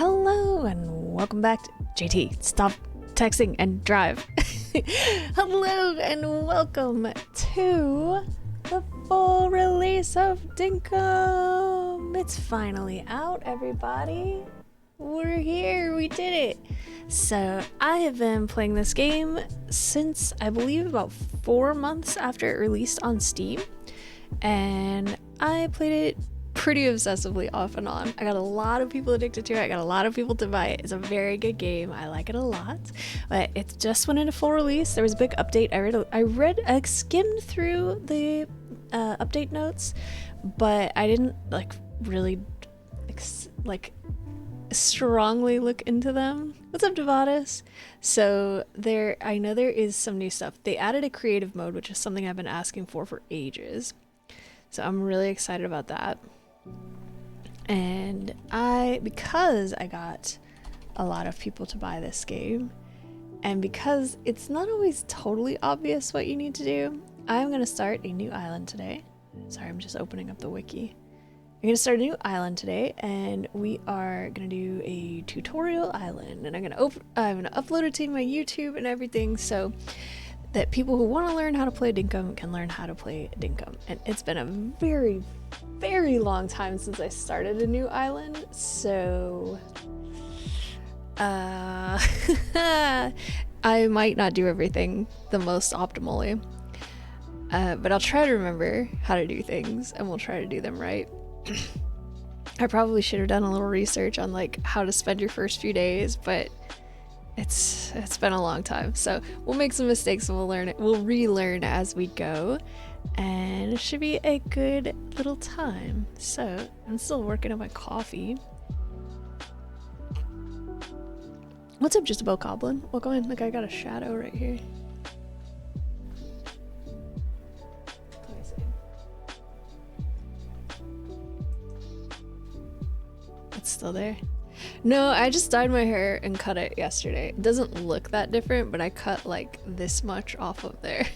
Hello and welcome back to JT. Stop texting and drive. Hello and welcome to the full release of Dinkum. It's finally out, everybody. We're here. We did it. So I have been playing this game since I believe about 4 months after it released on Steam, and I played it pretty obsessively off and on. I got a lot of people addicted to it. I got a lot of people to buy it. It's a very good game. I like it a lot. But it just went into full release. There was a big update. I skimmed through the update notes, but I didn't really strongly look into them. What's up, Devadas? So I know there is some new stuff. They added a creative mode, which is something I've been asking for ages. So I'm really excited about that. And because I got a lot of people to buy this game, and because it's not always totally obvious what you need to do, I'm going to start a new island today. Sorry, I'm just opening up the wiki. I'm going to start a new island today, and we are going to do a tutorial island, and I'm going to upload it to my YouTube and everything, so that people who want to learn how to play Dinkum can learn how to play Dinkum. And it's been a very, very long time since I started a new island, so I might not do everything the most optimally, but I'll try to remember how to do things, and we'll try to do them right. I probably should have done a little research on how to spend your first few days, but it's been a long time, so we'll make some mistakes and we'll relearn as we go, and it should be a good little time. So I'm still working on my coffee. What's up, Just a Goblin? Welcome in. I got a shadow right here. Let me see. It's still there. No, I just dyed my hair and cut it yesterday. It doesn't look that different, but I cut this much off of there.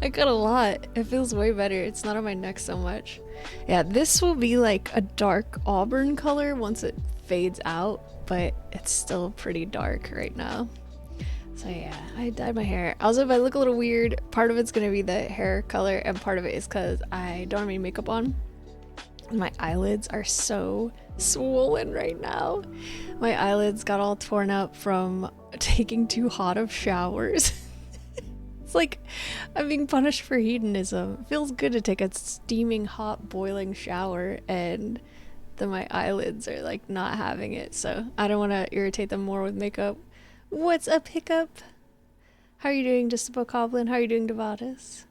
I cut a lot. It feels way better. It's not on my neck so much. Yeah, this will be a dark auburn color once it fades out, but it's still pretty dark right now. So yeah, I dyed my hair. Also, if I look a little weird, part of it's going to be the hair color, and part of it is because I don't have any makeup on. My eyelids are so swollen right now. My eyelids got all torn up from taking too hot of showers. It's like I'm being punished for hedonism. It feels good to take a steaming hot boiling shower, and then my eyelids are not having it, so I don't want to irritate them more with makeup. What's up, Hiccup? How are you doing, Just a Bokoblin? How are you doing, Devadas?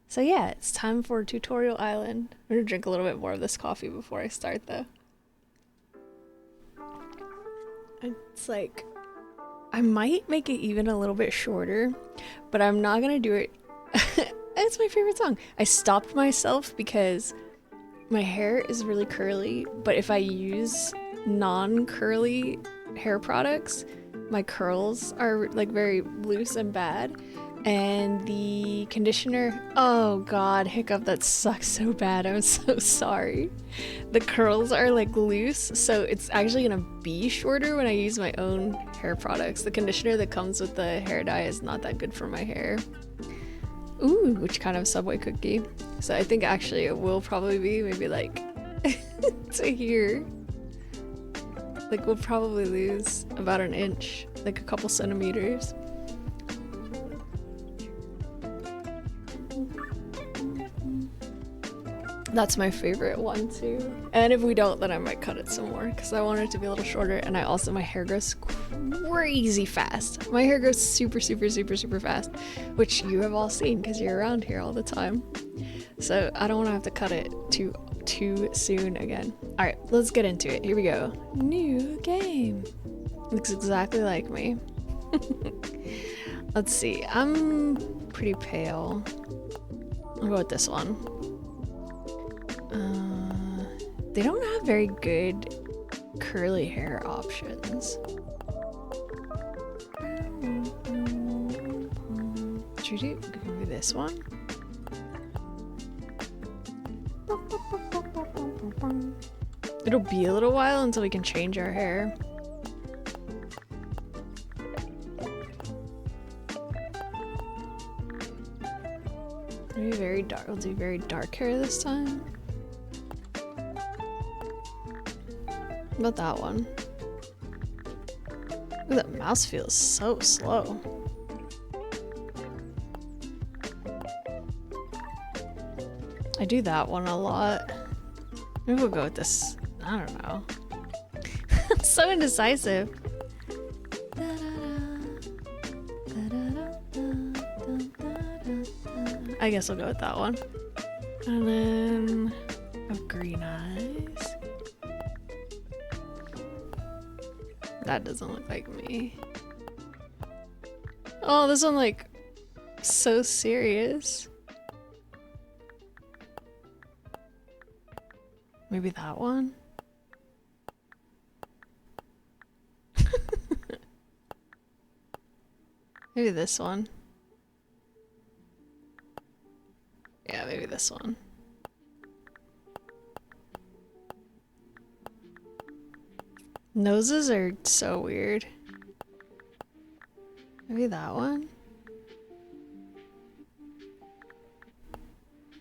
So yeah, it's time for Tutorial Island. I'm gonna drink a little bit more of this coffee before I start, though. It's I might make it even a little bit shorter, but I'm not gonna do it. It's my favorite song. I stopped myself because my hair is really curly, but if I use non-curly hair products, my curls are very loose and bad. And the conditioner, oh god, Hiccup, that sucks so bad. I'm so sorry. The curls are loose, so it's actually gonna be shorter when I use my own hair products. The conditioner that comes with the hair dye is not that good for my hair. Ooh, which kind of Subway cookie? So I think actually it will probably be maybe to here. We'll probably lose about an inch, a couple centimeters. That's my favorite one too. And if we don't, then I might cut it some more because I want it to be a little shorter. And my hair grows crazy fast. My hair grows super, super, super, super fast, which you have all seen because you're around here all the time. So I don't want to have to cut it too soon again. All right, let's get into it. Here we go. New game. Looks exactly like me. Let's see. I'm pretty pale. I'll go with this one. They don't have very good curly hair options. Should we do this one? It'll be a little while until we can change our hair. Maybe very dark. We'll do very dark hair this time. What about that one? Ooh, that mouse feels so slow. I do that one a lot. Maybe we'll go with this. I don't know. So indecisive. I guess I'll go with that one. And then have green eyes. That doesn't look like me. Oh, this one like so serious. Maybe that one? Maybe this one. Yeah, maybe this one. Noses are so weird. Maybe that one?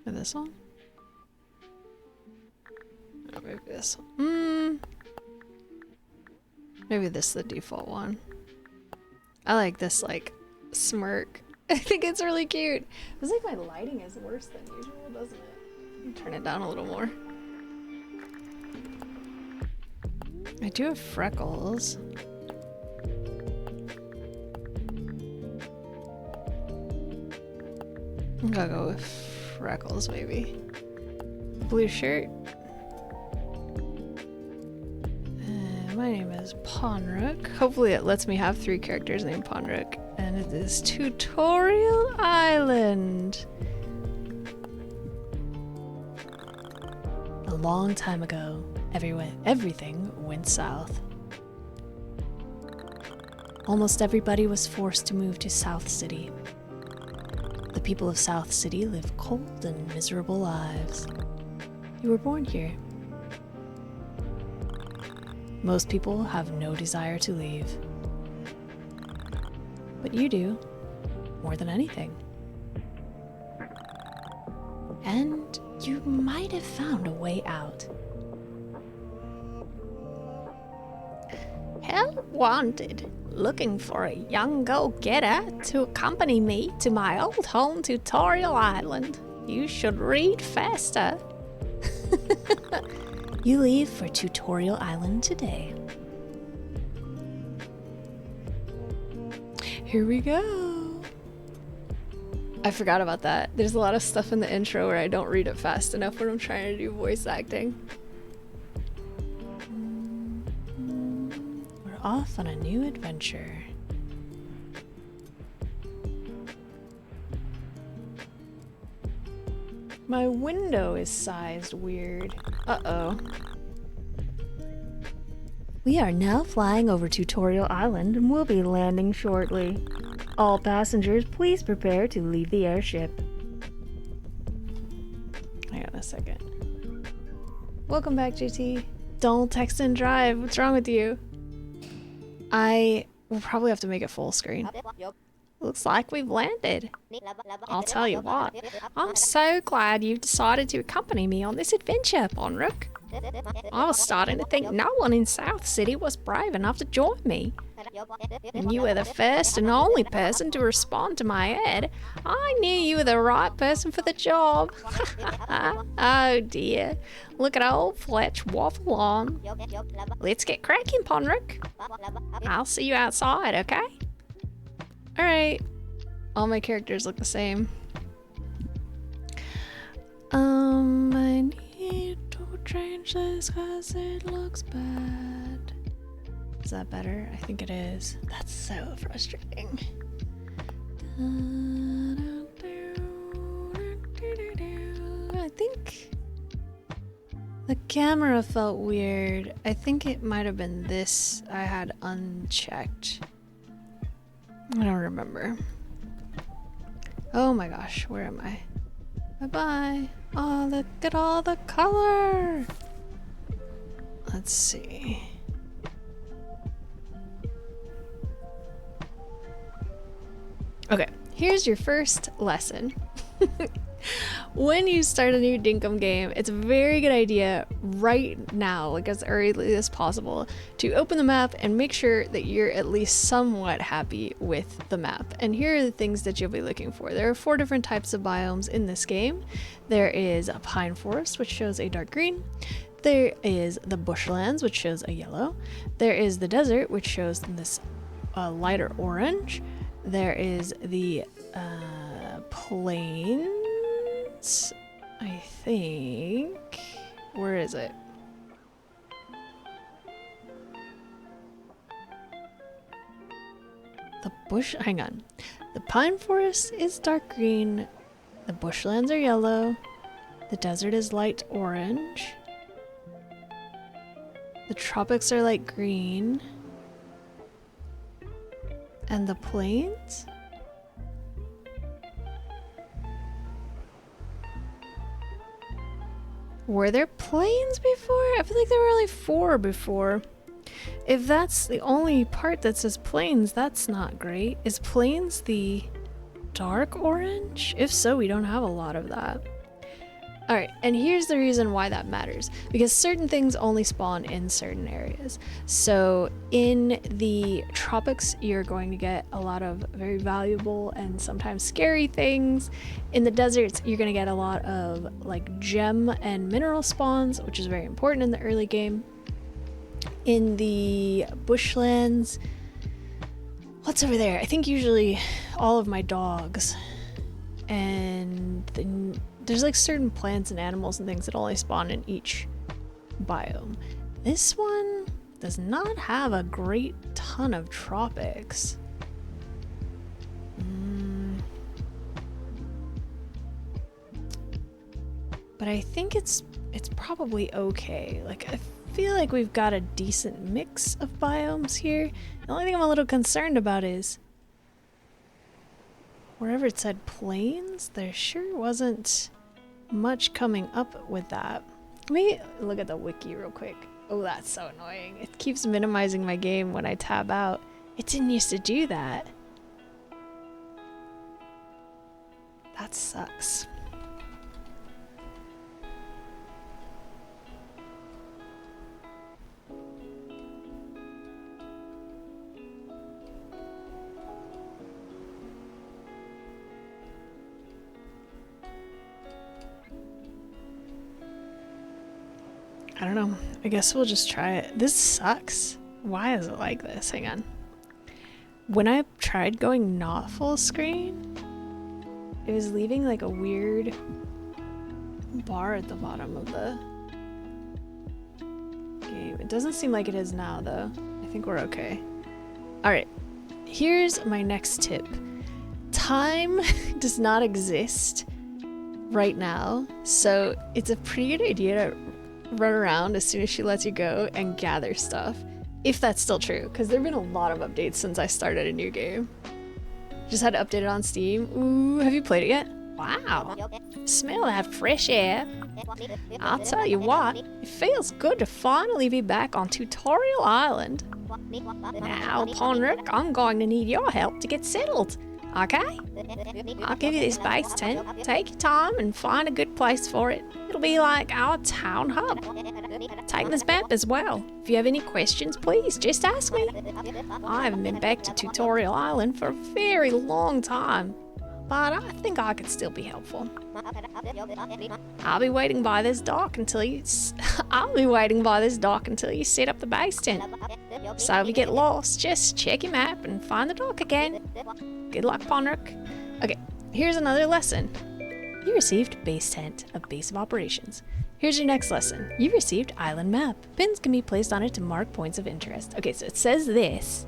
Or this one? Oh, maybe this one. Maybe this is the default one. I like this, like, smirk. I think it's really cute. It was like my lighting is worse than usual, doesn't it? Turn it down a little more. I do have freckles. I'm gonna go with freckles, maybe. Blue shirt. My name is Ponrook. Hopefully it lets me have 3 characters named Ponrook. And it is Tutorial Island. A long time ago, everything went south. Almost everybody was forced to move to South City. The people of South City live cold and miserable lives. You were born here. Most people have no desire to leave. But you do, more than anything. And you might have found a way out. Help wanted. Looking for a young go-getter to accompany me to my old home, Tutorial Island. You should read faster. You leave for Tutorial Island today. Here we go. I forgot about that. There's a lot of stuff in the intro where I don't read it fast enough when I'm trying to do voice acting. We're off on a new adventure. My window is sized weird. Uh-oh. We are now flying over Tutorial Island and will be landing shortly. All passengers, please prepare to leave the airship. Hang on a second. Welcome back, JT. Don't text and drive. What's wrong with you? I will probably have to make it full screen. Looks like we've landed. I'll tell you what, I'm so glad you've decided to accompany me on this adventure, Ponrook. I was starting to think no one in South City was brave enough to join me. And you were the first and only person to respond to my ad. I knew you were the right person for the job. Oh dear. Look at old Fletch waffle on. Let's get cracking, Ponrook. I'll see you outside, okay? Alright. All my characters look the same. I need to change this cause it looks bad. Is that better? I think it is. That's so frustrating. I think the camera felt weird. I think it might have been this I had unchecked. I don't remember. Oh my gosh, where am I? Bye-bye. Oh, look at all the color. Let's see. Okay, here's your first lesson. When you start a new Dinkum game, it's a very good idea right now, like as early as possible, to open the map and make sure that you're at least somewhat happy with the map. And here are the things that you'll be looking for. There are 4 different types of biomes in this game. There is a pine forest, which shows a dark green. There is the bushlands, which shows a yellow. There is the desert, which shows this lighter orange. There is the plains, I think. Where is it? The bush, hang on. The pine forest is dark green. The bushlands are yellow. The desert is light orange. The tropics are light green. And the plains? Were there plains before? I feel like there were only 4 before. If that's the only part that says plains, that's not great. Is plains the dark orange? If so, we don't have a lot of that. Alright, and here's the reason why that matters. Because certain things only spawn in certain areas. So in the tropics, you're going to get a lot of very valuable and sometimes scary things. In the deserts, you're going to get a lot of like gem and mineral spawns, which is very important in the early game. In the bushlands, what's over there? I think usually all of my dogs. And then there's like certain plants and animals and things that only spawn in each biome. This one does not have a great ton of tropics. But I think it's probably okay. Like I feel like we've got a decent mix of biomes here. The only thing I'm a little concerned about is wherever it said plains, there sure wasn't much coming up with that. Let me look at the wiki real quick. Oh, that's so annoying. It keeps minimizing my game when I tab out. It didn't used to do that. That sucks. I don't know. I guess we'll just try it. This sucks. Why is it like this? Hang on. When I tried going not full screen, it was leaving like a weird bar at the bottom of the game. It doesn't seem like it is now though. I think we're okay. Alright. Here's my next tip. Time does not exist right now, so it's a pretty good idea to run around as soon as she lets you go and gather stuff, if that's still true, because there have been a lot of updates since I started a new game. Just had to update it on Steam. Ooh, have you played it yet? Wow, smell that fresh air. I'll tell you what, it feels good to finally be back on Tutorial Island. Now, Ponric, I'm going to need your help to get settled. Okay? I'll give you this base tent. Take your time and find a good place for it. It'll be like our town hub. Take this map as well. If you have any questions, please just ask me. I haven't been back to Tutorial Island for a very long time, but I think I could still be helpful. I'll be waiting by this dock until you set up the base tent. So if you get lost, just check your map and find the dock again. Good luck, Ponric. Okay, here's another lesson. You received base tent of base of operations. Here's your next lesson. You received island map. Pins can be placed on it to mark points of interest. Okay, so it says this,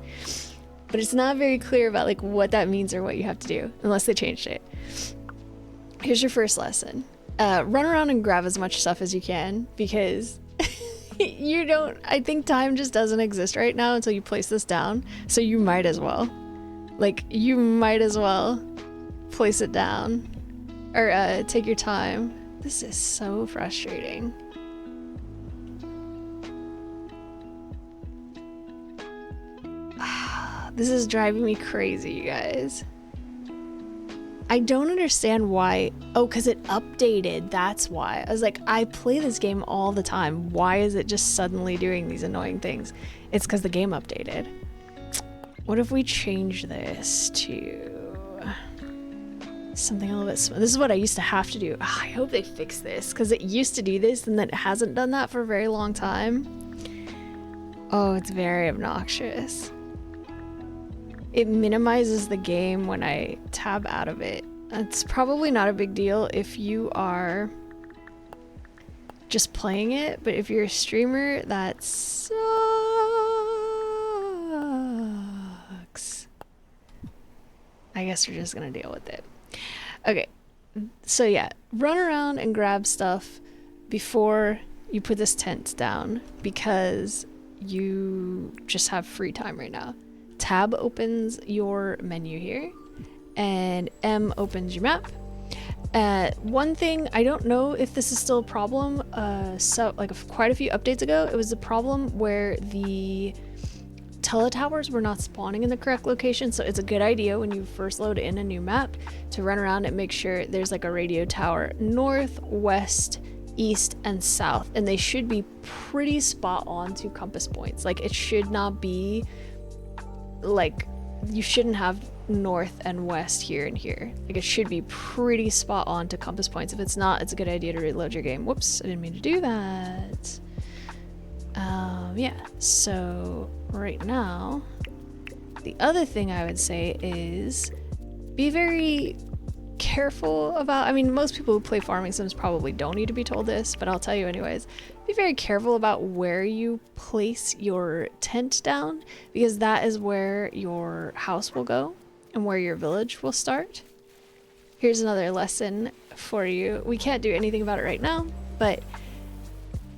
but it's not very clear about like what that means or what you have to do, unless they changed it. Here's your first lesson. Run around and grab as much stuff as you can, because I think time just doesn't exist right now until you place this down, so you might as well. Like, you might as well place it down, or take your time. This is so frustrating. This is driving me crazy, you guys. I don't understand why. Oh, because it updated. That's why. I was like, I play this game all the time. Why is it just suddenly doing these annoying things? It's because the game updated. What if we change this to something a little bit small? This is what I used to have to do. Oh, I hope they fix this because it used to do this and then it hasn't done that for a very long time. Oh, it's very obnoxious. It minimizes the game when I tab out of it. It's probably not a big deal if you are just playing it, but if you're a streamer, that sucks. I guess we're just gonna deal with it. Okay, so yeah, run around and grab stuff before you put this tent down because you just have free time right now. Tab opens your menu here and M opens your map. One thing, I don't know if this is still a problem, so like quite a few updates ago it was a problem where the teletowers were not spawning in the correct location, so it's a good idea when you first load in a new map to run around and make sure there's like a radio tower north, west, east, and south, and they should be pretty spot on to compass points. Like it should not be like, you shouldn't have north and west here and here. Like it should be pretty spot on to compass points. If it's not, it's a good idea to reload your game. Whoops, I didn't mean to do that. Yeah, so right now, the other thing I would say is be very careful about, I mean, most people who play farming sims probably don't need to be told this, but I'll tell you anyways. Be very careful about where you place your tent down, because that is where your house will go and where your village will start. Here's another lesson for you. We can't do anything about it right now, but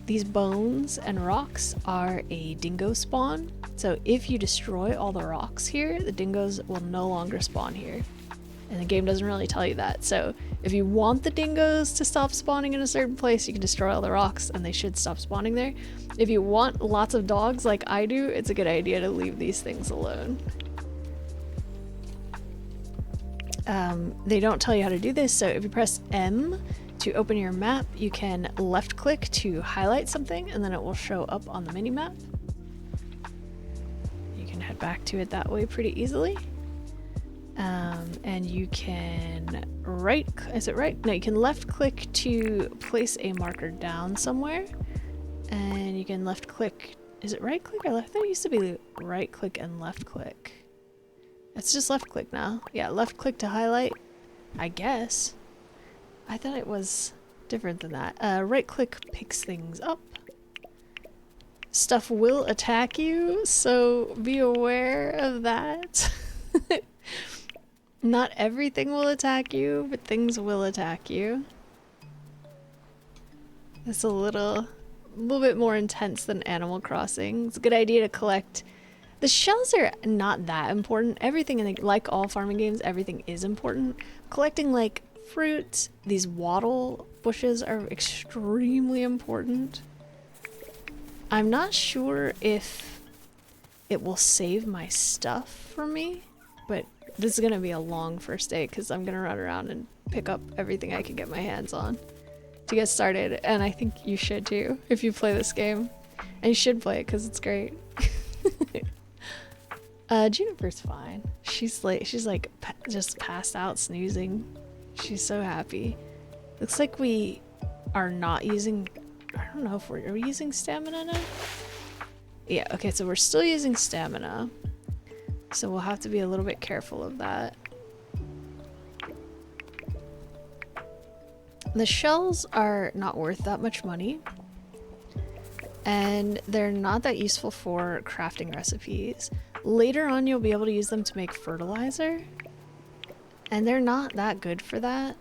these bones and rocks are a dingo spawn. So if you destroy all the rocks here, the dingoes will no longer spawn here. And the game doesn't really tell you that. So if you want the dingoes to stop spawning in a certain place, you can destroy all the rocks and they should stop spawning there. If you want lots of dogs like I do, it's a good idea to leave these things alone. They don't tell you how to do this, so if you press M to open your map, you can left click to highlight something and then it will show up on the mini map. You can head back to it that way pretty easily. And you can you can left click to place a marker down somewhere, and you can left click, is it right click or left? I thought it used to be right click and left click. It's just left click now. Yeah, left click to highlight, I guess. I thought it was different than that. Right click picks things up. Stuff will attack you, so be aware of that. Not everything will attack you, but things will attack you. It's a little bit more intense than Animal Crossing. It's a good idea to collect. The shells are not that important. Everything in like all farming games, everything is important. Collecting like fruit, these wattle bushes are extremely important. I'm not sure if it will save my stuff for me, but this is gonna be a long first day because I'm gonna run around and pick up everything I can get my hands on to get started, and I think you should too if you play this game. And you should play it because it's great. Juniper's fine. She's like just passed out snoozing. She's so happy. Looks like we are not using, I don't know if are we using stamina now? Yeah, okay, so we're still using stamina. So we'll have to be a little bit careful of that. The shells are not worth that much money. And they're not that useful for crafting recipes. Later on you'll be able to use them to make fertilizer. And they're not that good for that.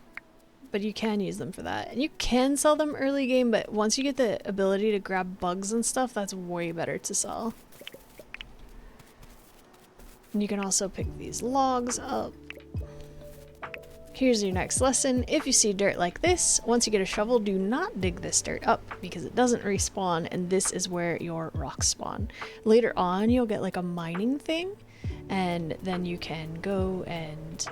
But you can use them for that. And you can sell them early game, but once you get the ability to grab bugs and stuff, that's way better to sell. And you can also pick these logs up. Here's your next lesson. If you see dirt like this, once you get a shovel, do not dig this dirt up because it doesn't respawn, and this is where your rocks spawn. Later on, you'll get like a mining thing, and then you can go and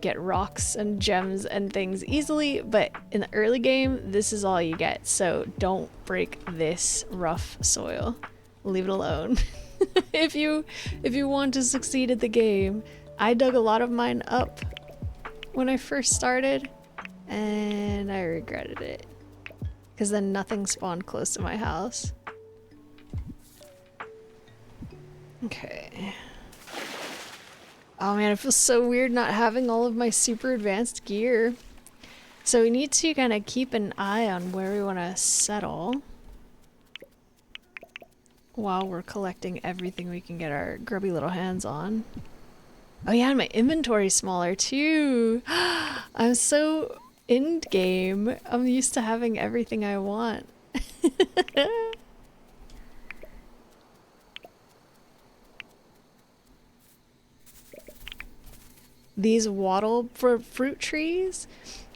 get rocks and gems and things easily, but in the early game, this is all you get. So don't break this rough soil. Leave it alone. If you want to succeed at the game, I dug a lot of mine up when I first started, and I regretted it. Because then nothing spawned close to my house. Okay. Oh man, it feels so weird not having all of my super advanced gear. So we need to kind of keep an eye on where we want to settle while we're collecting everything we can get our grubby little hands on. Oh yeah, and my inventory's smaller too. I'm so end game. I'm used to having everything I want. These wattle for fruit trees,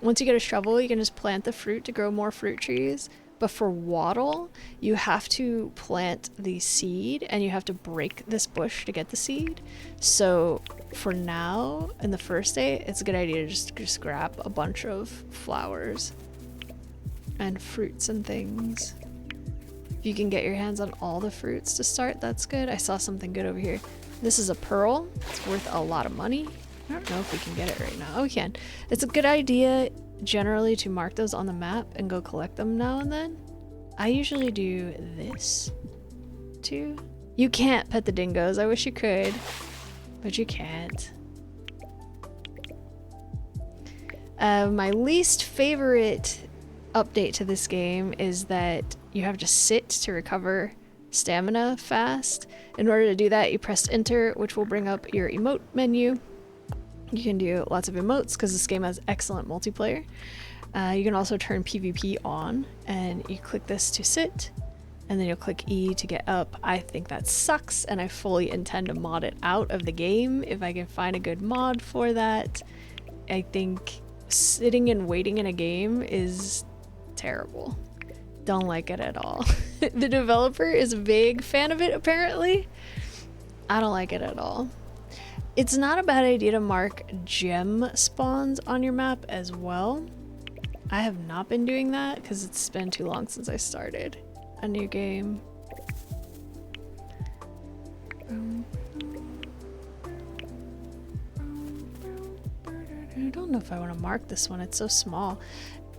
once you get a shovel, you can just plant the fruit to grow more fruit trees. But for wattle, you have to plant the seed and you have to break this bush to get the seed. So for now, in the first day, it's a good idea to just grab a bunch of flowers and fruits and things. If you can get your hands on all the fruits to start, that's good. I saw something good over here. This is a pearl. It's worth a lot of money. I don't know if we can get it right now. Oh, we can. It's a good idea generally to mark those on the map and go collect them now and then. I usually do this too. You can't pet the dingoes. I wish you could, but you can't. My least favorite update to this game is that you have to sit to recover stamina fast. In order to do that, you press enter, which will bring up your emote menu. You can do lots of emotes because this game has excellent multiplayer. You can also turn PvP on, and you click this to sit, and then you'll click E to get up. I think that sucks, and I fully intend to mod it out of the game if I can find a good mod for that. I think sitting and waiting in a game is terrible. Don't like it at all. The developer is a big fan of it, apparently. I don't like it at all. It's not a bad idea to mark gem spawns on your map as well. I have not been doing that because it's been too long since I started a new game. I don't know if I want to mark this one. It's so small.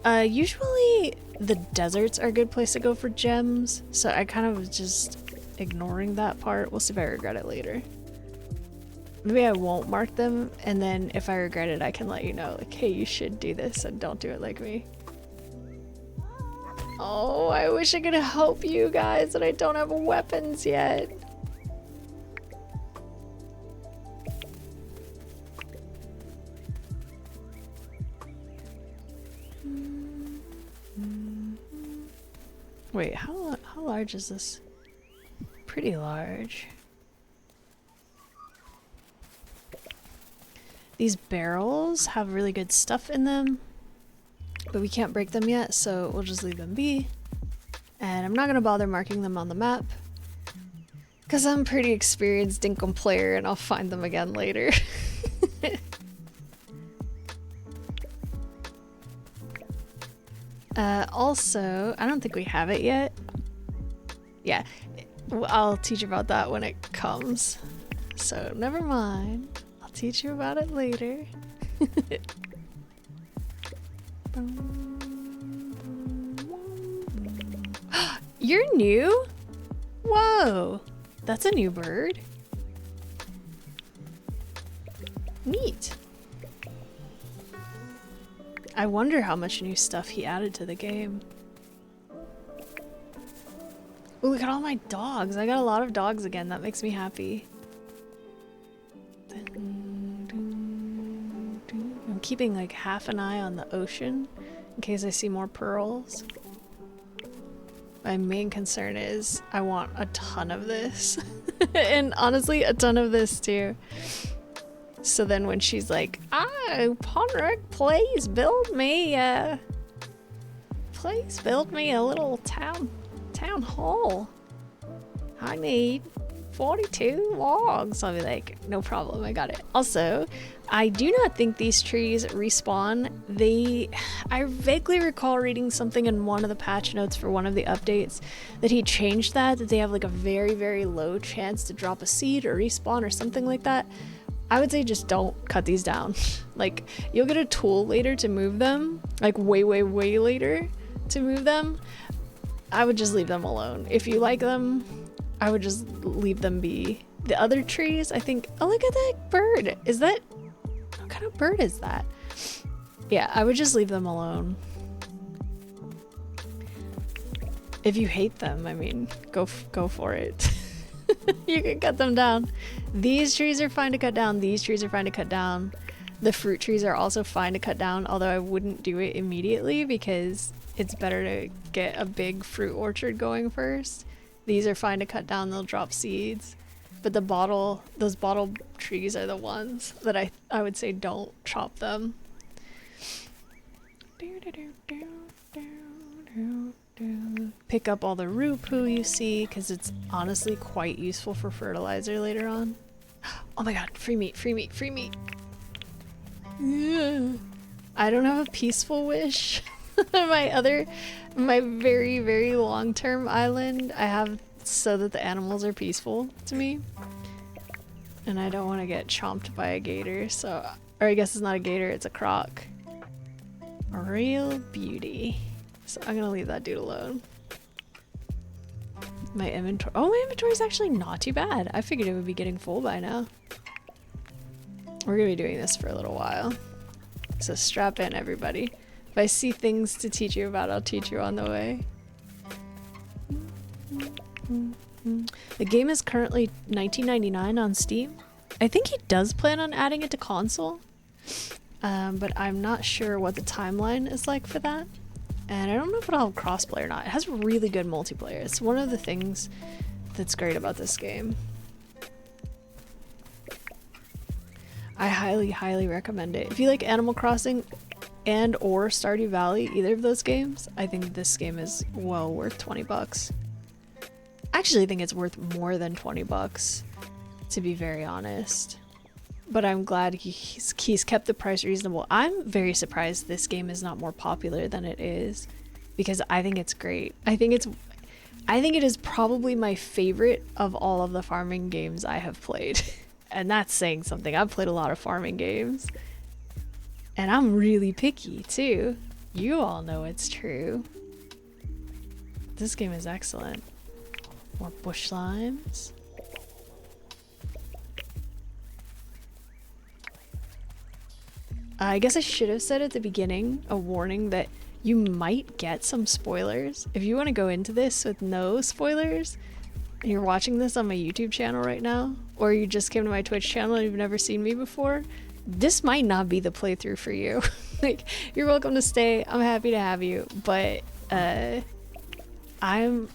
Usually the deserts are a good place to go for gems, so I kind of was just ignoring that part. We'll see if I regret it later. Maybe I won't mark them, and then if I regret it, I can let you know, like, hey, you should do this and don't do it like me. Oh, I wish I could help you guys, and I don't have weapons yet. Wait, how large is this? Pretty large. These barrels have really good stuff in them, but we can't break them yet, so we'll just leave them be. And I'm not gonna bother marking them on the map because I'm a pretty experienced Dinkum player and I'll find them again later. Also, I don't think we have it yet. Yeah, I'll teach you about that when it comes. So never mind. I'll teach you about it later. You're new? Whoa, that's a new bird. Neat. I wonder how much new stuff he added to the game. Oh, look at all my dogs. I got a lot of dogs again. That makes me happy. I'm keeping like half an eye on the ocean in case I see more pearls. My main concern is I want a ton of this. And honestly, a ton of this too. So then when she's like, Ponric, please build me a little town hall. I need 42 logs. I'll be like, no problem, I got it. Also, I do not think these trees respawn. I vaguely recall reading something in one of the patch notes for one of the updates that he changed that they have like a very, very low chance to drop a seed or respawn or something like that. I would say just don't cut these down. Like, you'll get a tool later to move them, like way, way, way later to move them. I would just leave them alone. If you like them, I would just leave them be. The other trees, I think, oh, look at that bird. Is that, what kind of bird is that? Yeah, I would just leave them alone. If you hate them, I mean, go for it. You can cut them down. These trees are fine to cut down. These trees are fine to cut down. The fruit trees are also fine to cut down, although I wouldn't do it immediately because it's better to get a big fruit orchard going first. These are fine to cut down, they'll drop seeds. But those bottle trees are the ones that I would say don't chop them. Pick up all the root poo you see, because it's honestly quite useful for fertilizer later on. Oh my god, free meat, free meat, free meat. Yeah. I don't have a peaceful wish. My very, very long-term island, I have so that the animals are peaceful to me. And I don't want to get chomped by a gator, so... Or I guess it's not a gator, it's a croc. A real beauty. So I'm gonna leave that dude alone. My inventory... Oh, my inventory is actually not too bad. I figured it would be getting full by now. We're gonna be doing this for a little while. So strap in, everybody. If I see things to teach you about, I'll teach you on the way. The game is currently $19.99 on Steam. I think he does plan on adding it to console, but I'm not sure what the timeline is like for that. And I don't know if it'll have crossplay or not. It has really good multiplayer. It's one of the things that's great about this game. I highly, highly recommend it. If you like Animal Crossing and or Stardew Valley, either of those games, I think this game is well worth 20 bucks. I actually think it's worth more than 20 bucks, to be very honest. But I'm glad he's kept the price reasonable. I'm very surprised this game is not more popular than it is, because I think it's great. I think it is probably my favorite of all of the farming games I have played. And that's saying something. I've played a lot of farming games. And I'm really picky too. You all know it's true. This game is excellent. More bush slimes. I guess I should have said at the beginning a warning that you might get some spoilers. If you want to go into this with no spoilers, and you're watching this on my YouTube channel right now, or you just came to my Twitch channel and you've never seen me before, this might not be the playthrough for you. Like, you're welcome to stay. I'm happy to have you, but I've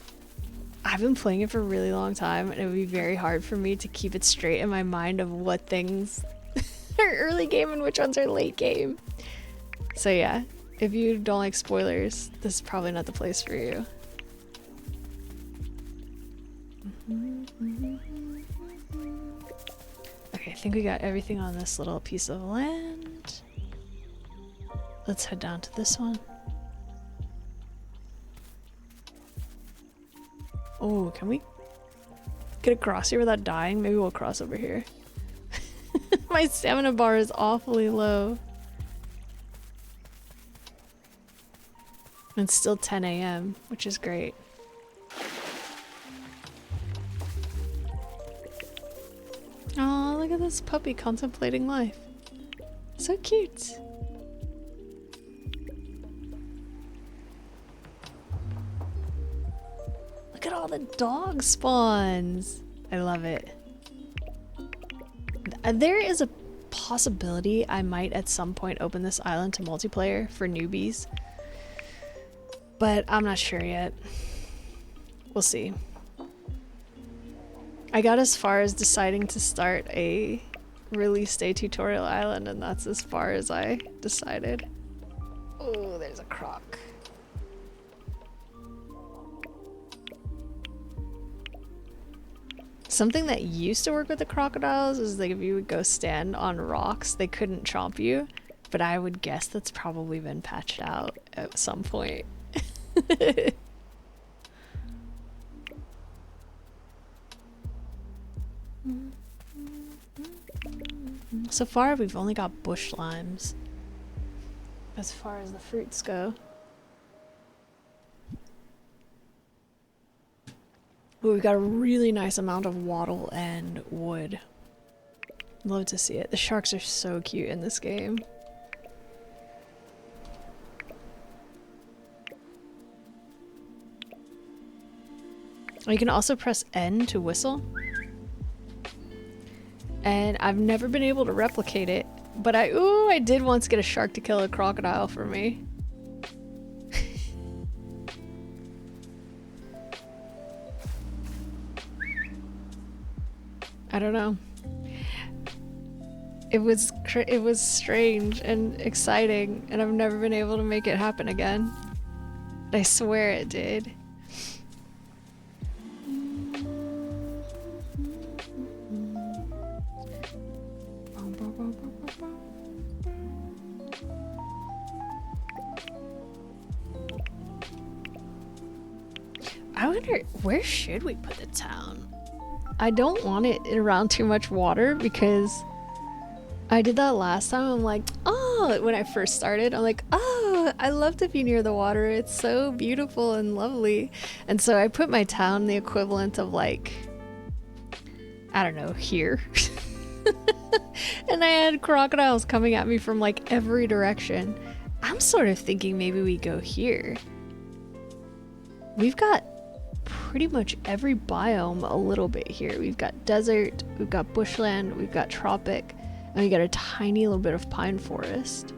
been playing it for a really long time, and it would be very hard for me to keep it straight in my mind of what things are early game and which ones are late game. So yeah, if you don't like spoilers, this is probably not the place for you. Okay, I think we got everything on this little piece of land. Let's head down to this one. Oh, can we get across here without dying? Maybe we'll cross over here. My stamina bar is awfully low. And it's still 10 a.m., which is great. Oh, look at this puppy contemplating life. So cute. Look at all the dog spawns. I love it. There is a possibility I might at some point open this island to multiplayer for newbies, but I'm not sure yet. We'll see. I got as far as deciding to start a release day tutorial island, and that's as far as I decided. Oh, there's a croc. Something that used to work with the crocodiles is like if you would go stand on rocks, they couldn't chomp you. But I would guess that's probably been patched out at some point. So far, we've only got bush limes as far as the fruits go. But we've got a really nice amount of wattle and wood. Love to see it. The sharks are so cute in this game. You can also press N to whistle. And I've never been able to replicate it, but I did once get a shark to kill a crocodile for me. I don't know. It was strange and exciting, and I've never been able to make it happen again. I swear it did. I wonder, where should we put the town? I don't want it around too much water because I did that last time. I'm like, oh, when I first started, I'm like, oh, I love to be near the water. It's so beautiful and lovely. And so I put my town the equivalent of like, I don't know, here. And I had crocodiles coming at me from like every direction. I'm sort of thinking maybe we go here. We've got pretty much every biome a little bit here. We've got desert, we've got bushland, we've got tropic, and we got a tiny little bit of pine forest.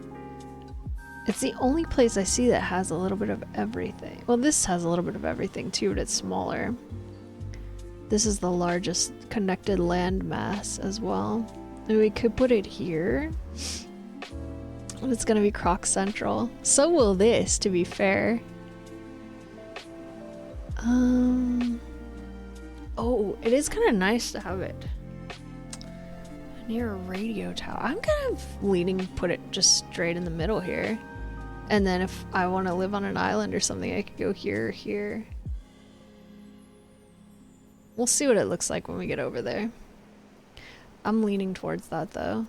It's the only place I see that has a little bit of everything. Well, this has a little bit of everything too, but it's smaller. This is the largest connected land mass as well. And we could put it here. And it's gonna be Croc Central. So will this, to be fair. Oh, it is kind of nice to have it near a radio tower. I'm kind of leaning to put it just straight in the middle here. And then if I want to live on an island or something, I could go here or here. We'll see what it looks like when we get over there. I'm leaning towards that though.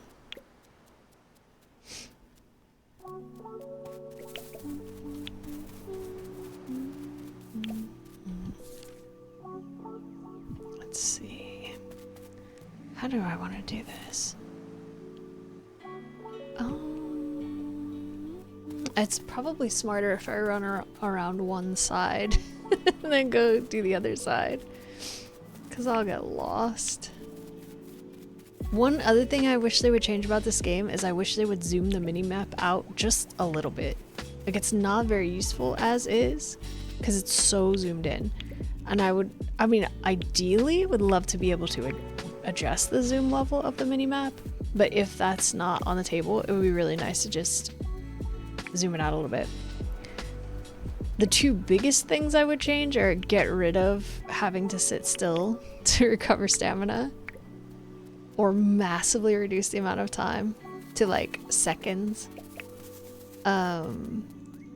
Let's see. How do I want to do this? It's probably smarter if I run around one side and then go do the other side, because I'll get lost. One other thing I wish they would change about this game is I wish they would zoom the minimap out just a little bit. Like, it's not very useful as is because it's so zoomed in. And I mean, ideally would love to be able to adjust the zoom level of the minimap, but if that's not on the table, it would be really nice to just zoom it out a little bit. The two biggest things I would change are get rid of having to sit still to recover stamina, or massively reduce the amount of time to like seconds.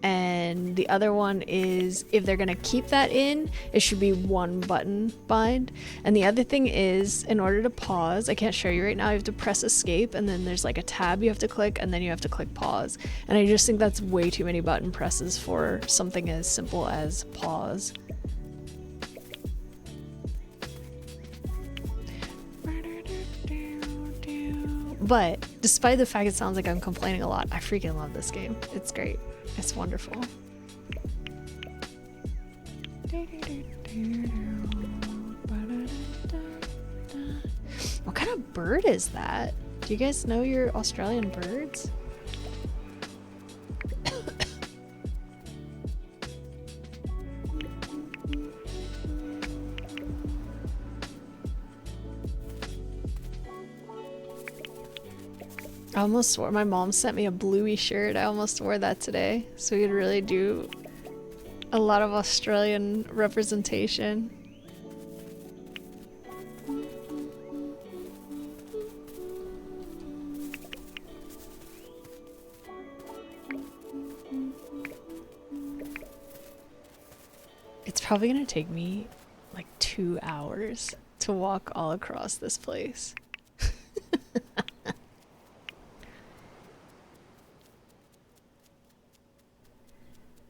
And the other one is, if they're gonna keep that in, it should be one button bind. And the other thing is, in order to pause, I can't show you right now, you have to press escape and then there's like a tab you have to click and then you have to click pause. And I just think that's way too many button presses for something as simple as pause. But despite the fact it sounds like I'm complaining a lot, I freaking love this game. It's great. It's wonderful. What kind of bird is that? Do you guys know your Australian birds? I almost swore my mom sent me a bluey shirt. I almost wore that today, so we could really do a lot of Australian representation. It's probably gonna take me like 2 hours to walk all across this place.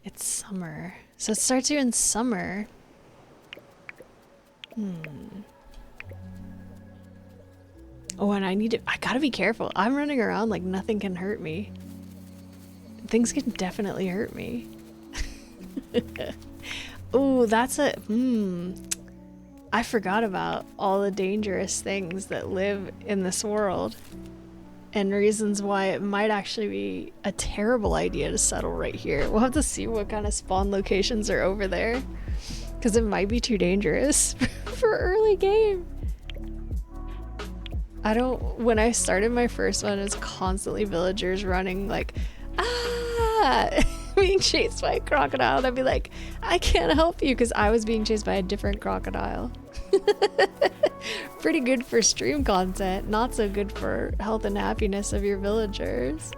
It's summer. So it starts here in summer. Oh, and I gotta be careful. I'm running around like nothing can hurt me. Things can definitely hurt me. Oh, that's a, I forgot about all the dangerous things that live in this world. And reasons why it might actually be a terrible idea to settle right here. We'll have to see what kind of spawn locations are over there. Because it might be too dangerous for early game. When I started my first one, it was constantly villagers running like, ah, being chased by a crocodile. And I'd be like, I can't help you because I was being chased by a different crocodile. Pretty good for stream content, not so good for health and happiness of your villagers.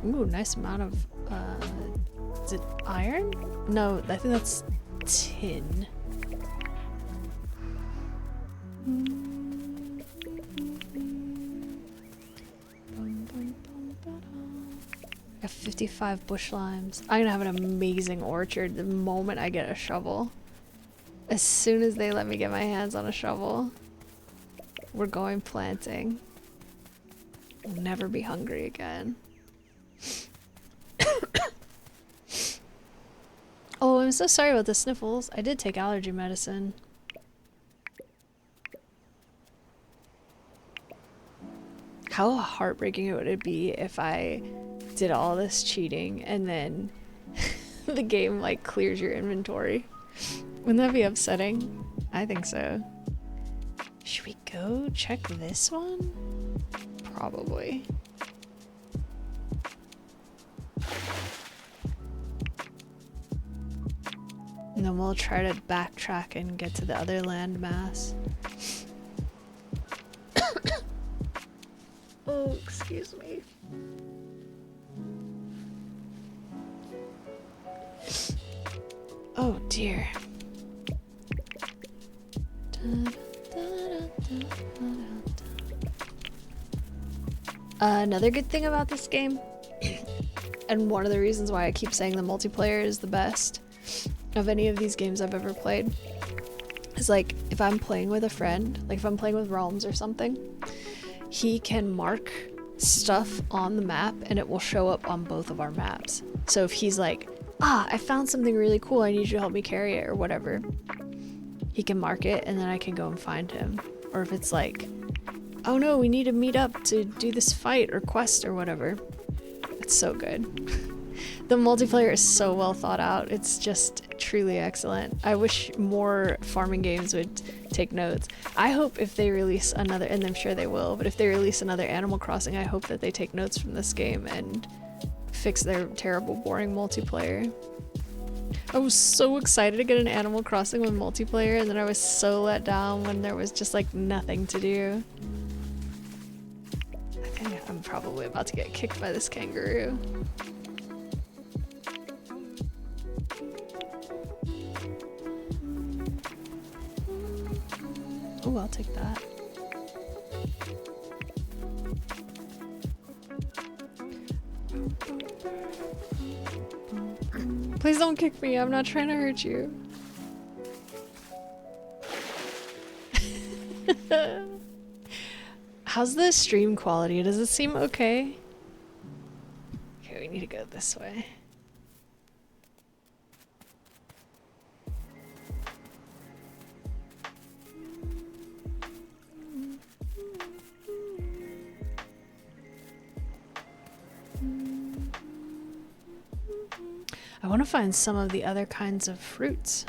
Ooh, nice amount of, is it iron? No, I think that's tin. I have 55 bush limes. I'm gonna have an amazing orchard the moment I get a shovel. As soon as they let me get my hands on a shovel, we're going planting. We'll never be hungry again. Oh, I'm so sorry about the sniffles. I did take allergy medicine. How heartbreaking would it be if I did all this cheating and then the game like clears your inventory? Wouldn't that be upsetting? I think so. Should we go check this one? Probably. And then we'll try to backtrack and get to the other landmass. Oh, excuse me. Oh dear. Another good thing about this game, and one of the reasons why I keep saying the multiplayer is the best of any of these games I've ever played, is like if I'm playing with a friend, like if I'm playing with Realms or something, he can mark stuff on the map and it will show up on both of our maps. So if he's like, ah, I found something really cool, I need you to help me carry it or whatever, he can mark it and then I can go and find him. Or if it's like, oh no, we need to meet up to do this fight or quest or whatever. It's so good. The multiplayer is so well thought out. It's just truly excellent. I wish more farming games would take notes. I hope if they release another, and I'm sure they will, but if they release another Animal Crossing, I hope that they take notes from this game and fix their terrible, boring multiplayer. I was so excited to get an Animal Crossing with multiplayer, and then I was so let down when there was just like nothing to do. I think I'm probably about to get kicked by this kangaroo. Oh, I'll take that. Please don't kick me, I'm not trying to hurt you. How's the stream quality? Does it seem okay? Okay, we need to go this way. I want to find some of the other kinds of fruits.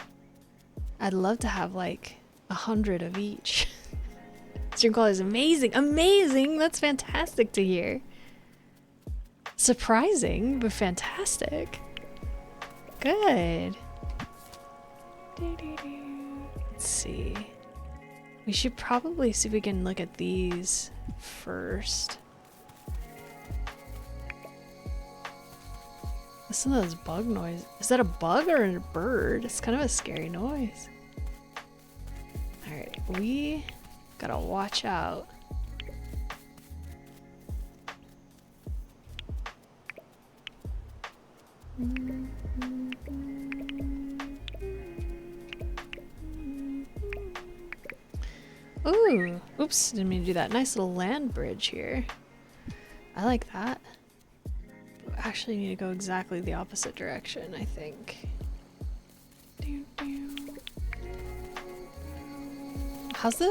I'd love to have like 100 of each. Stream quality is amazing. Amazing! That's fantastic to hear. Surprising, but fantastic. Good. Let's see. We should probably see if we can look at these first. Listen to those bug noise. Is that a bug or a bird? It's kind of a scary noise. Alright, we gotta watch out. Ooh, oops, didn't mean to do that. Nice little land bridge here. I like that. Actually need to go exactly the opposite direction, I think. How's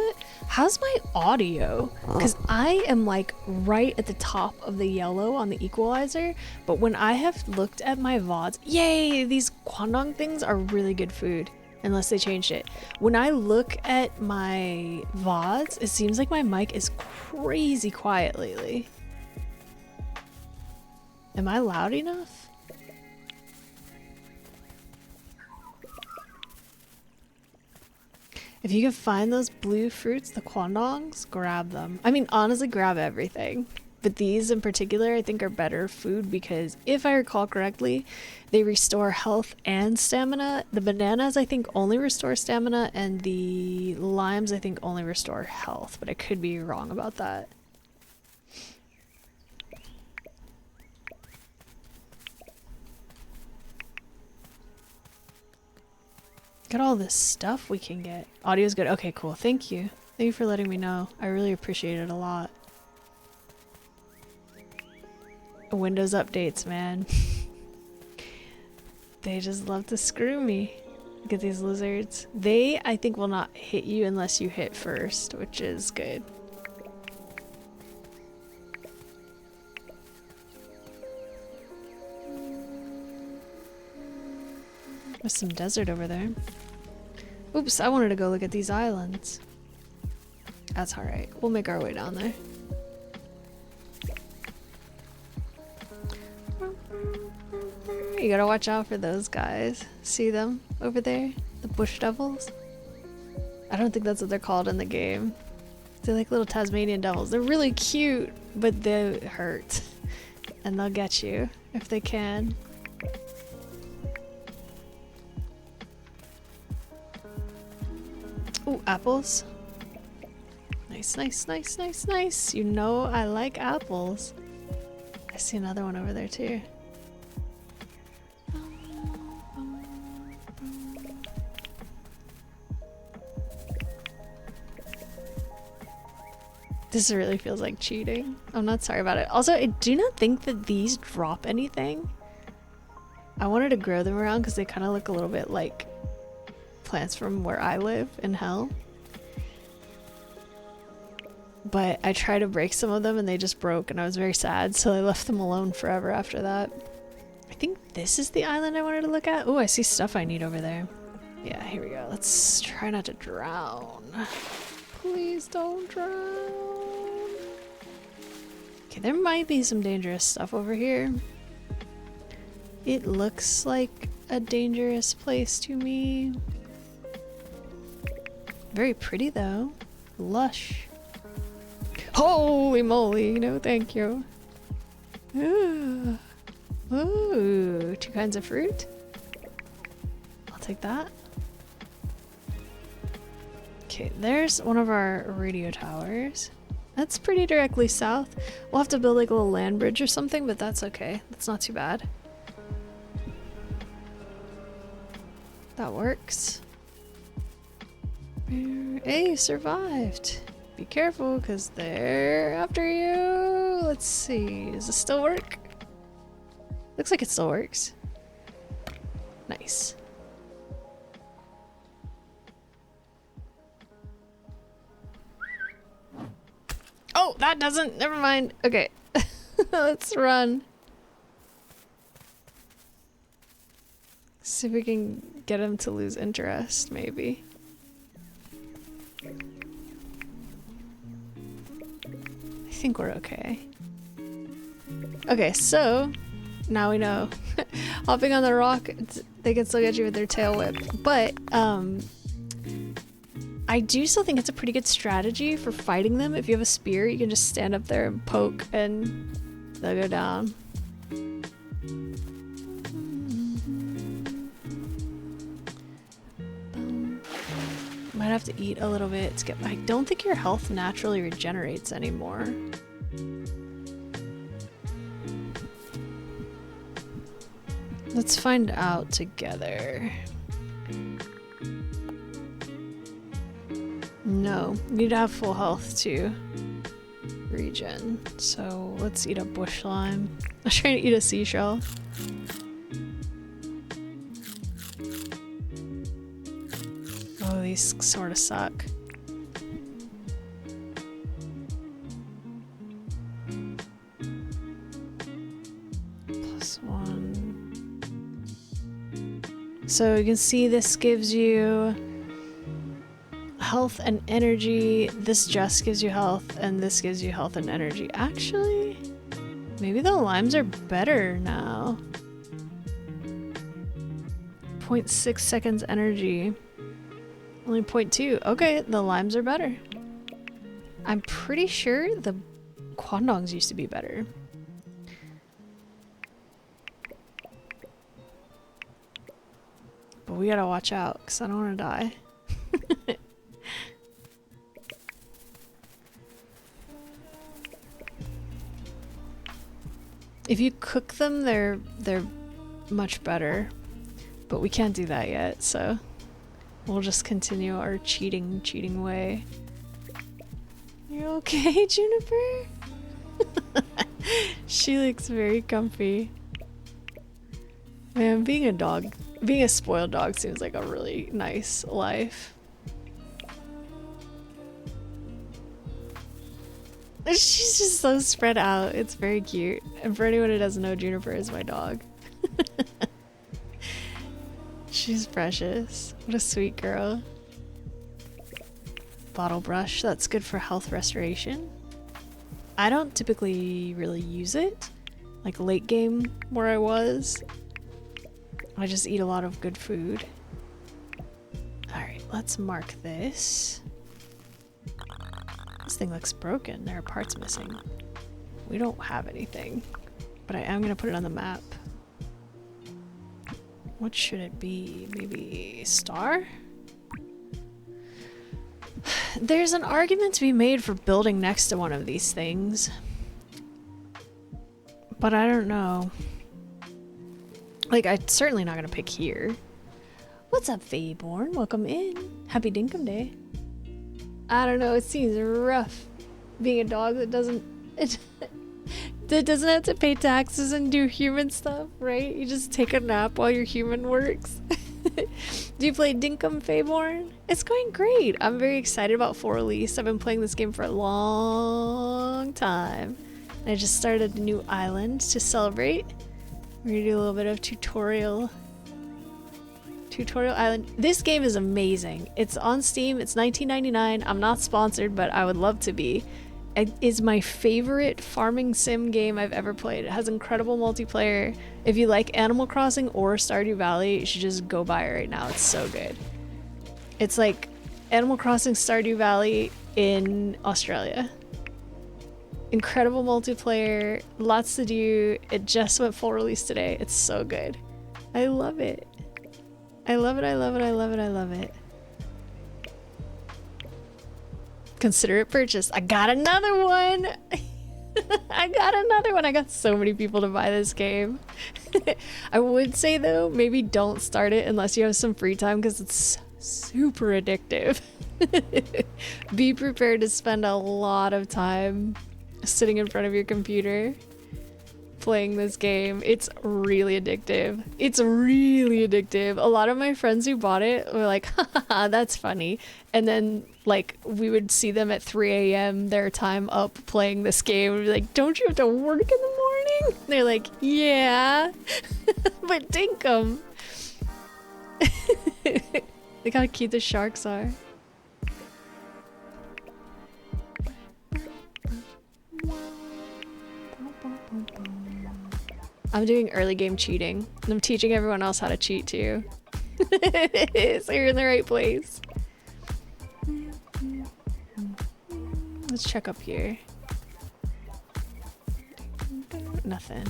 my audio? Because I am like right at the top of the yellow on the equalizer, but when I have looked at my VODs, yay, these Kwandong things are really good food, unless they changed it. When I look at my VODs, it seems like my mic is crazy quiet lately. Am I loud enough? If you can find those blue fruits, the Kwandongs, grab them. I mean, honestly, grab everything. But these in particular, I think are better food because if I recall correctly, they restore health and stamina. The bananas, I think, only restore stamina, and the limes, I think, only restore health. But I could be wrong about that. Look at all this stuff we can get. Audio's good. Okay, cool. Thank you. Thank you for letting me know. I really appreciate it a lot. Windows updates, man. They just love to screw me. Look at these lizards. They, I think, will not hit you unless you hit first, which is good. There's some desert over there. Oops, I wanted to go look at these islands. That's alright. We'll make our way down there. You gotta watch out for those guys. See them over there? The bush devils? I don't think that's what they're called in the game. They're like little Tasmanian devils. They're really cute, but they hurt. And they'll get you if they can. Ooh, apples. Nice, nice, nice, nice, nice. You know I like apples. I see another one over there too. This really feels like cheating. I'm not sorry about it. Also, I do not think that these drop anything. I wanted to grow them around because they kind of look a little bit like plants from where I live in hell. But I tried to break some of them and they just broke and I was very sad, so I left them alone forever after that. I think this is the island I wanted to look at. Oh, I see stuff I need over there. Yeah, here we go. Let's try not to drown. Please don't drown. Okay, there might be some dangerous stuff over here. It looks like a dangerous place to me. Very pretty though. Lush. Holy moly, no thank you. Ooh. Ooh, 2 kinds of fruit. I'll take that. Okay, there's one of our radio towers. That's pretty directly south. We'll have to build like a little land bridge or something, but that's okay. That's not too bad. That works. Hey, you survived. Be careful, because they're after you. Let's see. Does this still work? Looks like it still works. Nice. Oh, that doesn't. Never mind. Okay. Let's run. See if we can get him to lose interest, maybe. I think we're okay. Okay, so now we know. Hopping on the rock, they can still get you with their tail whip. But, I do still think it's a pretty good strategy for fighting them. If you have a spear, you can just stand up there and poke and they'll go down. Might have to eat a little bit to get. I don't think your health naturally regenerates anymore. Let's find out together. No, you need to have full health to regen. So let's eat a bush lime. I'm trying to eat a seashell. Oh, these sort of suck. +1. So you can see this gives you health and energy. This just gives you health, and this gives you health and energy. Actually, maybe the limes are better now. 0.6 seconds energy. Only 0.2. Okay, the limes are better. I'm pretty sure the Kwandongs used to be better. But we gotta watch out, because I don't want to die. If you cook them, they're much better. But we can't do that yet, so we'll just continue our cheating way. You okay, Juniper? She looks very comfy. Man, being a spoiled dog seems like a really nice life. She's just so spread out. It's very cute. And for anyone who doesn't know, Juniper is my dog. She's precious. What a sweet girl. Bottle brush. That's good for health restoration. I don't typically really use it. Like late game where I was. I just eat a lot of good food. Alright, let's mark this. This thing looks broken. There are parts missing. We don't have anything. But I am going to put it on the map. What should it be? Maybe star? There's an argument to be made for building next to one of these things. But I don't know. Like, I'm certainly not going to pick here. What's up, Fayborn? Welcome in. Happy Dinkum Day. I don't know, it seems rough being a dog that doesn't have to pay taxes and do human stuff, right? You just take a nap while your human works. Do you play Dinkum, Fayborn? It's going great. I'm very excited about full release. I've been playing this game for a long time. I just started a new island to celebrate. We're gonna do a little bit of tutorial island. This game is amazing. It's on Steam. It's $19.99. I'm not sponsored, but I would love to be. It is my favorite farming sim game I've ever played. It has incredible multiplayer. If you like Animal Crossing or Stardew Valley, you should just go buy it right now. It's so good. It's like Animal Crossing Stardew Valley in Australia. Incredible multiplayer, lots to do. It just went full release today. It's so good. I love it. I love it, I love it, I love it, I love it. Consider it purchased. I got another one! I got another one! I got so many people to buy this game. I would say though, maybe don't start it unless you have some free time because it's super addictive. Be prepared to spend a lot of time sitting in front of your computer playing this game. It's really addictive. It's really addictive. A lot of my friends who bought it were like, haha, that's funny. And then like we would see them at 3 a.m. their time up playing this game. We'd be like, don't you have to work in the morning? And they're like, yeah. But dinkum. Look how cute the sharks are. I'm doing early game cheating, and I'm teaching everyone else how to cheat too. So you're in the right place. Let's check up here. Nothing.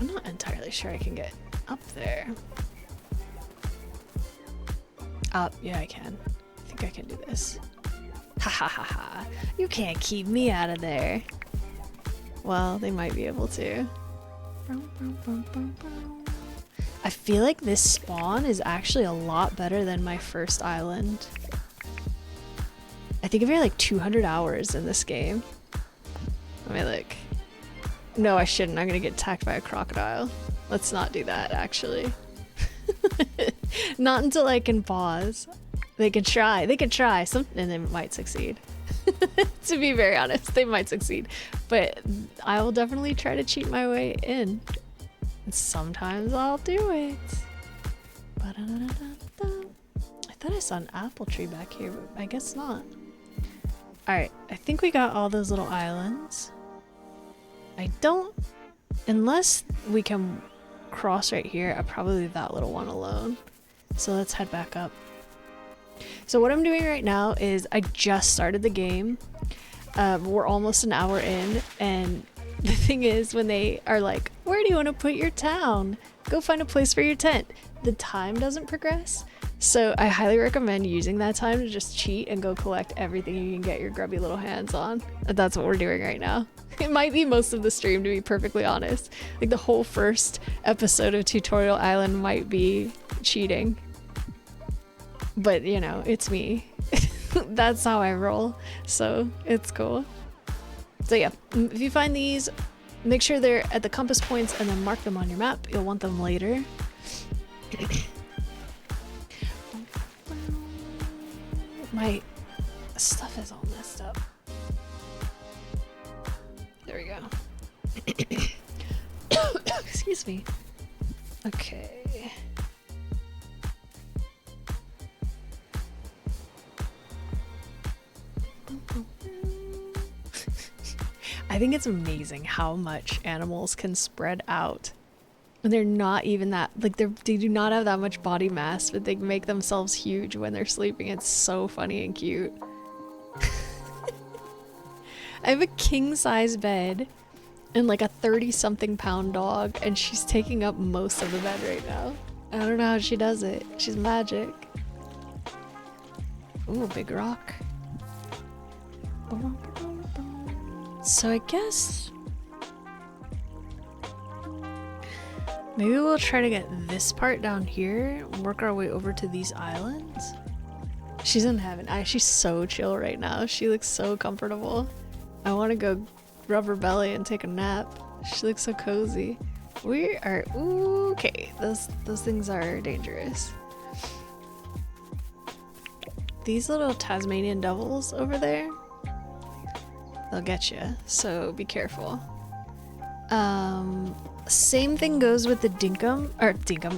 I'm not entirely sure I can get up there. Yeah, I can. I think I can do this. Ha ha ha ha. You can't keep me out of there. Well, they might be able to. I feel like this spawn is actually a lot better than my first island. I think I've had like 200 hours in this game. Let me look. No, I shouldn't. I'm gonna get attacked by a crocodile. Let's not do that, actually. Not until I can pause. They can try. They can try. And they might succeed. To be very honest, they might succeed. But I will definitely try to cheat my way in. And sometimes I'll do it. I thought I saw an apple tree back here, but I guess not. Alright, I think we got all those little islands. I don't... Unless we can cross right here, I'll probably leave that little one alone. So let's head back up. So what I'm doing right now is I just started the game. We're almost an hour in, and the thing is when they are like, where do you want to put your town? Go find a place for your tent. The time doesn't progress. So I highly recommend using that time to just cheat and go collect everything you can get your grubby little hands on. That's what we're doing right now. It might be most of the stream, to be perfectly honest. Like the whole first episode of Tutorial Island might be cheating. But you know, it's me. That's how I roll. So it's cool. So yeah, if you find these, make sure they're at the compass points and then mark them on your map. You'll want them later. My stuff is all messed up. There we go. Excuse me. Okay. I think it's amazing how much animals can spread out. And they're not even that, like they do not have that much body mass, but they make themselves huge when they're sleeping. It's so funny and cute. I have a king-size bed and like a 30-something pound dog, and she's taking up most of the bed right now. I don't know how she does it. She's magic. Ooh, big rock. So I guess maybe we'll try to get this part down here, work our way over to these islands. She's in heaven. She's so chill right now. She looks so comfortable. I want to go rub her belly and take a nap. She looks so cozy. We are okay. Those things are dangerous. These little Tasmanian devils over there, they'll get you, so be careful. Same thing goes with the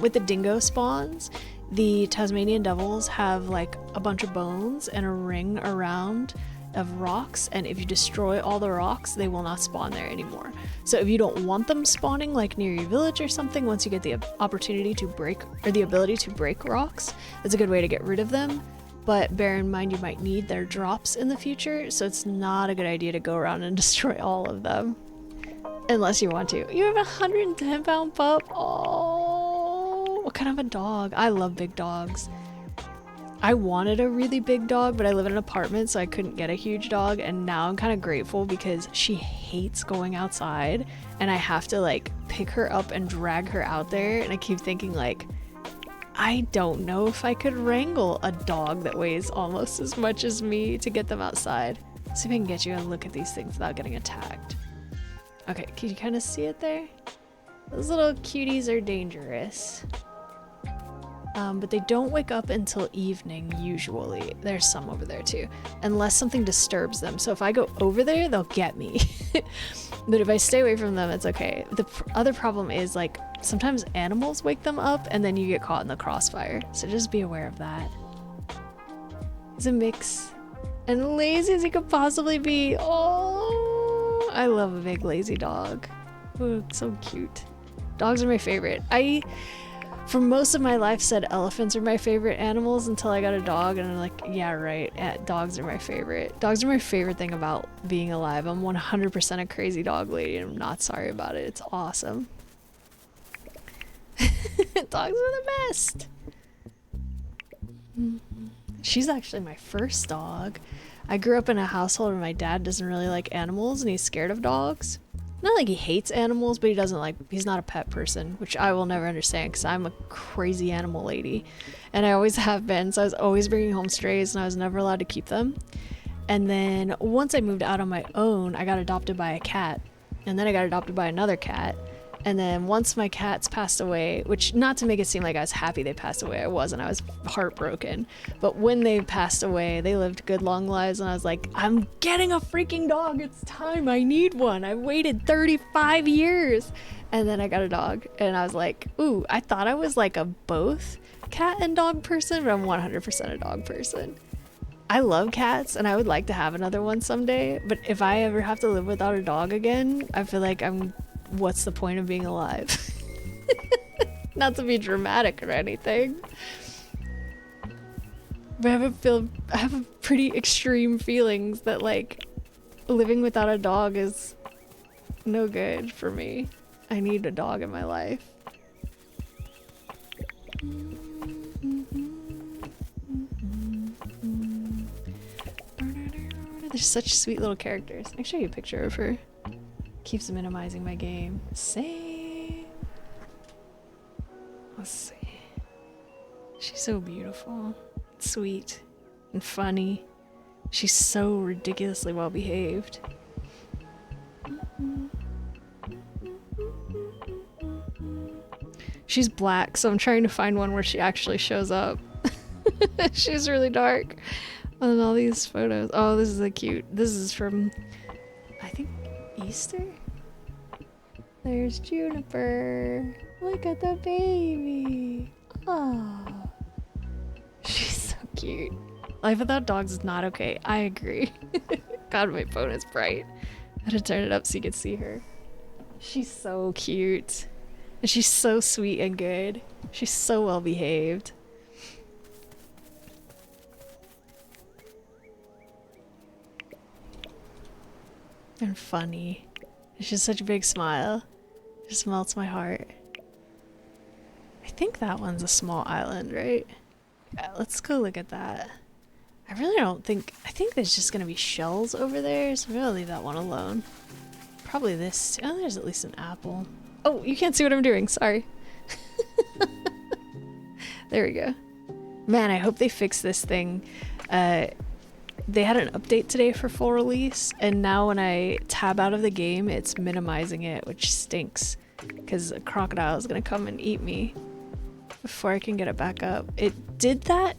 with the dingo spawns. The Tasmanian devils have like a bunch of bones and a ring around of rocks, and if you destroy all the rocks, they will not spawn there anymore. So if you don't want them spawning like near your village or something, once you get the opportunity to break, or the ability to break rocks, that's a good way to get rid of them. But bear in mind you might need their drops in the future, so it's not a good idea to go around and destroy all of them. Unless you want to. You have a 110-pound pup? Oh, what kind of a dog? I love big dogs. I wanted a really big dog, but I live in an apartment, so I couldn't get a huge dog, and now I'm kind of grateful because she hates going outside, and I have to like pick her up and drag her out there, and I keep thinking like, I don't know if I could wrangle a dog that weighs almost as much as me to get them outside. See if I can get you a look at these things without getting attacked. Okay, can you kind of see it there? Those little cuties are dangerous. But they don't wake up until evening, usually. There's some over there too. Unless something disturbs them. So if I go over there, they'll get me. But if I stay away from them, it's okay. The other problem is like, sometimes animals wake them up and then you get caught in the crossfire. So just be aware of that. It's a mix. And lazy as he could possibly be. Oh, I love a big lazy dog. Ooh, so cute. Dogs are my favorite. For most of my life said elephants are my favorite animals until I got a dog, and I'm like, yeah, right, dogs are my favorite. Dogs are my favorite thing about being alive. I'm 100% a crazy dog lady, and I'm not sorry about it. It's awesome. Dogs are the best. She's actually my first dog. I grew up in a household where my dad doesn't really like animals and he's scared of dogs. Not like he hates animals, but he's not a pet person, which I will never understand because I'm a crazy animal lady. And I always have been, so I was always bringing home strays and I was never allowed to keep them. And then once I moved out on my own, I got adopted by a cat. And then I got adopted by another cat. And then once my cats passed away, which not to make it seem like I was happy they passed away, I wasn't. I was heartbroken. But when they passed away, they lived good long lives and I was like, I'm getting a freaking dog. It's time. I need one. I waited 35 years. And then I got a dog and I was like, ooh, I thought I was like a both cat and dog person, but I'm 100% a dog person. I love cats and I would like to have another one someday, but if I ever have to live without a dog again, I feel like what's the point of being alive? Not to be dramatic or anything, but I have a pretty extreme feelings that like living without a dog is no good for me. I need a dog in my life. They're such sweet little characters. I'll show you a picture of her. Keeps minimizing my game. Same. Let's see. She's so beautiful, sweet, and funny. She's so ridiculously well behaved. She's black, so I'm trying to find one where she actually shows up. She's really dark on all these photos. Oh, this is a cute. This is from, I think, Easter? There's Juniper. Look at the baby. Oh, she's so cute. Life without dogs is not okay. I agree. God, my phone is bright. I had to turn it up so you could see her. She's so cute. And she's so sweet and good. She's so well behaved. And funny. She has such a big smile. It just melts my heart. I think that one's a small island, right? Yeah, let's go look at that. I really don't think... I think there's just gonna be shells over there, so I'm gonna leave that one alone. Probably this... Oh, there's at least an apple. Oh, you can't see what I'm doing. Sorry. There we go. Man, I hope they fix this thing. They had an update today for full release, and now when I tab out of the game, it's minimizing it, which stinks. Because a crocodile is gonna come and eat me before I can get it back up. It did that.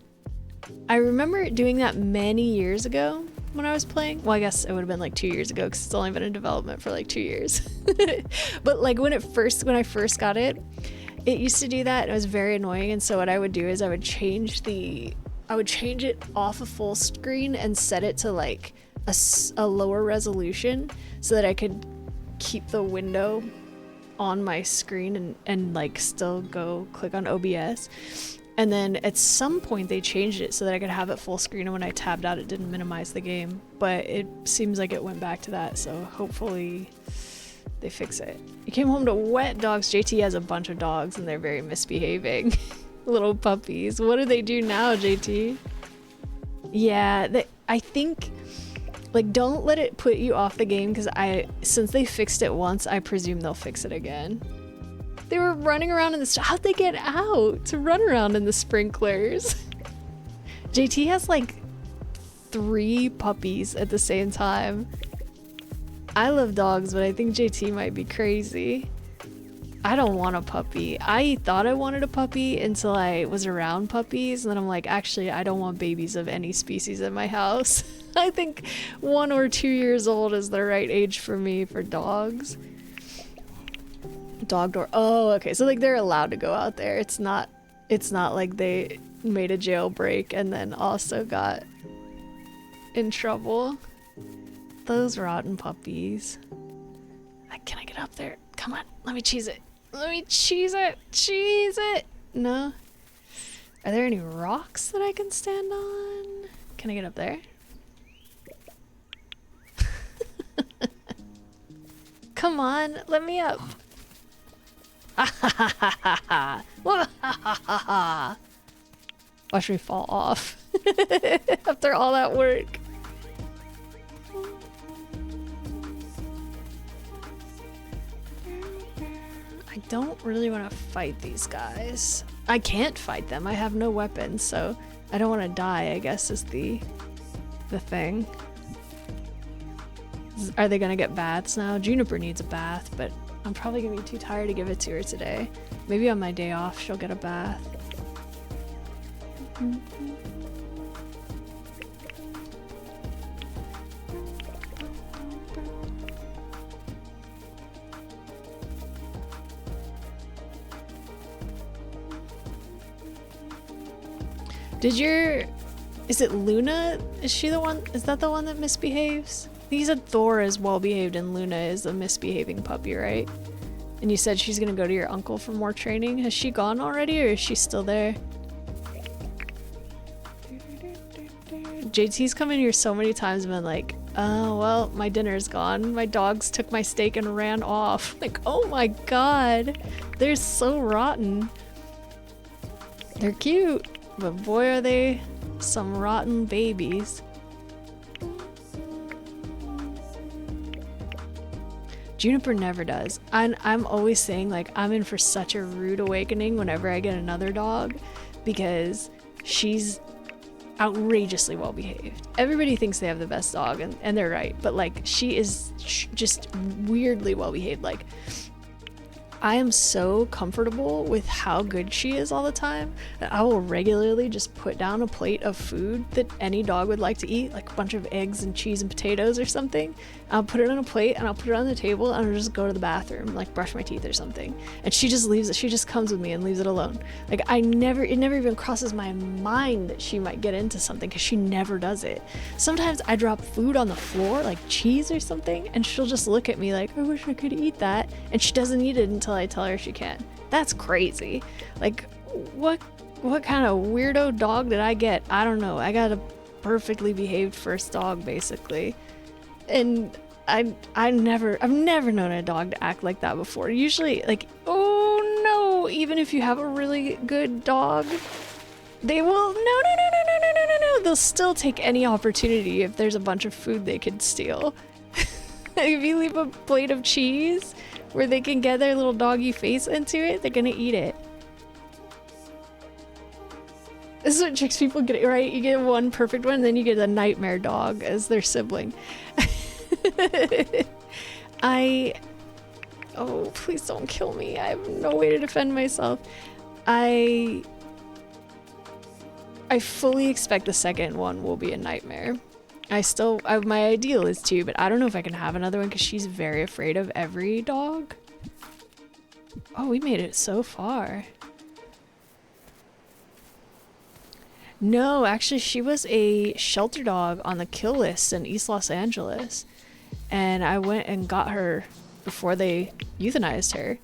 I remember it doing that many years ago when I was playing. Well, I guess it would have been like 2 years ago because it's only been in development for like 2 years. But like when I first got it, it used to do that and it was very annoying. And so what I would do is I would change it off of full screen and set it to like a lower resolution so that I could keep the window on my screen and like still go click on OBS. And then at some point they changed it so that I could have it full screen, and when I tabbed out it didn't minimize the game, but it seems like it went back to that, so hopefully they fix it. You came home to wet dogs. JT has a bunch of dogs and they're very misbehaving. Little puppies. What do they do now, JT? Yeah, I think like don't let it put you off the game, because since they fixed it once, I presume they'll fix it again. They were running around in the... How'd they get out to run around in the sprinklers? JT has like 3 puppies at the same time. I love dogs, but I think JT might be crazy. I don't want a puppy. I thought I wanted a puppy until I was around puppies, and then I'm like, actually, I don't want babies of any species in my house. I think 1 or 2 years old is the right age for me for dogs. Dog door. Oh, okay. So like they're allowed to go out there. It's not like they made a jailbreak and then also got in trouble. Those rotten puppies. Can I get up there? Come on. Let me cheese it. Let me cheese it. Cheese it. No. Are there any rocks that I can stand on? Can I get up there? Come on. Let me up. Watch me fall off after all that work. I don't really want to fight these guys. I can't fight them. I have no weapons, so I don't want to die, I guess, is the thing. Are they gonna get baths now? Juniper needs a bath, but I'm probably gonna be too tired to give it to her today. Maybe on my day off she'll get a bath. Is it Luna? Is she the one? Is that the one that misbehaves? You said Thor is well behaved and Luna is a misbehaving puppy, right? And you said she's gonna go to your uncle for more training. Has she gone already or is she still there? JT's come in here so many times and been like, oh, well, my dinner's gone. My dogs took my steak and ran off. Like, oh my god. They're so rotten. They're cute, but boy are they some rotten babies. Juniper never does. I'm always saying, like, I'm in for such a rude awakening whenever I get another dog because she's outrageously well behaved. Everybody thinks they have the best dog and they're right, but like she is just weirdly well behaved. Like, I am so comfortable with how good she is all the time that I will regularly just put down a plate of food that any dog would like to eat, like a bunch of eggs and cheese and potatoes or something. I'll put it on a plate and I'll put it on the table and I'll just go to the bathroom, like brush my teeth or something. And she just leaves it. She just comes with me and leaves it alone. Like, it never even crosses my mind that she might get into something because she never does it. Sometimes I drop food on the floor, like cheese or something, and she'll just look at me like, I wish I could eat that. And she doesn't eat it until I tell her she can. That's crazy. Like, what kind of weirdo dog did I get? I don't know. I got a perfectly behaved first dog, basically. And I've never known a dog to act like that before. Usually, like, oh no, even if you have a really good dog, they will no. They'll still take any opportunity if there's a bunch of food they could steal. If you leave a plate of cheese where they can get their little doggy face into it, they're gonna eat it. This is what tricks people get, right? You get one perfect one, and then you get a nightmare dog as their sibling. Oh, please don't kill me. I have no way to defend myself. I fully expect the second one will be a nightmare. My ideal is 2, but I don't know if I can have another one because she's very afraid of every dog. Oh, we made it so far. No, actually, she was a shelter dog on the kill list in East Los Angeles. And I went and got her before they euthanized her.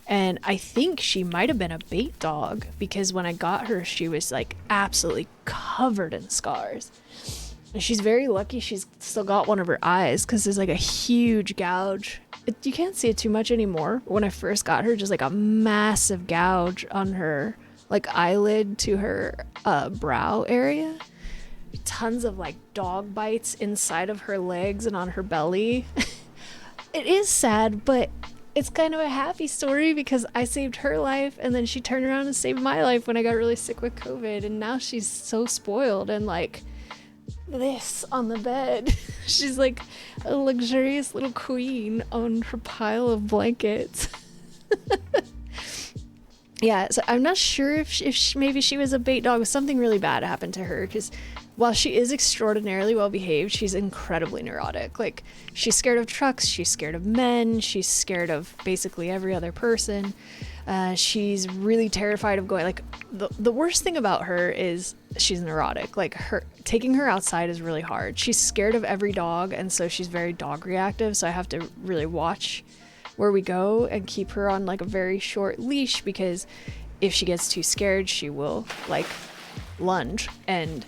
And I think she might have been a bait dog because when I got her, she was like absolutely covered in scars. And she's very lucky she's still got one of her eyes because there's like a huge gouge. You can't see it too much anymore. When I first got her, just like a massive gouge on her like eyelid to her brow area. Tons of like dog bites inside of her legs and on her belly. It is sad, but it's kind of a happy story because I saved her life and then she turned around and saved my life when I got really sick with COVID, and now she's so spoiled and like this on the bed. She's like a luxurious little queen on her pile of blankets. Yeah, so I'm not sure if maybe she was a bait dog. Something really bad happened to her because while she is extraordinarily well behaved, she's incredibly neurotic. Like, she's scared of trucks, she's scared of men, she's scared of basically every other person. She's really terrified of going, like, the worst thing about her is she's neurotic. Like, taking her outside is really hard. She's scared of every dog, and so she's very dog reactive, so I have to really watch where we go and keep her on like a very short leash, because if she gets too scared, she will like lunge, and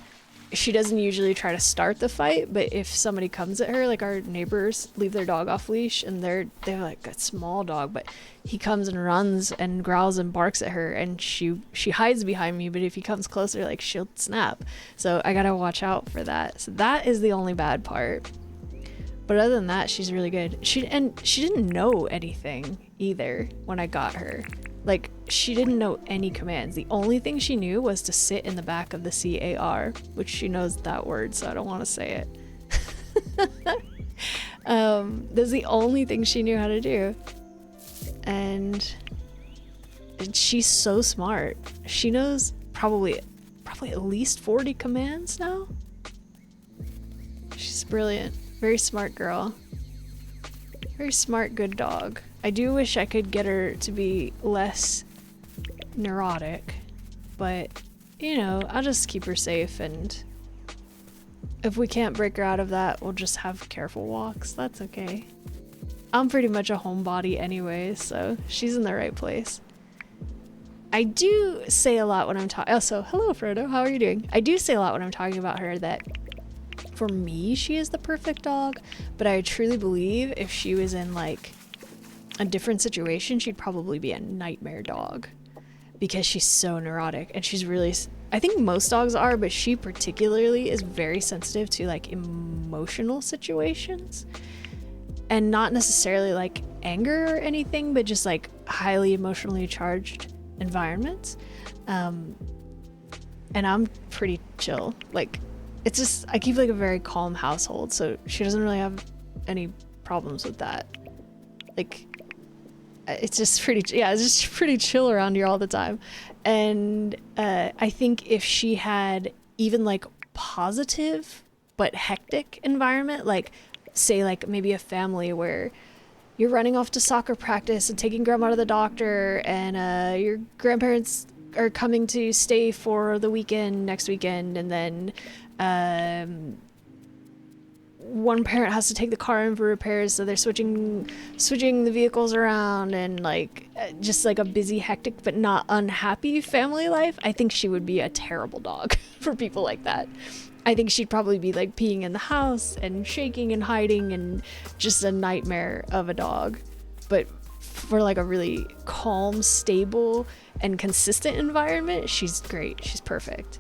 she doesn't usually try to start the fight, but if somebody comes at her, like our neighbors leave their dog off leash and they're like a small dog, but he comes and runs and growls and barks at her, and she hides behind me, but if he comes closer, like she'll snap. So I gotta watch out for that. So that is the only bad part. But other than that, she's really good. She didn't know anything either when I got her. Like, she didn't know any commands. The only thing she knew was to sit in the back of the CAR, which she knows that word, so I don't want to say it. That's the only thing she knew how to do. And she's so smart. She knows probably at least 40 commands now. She's brilliant. Very smart girl. Very smart, good dog. I do wish I could get her to be less neurotic, but you know, I'll just keep her safe, and if we can't break her out of that, we'll just have careful walks. That's okay. I'm pretty much a homebody anyway, so she's in the right place. I do say a lot when I'm talking. Oh, so hello, Frodo. How are you doing? I do say a lot when I'm talking about her that for me, she is the perfect dog, but I truly believe if she was in like a different situation, she'd probably be a nightmare dog because she's so neurotic, and she's really, I think most dogs are, but she particularly is very sensitive to like emotional situations, and not necessarily like anger or anything, but just like highly emotionally charged environments. And I'm pretty chill. Like, it's just, I keep like a very calm household, so she doesn't really have any problems with that. Like, it's just pretty, yeah, it's just pretty chill around here all the time. And I think if she had even like positive but hectic environment, like say like maybe a family where you're running off to soccer practice and taking grandma to the doctor, and your grandparents are coming to stay for the weekend next weekend, and then one parent has to take the car in for repairs, so they're switching the vehicles around, and like just like a busy, hectic but not unhappy family life. I think she would be a terrible dog for people like that. I think she'd probably be like peeing in the house and shaking and hiding and just a nightmare of a dog. But for like a really calm, stable, and consistent environment, she's great. She's perfect.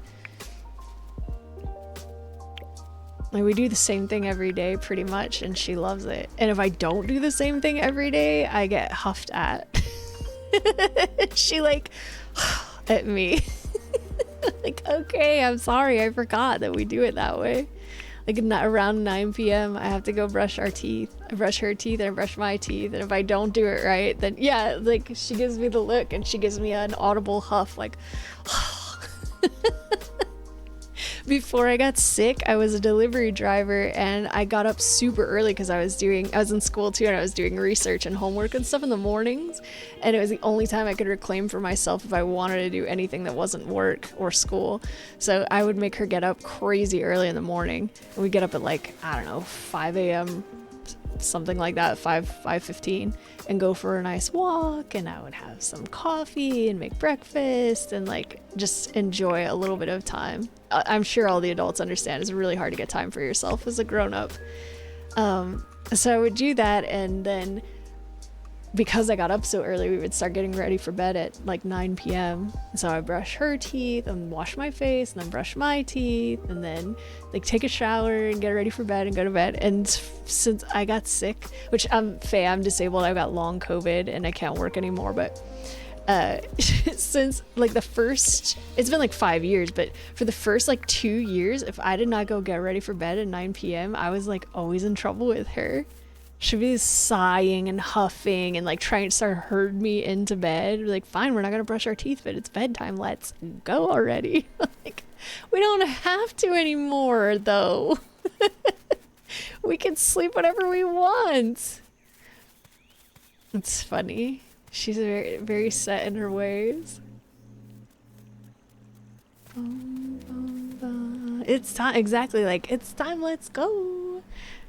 Like, we do the same thing every day pretty much, and she loves it. And if I don't do the same thing every day, I get huffed at. She like at me. Like, okay, I'm sorry, I forgot that we do it that way. Like around 9 p.m. I have to go brush our teeth. I brush her teeth and I brush my teeth, and if I don't do it right, then yeah, like she gives me the look and she gives me an audible huff like Before I got sick, I was a delivery driver, and I got up super early because I was in school too, and I was doing research and homework and stuff in the mornings, and it was the only time I could reclaim for myself if I wanted to do anything that wasn't work or school. So I would make her get up crazy early in the morning, and we'd get up at like, I don't know, 5 a.m., something like that, 5:15, and go for a nice walk, and I would have some coffee and make breakfast and like just enjoy a little bit of time. I'm sure all the adults understand it's really hard to get time for yourself as a grown-up. So I would do that, and then because I got up so early, we would start getting ready for bed at like 9 p.m. So I brush her teeth and wash my face and then brush my teeth and then like take a shower and get ready for bed and go to bed. And since I got sick, which I'm disabled, I got long COVID and I can't work anymore, but since like it's been like 5 years, but for the first like 2 years, if I did not go get ready for bed at 9 p.m., I was like always in trouble with her. She'd be sighing and huffing and like trying to start herd me into bed. Like, fine, we're not gonna brush our teeth, but it's bedtime, let's go already. Like, we don't have to anymore though. We can sleep whenever we want. It's funny. She's very, very set in her ways. It's time, exactly, like, it's time, let's go.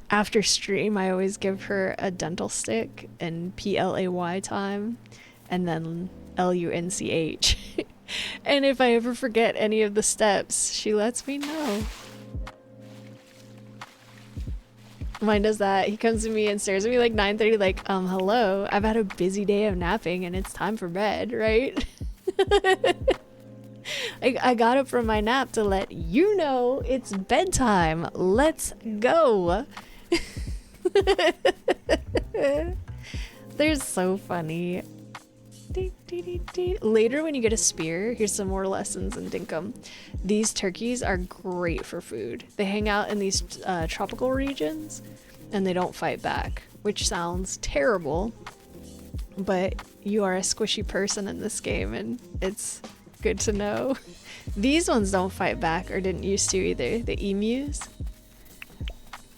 After stream, I always give her a dental stick and PLAY time, and then LUNCH. And if I ever forget any of the steps, she lets me know. Mine does that. He comes to me and stares at me like 9:30, like, hello, I've had a busy day of napping and it's time for bed, right? I got up from my nap to let you know it's bedtime. Let's go. They're so funny. Later when you get a spear, here's some more lessons in Dinkum. These turkeys are great for food. They hang out in these tropical regions and they don't fight back, which sounds terrible, but you are a squishy person in this game and it's good to know. These ones don't fight back, or didn't used to either. The emus.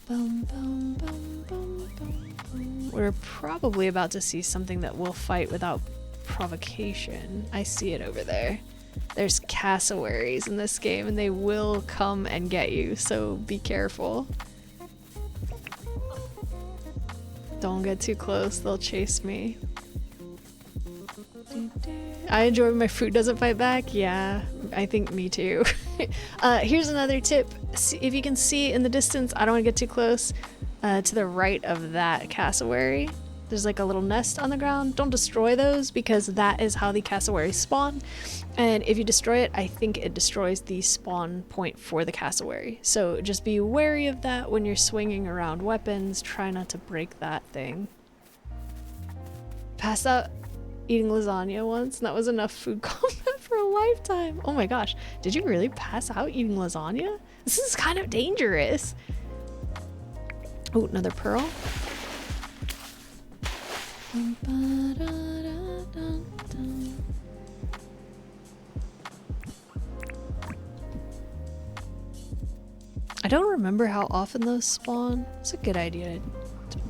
Bum, bum, bum, bum, bum, bum. We're probably about to see something that will fight without provocation. I see it over there. There's cassowaries in this game and they will come and get you, so be careful. Don't get too close, they'll chase me. I enjoy when my food doesn't fight back. Yeah, I think me too. Here's another tip. If you can see in the distance, I don't want to get too close, to the right of that cassowary, there's like a little nest on the ground. Don't destroy those because that is how the cassowaries spawn. And if you destroy it, I think it destroys the spawn point for the cassowary. So just be wary of that when you're swinging around weapons. Try not to break that thing. Passed out eating lasagna once, and that was enough food combat for a lifetime. Oh my gosh, did you really pass out eating lasagna? This is kind of dangerous. Oh, another pearl. I don't remember how often those spawn. It's a good idea.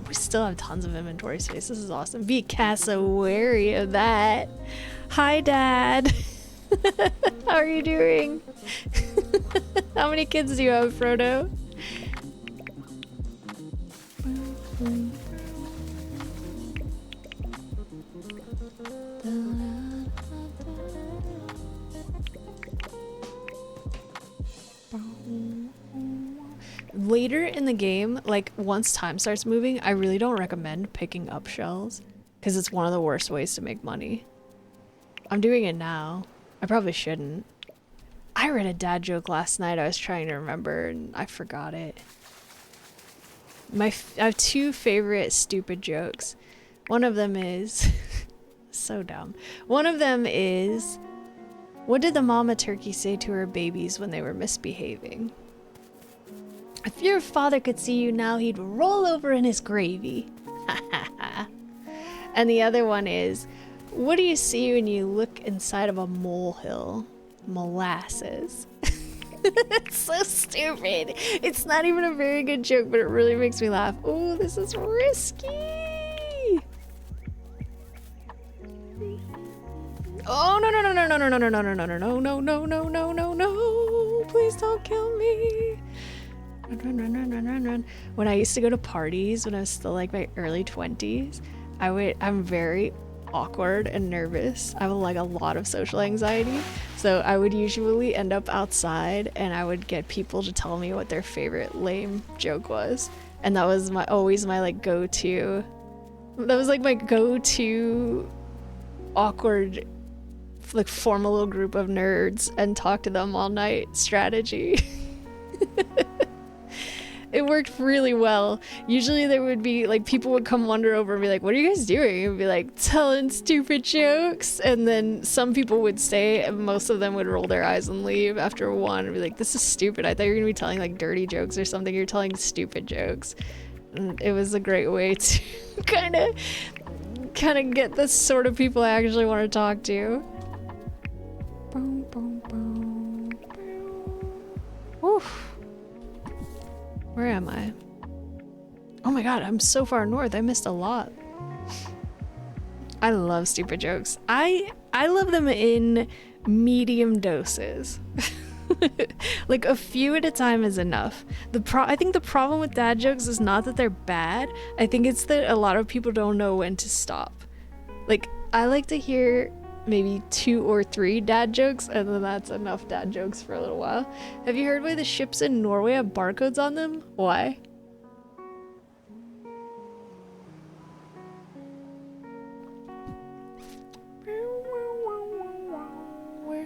We still have tons of inventory space. This is awesome. Be cassowary of that. Hi, Dad. How are you doing? How many kids do you have, Frodo? Later in the game, like once time starts moving, I really don't recommend picking up shells because it's one of the worst ways to make money. I'm doing it now. I probably shouldn't. I read a dad joke last night I was trying to remember and I forgot it. I have two favorite stupid jokes. One of them is so dumb. One of them is, what did the mama turkey say to her babies when they were misbehaving? If your father could see you now, he'd roll over in his gravy. And the other one is, what do you see when you look inside of a molehill? Molasses. It's so stupid. It's not even a very good joke, but it really makes me laugh. Oh, this is risky. Oh, no, no, no, no, no, no, no, no, no, no, no, no, no, no, no, no, no, no, no. Please don't kill me. Run, run, run, run, run, run. When I used to go to parties when I was still like my early 20s, I'm very awkward and nervous. I have like a lot of social anxiety. So I would usually end up outside and I would get people to tell me what their favorite lame joke was. And that was always my like go-to. That was like my go-to awkward, like form a little group of nerds and talk to them all night strategy. It worked really well. Usually there would be like people would come wander over and be like, what are you guys doing? And be like, telling stupid jokes. And then some people would stay and most of them would roll their eyes and leave after one and be like, this is stupid. I thought you were gonna be telling like dirty jokes or something. You're telling stupid jokes. And it was a great way to kind of get the sort of people I actually want to talk to. Boom, boom, boom, boom. Oof. Where am I? Oh my god, I'm so far north. I missed a lot. I love stupid jokes. I love them in medium doses. Like a few at a time is enough. I think the problem with dad jokes is not that they're bad. I think it's that a lot of people don't know when to stop. Like I like to hear maybe 2 or 3 dad jokes and then that's enough dad jokes for a little while. Have you heard why the ships in Norway have barcodes on them? Why?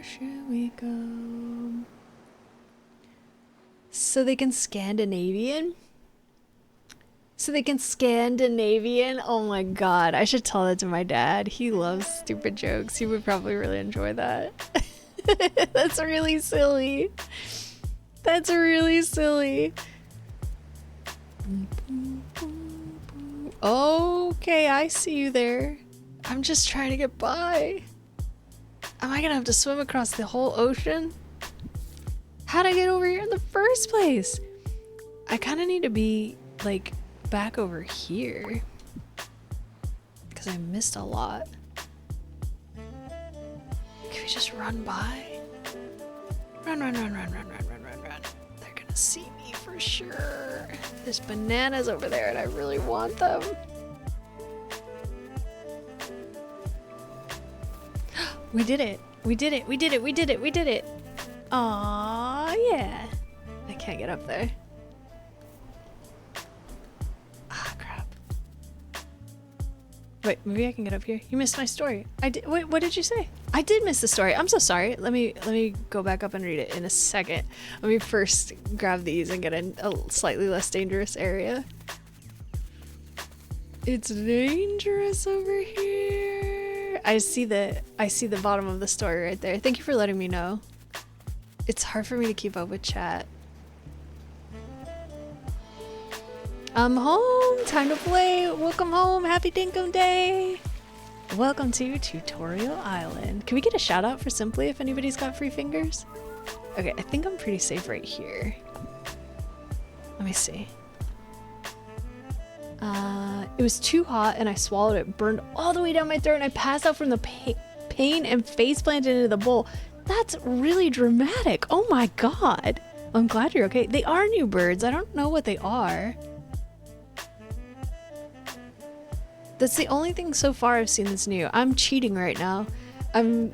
Where should we go? So they can Scandinavian? So they can Scandinavian? Oh my god, I should tell that to my dad. He loves stupid jokes. He would probably really enjoy that. That's really silly. That's really silly. Okay, I see you there. I'm just trying to get by. Am I gonna have to swim across the whole ocean? How'd I get over here in the first place? I kind of need to be, like, back over here. Because I missed a lot. Can we just run by? Run, run, run, run, run, run, run, run, run. They're gonna see me for sure. There's bananas over there and I really want them. We did it. We did it. We did it. We did it. We did it. Aww, yeah. I can't get up there. Ah, crap. Wait, maybe I can get up here. You missed my story. I did. Wait, what did you say? I did miss the story. I'm so sorry. Let me go back up and read it in a second. Let me first grab these and get in a slightly less dangerous area. It's dangerous over here. I see the bottom of the story right there. Thank you for letting me know. It's hard for me to keep up with chat. I'm home. Time to play. Welcome home. Happy Dinkum Day. Welcome to Tutorial Island. Can we get a shout out for Simply if anybody's got free fingers? Okay, I think I'm pretty safe right here. Let me see. It was too hot and I swallowed it, burned all the way down my throat, and I passed out from the pain and face planted into the bowl. That's really dramatic. Oh my god. I'm glad you're okay. They are new birds. I don't know what they are. That's the only thing so far I've seen that's new. I'm cheating right now. I'm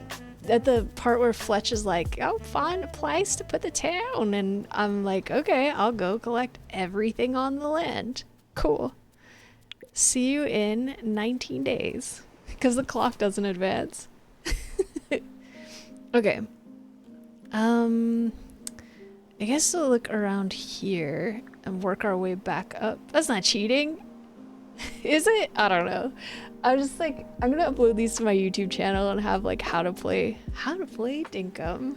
at the part where Fletch is like, I'll find a place to put the town. And I'm like, okay, I'll go collect everything on the land. Cool. See you in 19 days. Because the clock doesn't advance. Okay. I guess we'll look around here and work our way back up. That's not cheating. Is it? I don't know. I'm just like, I'm gonna upload these to my YouTube channel and have like how to play Dinkum.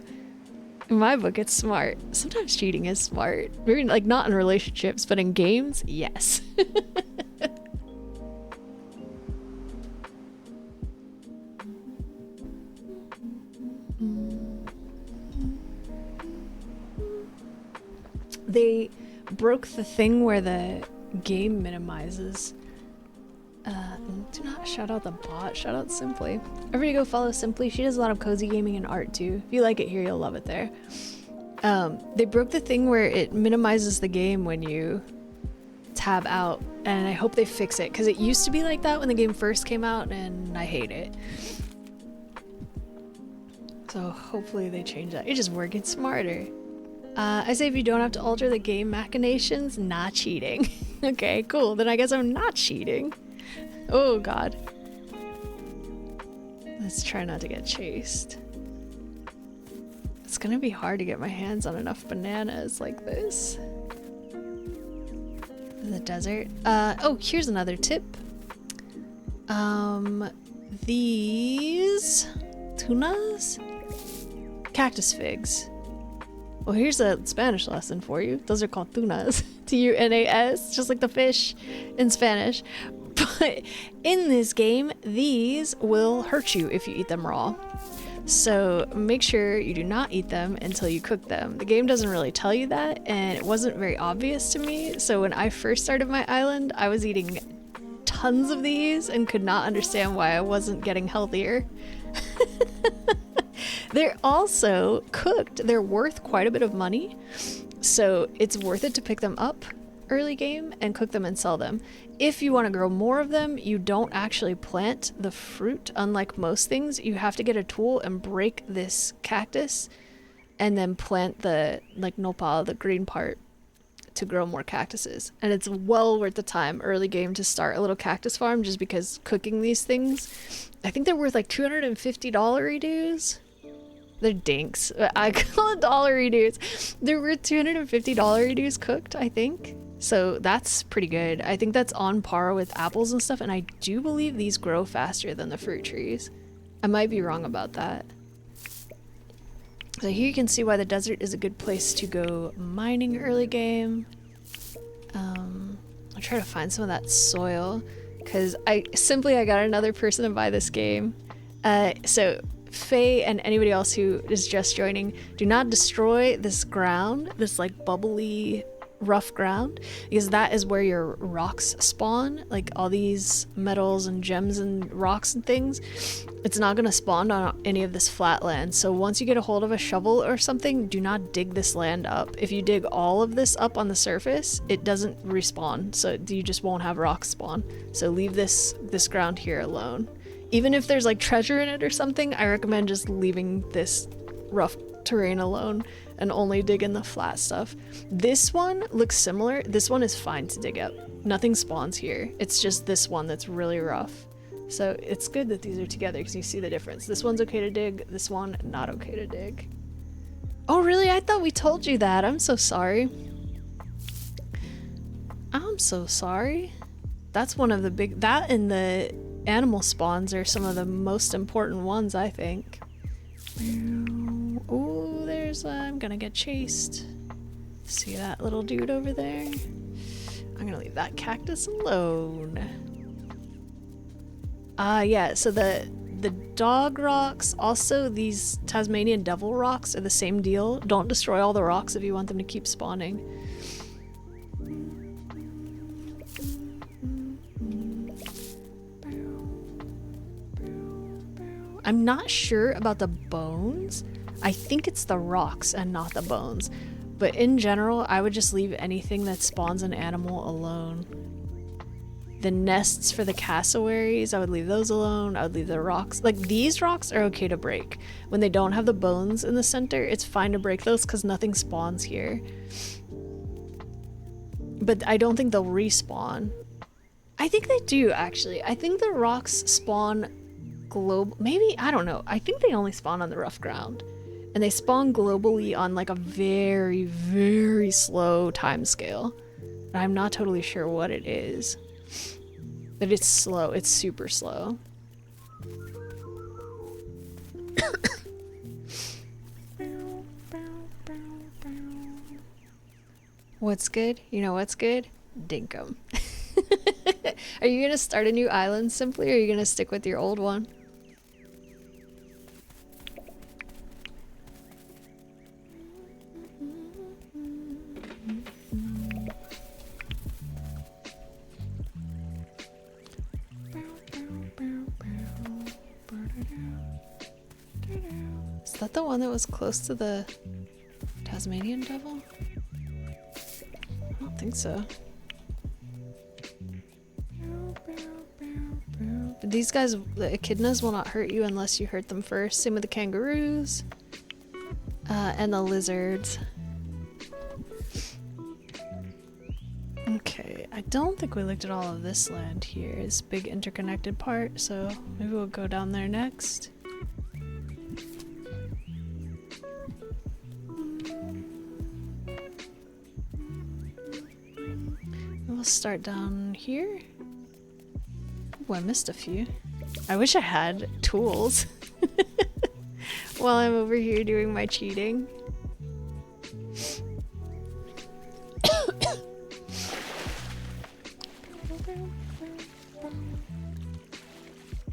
In my book, it's smart. Sometimes cheating is smart. Maybe like not in relationships, but in games, yes. They broke the thing where the game minimizes. Do not shout out the bot, shout out Simply. Everybody go follow Simply. She does a lot of cozy gaming and art too. If you like it here, you'll love it there. They broke the thing where it minimizes the game when you tab out, and I hope they fix it because it used to be like that when the game first came out and I hate it. So hopefully they change that. You're just working smarter. I say if you don't have to alter the game machinations, not cheating. Okay, cool. Then I guess I'm not cheating. Oh god. Let's try not to get chased. It's gonna be hard to get my hands on enough bananas like this. The desert. Oh, here's another tip. These tunas? Cactus figs. Well, here's a Spanish lesson for you. Those are called tunas. T-U-N-A-S, just like the fish in Spanish. But in this game, these will hurt you if you eat them raw. So make sure you do not eat them until you cook them. The game doesn't really tell you that, and it wasn't very obvious to me. So when I first started my island, I was eating tons of these and could not understand why I wasn't getting healthier. They're also cooked. They're worth quite a bit of money. So it's worth it to pick them up early game and cook them and sell them. If you want to grow more of them, you don't actually plant the fruit. Unlike most things, you have to get a tool and break this cactus and then plant the like nopal, the green part, to grow more cactuses. And it's well worth the time early game to start a little cactus farm, just because cooking these things, I think they're worth like $250 dues. They're dinks. I call it dollary dudes. There were $250 dudes cooked, I think. So that's pretty good. I think that's on par with apples and stuff, and I do believe these grow faster than the fruit trees. I might be wrong about that. So here you can see why the desert is a good place to go mining early game. I'll try to find some of that soil, because I got another person to buy this game. So Faye and anybody else who is just joining, do not destroy this ground, this like bubbly rough ground, because that is where your rocks spawn, like all these metals and gems and rocks and things. It's not going to spawn on any of this flat land. So once you get a hold of a shovel or something, do not dig this land up. If you dig all of this up on the surface, it doesn't respawn, so you just won't have rocks spawn. So leave this ground here alone. Even if there's like treasure in it or something, I recommend just leaving this rough terrain alone and only dig in the flat stuff. This one looks similar. This one is fine to dig up. Nothing spawns here. It's just this one that's really rough. So it's good that these are together because you see the difference. This one's okay to dig, this one not okay to dig. Oh really? I thought we told you that. I'm so sorry. I'm so sorry. That's one of the big, that and the animal spawns are some of the most important ones, I think. Oh, there's, I'm gonna get chased. See that little dude over there? I'm gonna leave that cactus alone. Yeah, so the dog rocks, also these Tasmanian devil rocks are the same deal. Don't destroy all the rocks if you want them to keep spawning. I'm not sure about the bones. I think it's the rocks and not the bones. But in general, I would just leave anything that spawns an animal alone. The nests for the cassowaries, I would leave those alone. I would leave the rocks. Like, these rocks are okay to break. When they don't have the bones in the center, it's fine to break those because nothing spawns here. But I don't think they'll respawn. I think they do, actually. I think the rocks spawn global, maybe, I don't know. I think they only spawn on the rough ground, and they spawn globally on like a very, very slow time scale. I'm not totally sure what it is, but it's slow. It's super slow. What's good? You know what's good? Dinkum. Are you gonna start a new island simply, or are you gonna stick with your old one? Is that the one that was close to the Tasmanian devil? I don't think so. But these guys, the echidnas, will not hurt you unless you hurt them first. Same with the kangaroos. And the lizards. Okay, I don't think we looked at all of this land here, this big interconnected part, so maybe we'll go down there next. We'll start down here. Oh, I missed a few. I wish I had tools while I'm over here doing my cheating.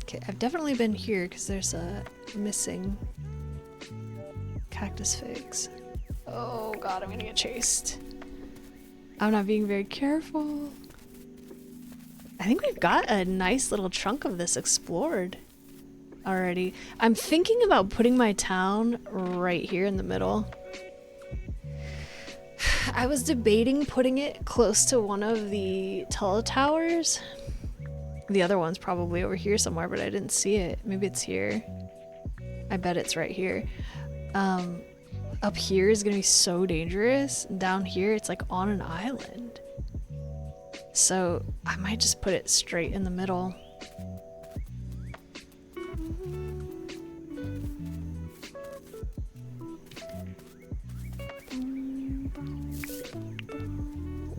Okay, I've definitely been here because there's a missing cactus figs. Oh god, I'm gonna get chased. I'm not being very careful. I think we've got a nice little chunk of this explored already. I'm thinking about putting my town right here in the middle. I was debating putting it close to one of the teletowers. The other one's probably over here somewhere, but I didn't see it. Maybe it's here. I bet it's right here. Up here is gonna be so dangerous. Down here, it's like on an island. So I might just put it straight in the middle.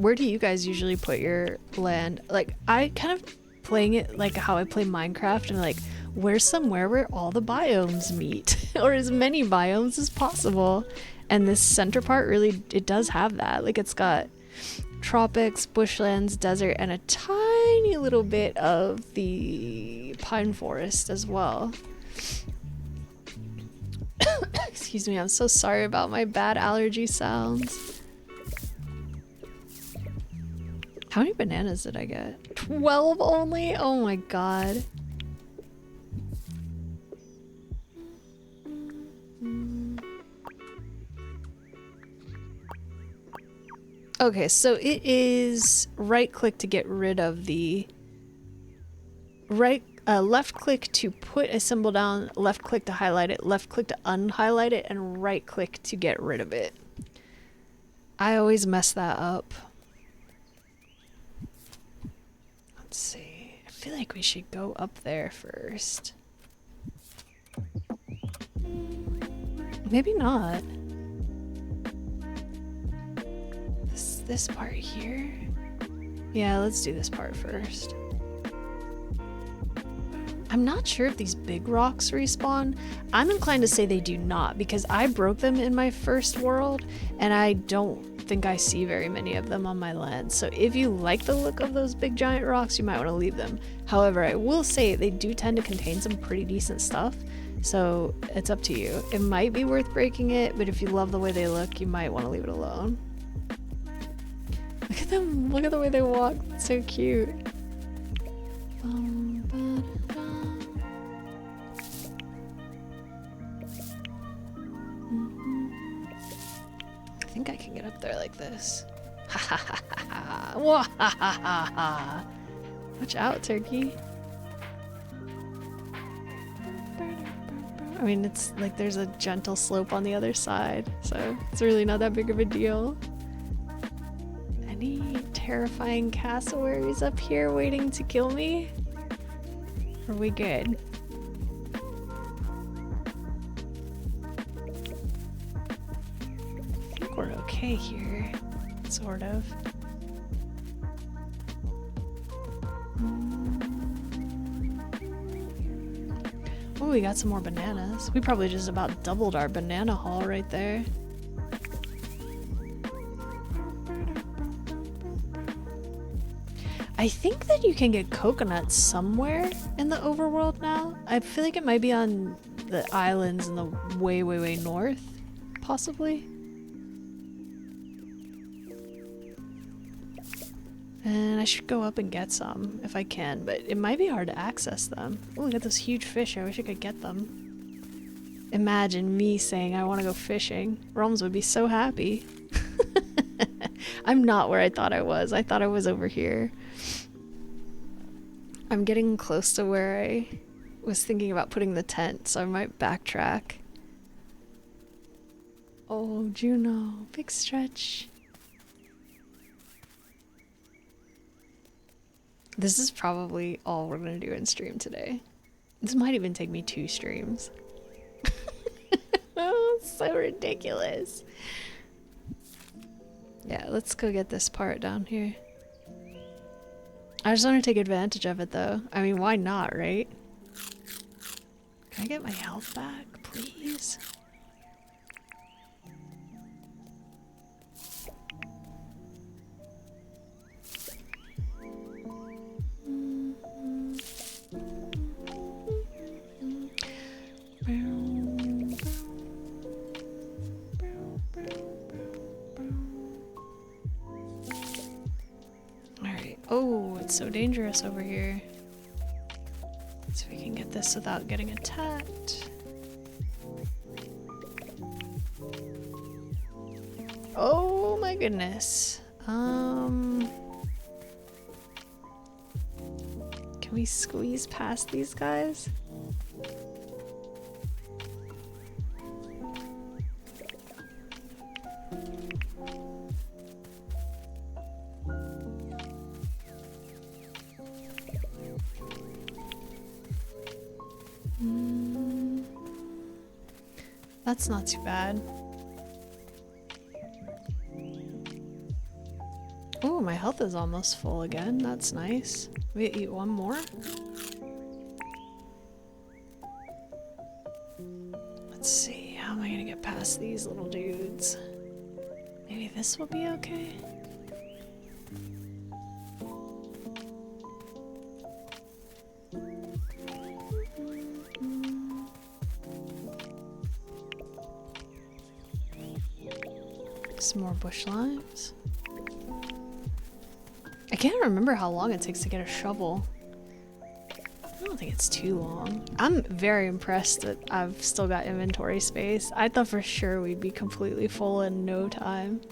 where do you guys usually put your land? Like, I kind of playing it like how I play Minecraft, and like, where's somewhere where all the biomes meet, or as many biomes as possible. And this center part really, it does have that. Like, it's got tropics, bushlands, desert, and a tiny little bit of the pine forest as well. Excuse me, I'm so sorry about my bad allergy sounds. How many bananas did I get? 12 only? Oh my god. Okay, so it is right click to get rid of the left click to put a symbol down, left click to highlight it, left click to unhighlight it, and right click to get rid of it. I always mess that up. Let's see. I feel like we should go up there first. Maybe not. This part here? Yeah, let's do this part first. I'm not sure if these big rocks respawn. I'm inclined to say they do not, because I broke them in my first world, and I don't think I see very many of them on my land. So if you like the look of those big giant rocks, you might want to leave them. However, I will say they do tend to contain some pretty decent stuff, so it's up to you. It might be worth breaking it, but if you love the way they look, you might want to leave it alone. Look at them, look at the way they walk, it's so cute. I think I can get up there like this. Ha ha ha ha ha ha ha. Watch out, turkey. I mean, it's like there's a gentle slope on the other side, so it's really not that big of a deal. Any terrifying cassowaries up here waiting to kill me? Are we good? I think we're okay here, sort of. Oh, we got some more bananas. We probably just about doubled our banana haul right there. I think that you can get coconuts somewhere in the overworld now. I feel like it might be on the islands in the way, way, way north, possibly. And I should go up and get some if I can, but it might be hard to access them. Oh, look at those huge fish. I wish I could get them. Imagine me saying I want to go fishing. Roms would be so happy. I'm not where I thought I was. I thought I was over here. I'm getting close to where I was thinking about putting the tent, so I might backtrack. Oh, Juno, big stretch. This is probably all we're gonna do in stream today. This might even take me 2 streams. Oh, it's so ridiculous. Yeah, let's go get this part down here. I just want to take advantage of it though. I mean, why not, right? Can I get my health back, please? Oh, it's so dangerous over here. So we can get this without getting attacked. Oh my goodness. Can we squeeze past these guys? That's not too bad. Oh, Oh, my health is almost full again. That's nice. We eat one more. Let's see. How am I gonna get past these little dudes? Maybe this will be okay. Some more bush limes. I can't remember how long it takes to get a shovel. I don't think it's too long. I'm very impressed that I've still got inventory space. I thought for sure we'd be completely full in no time.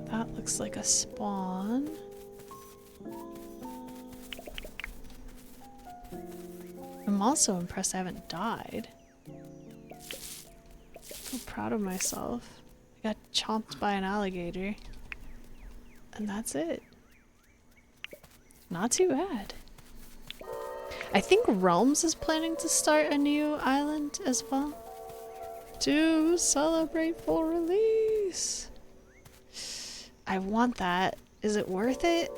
That looks like a spawn. I'm also impressed I haven't died. So proud of myself. I got chomped by an alligator. And that's it. Not too bad. I think Realms is planning to start a new island as well. To celebrate full release. I want that. Is it worth it?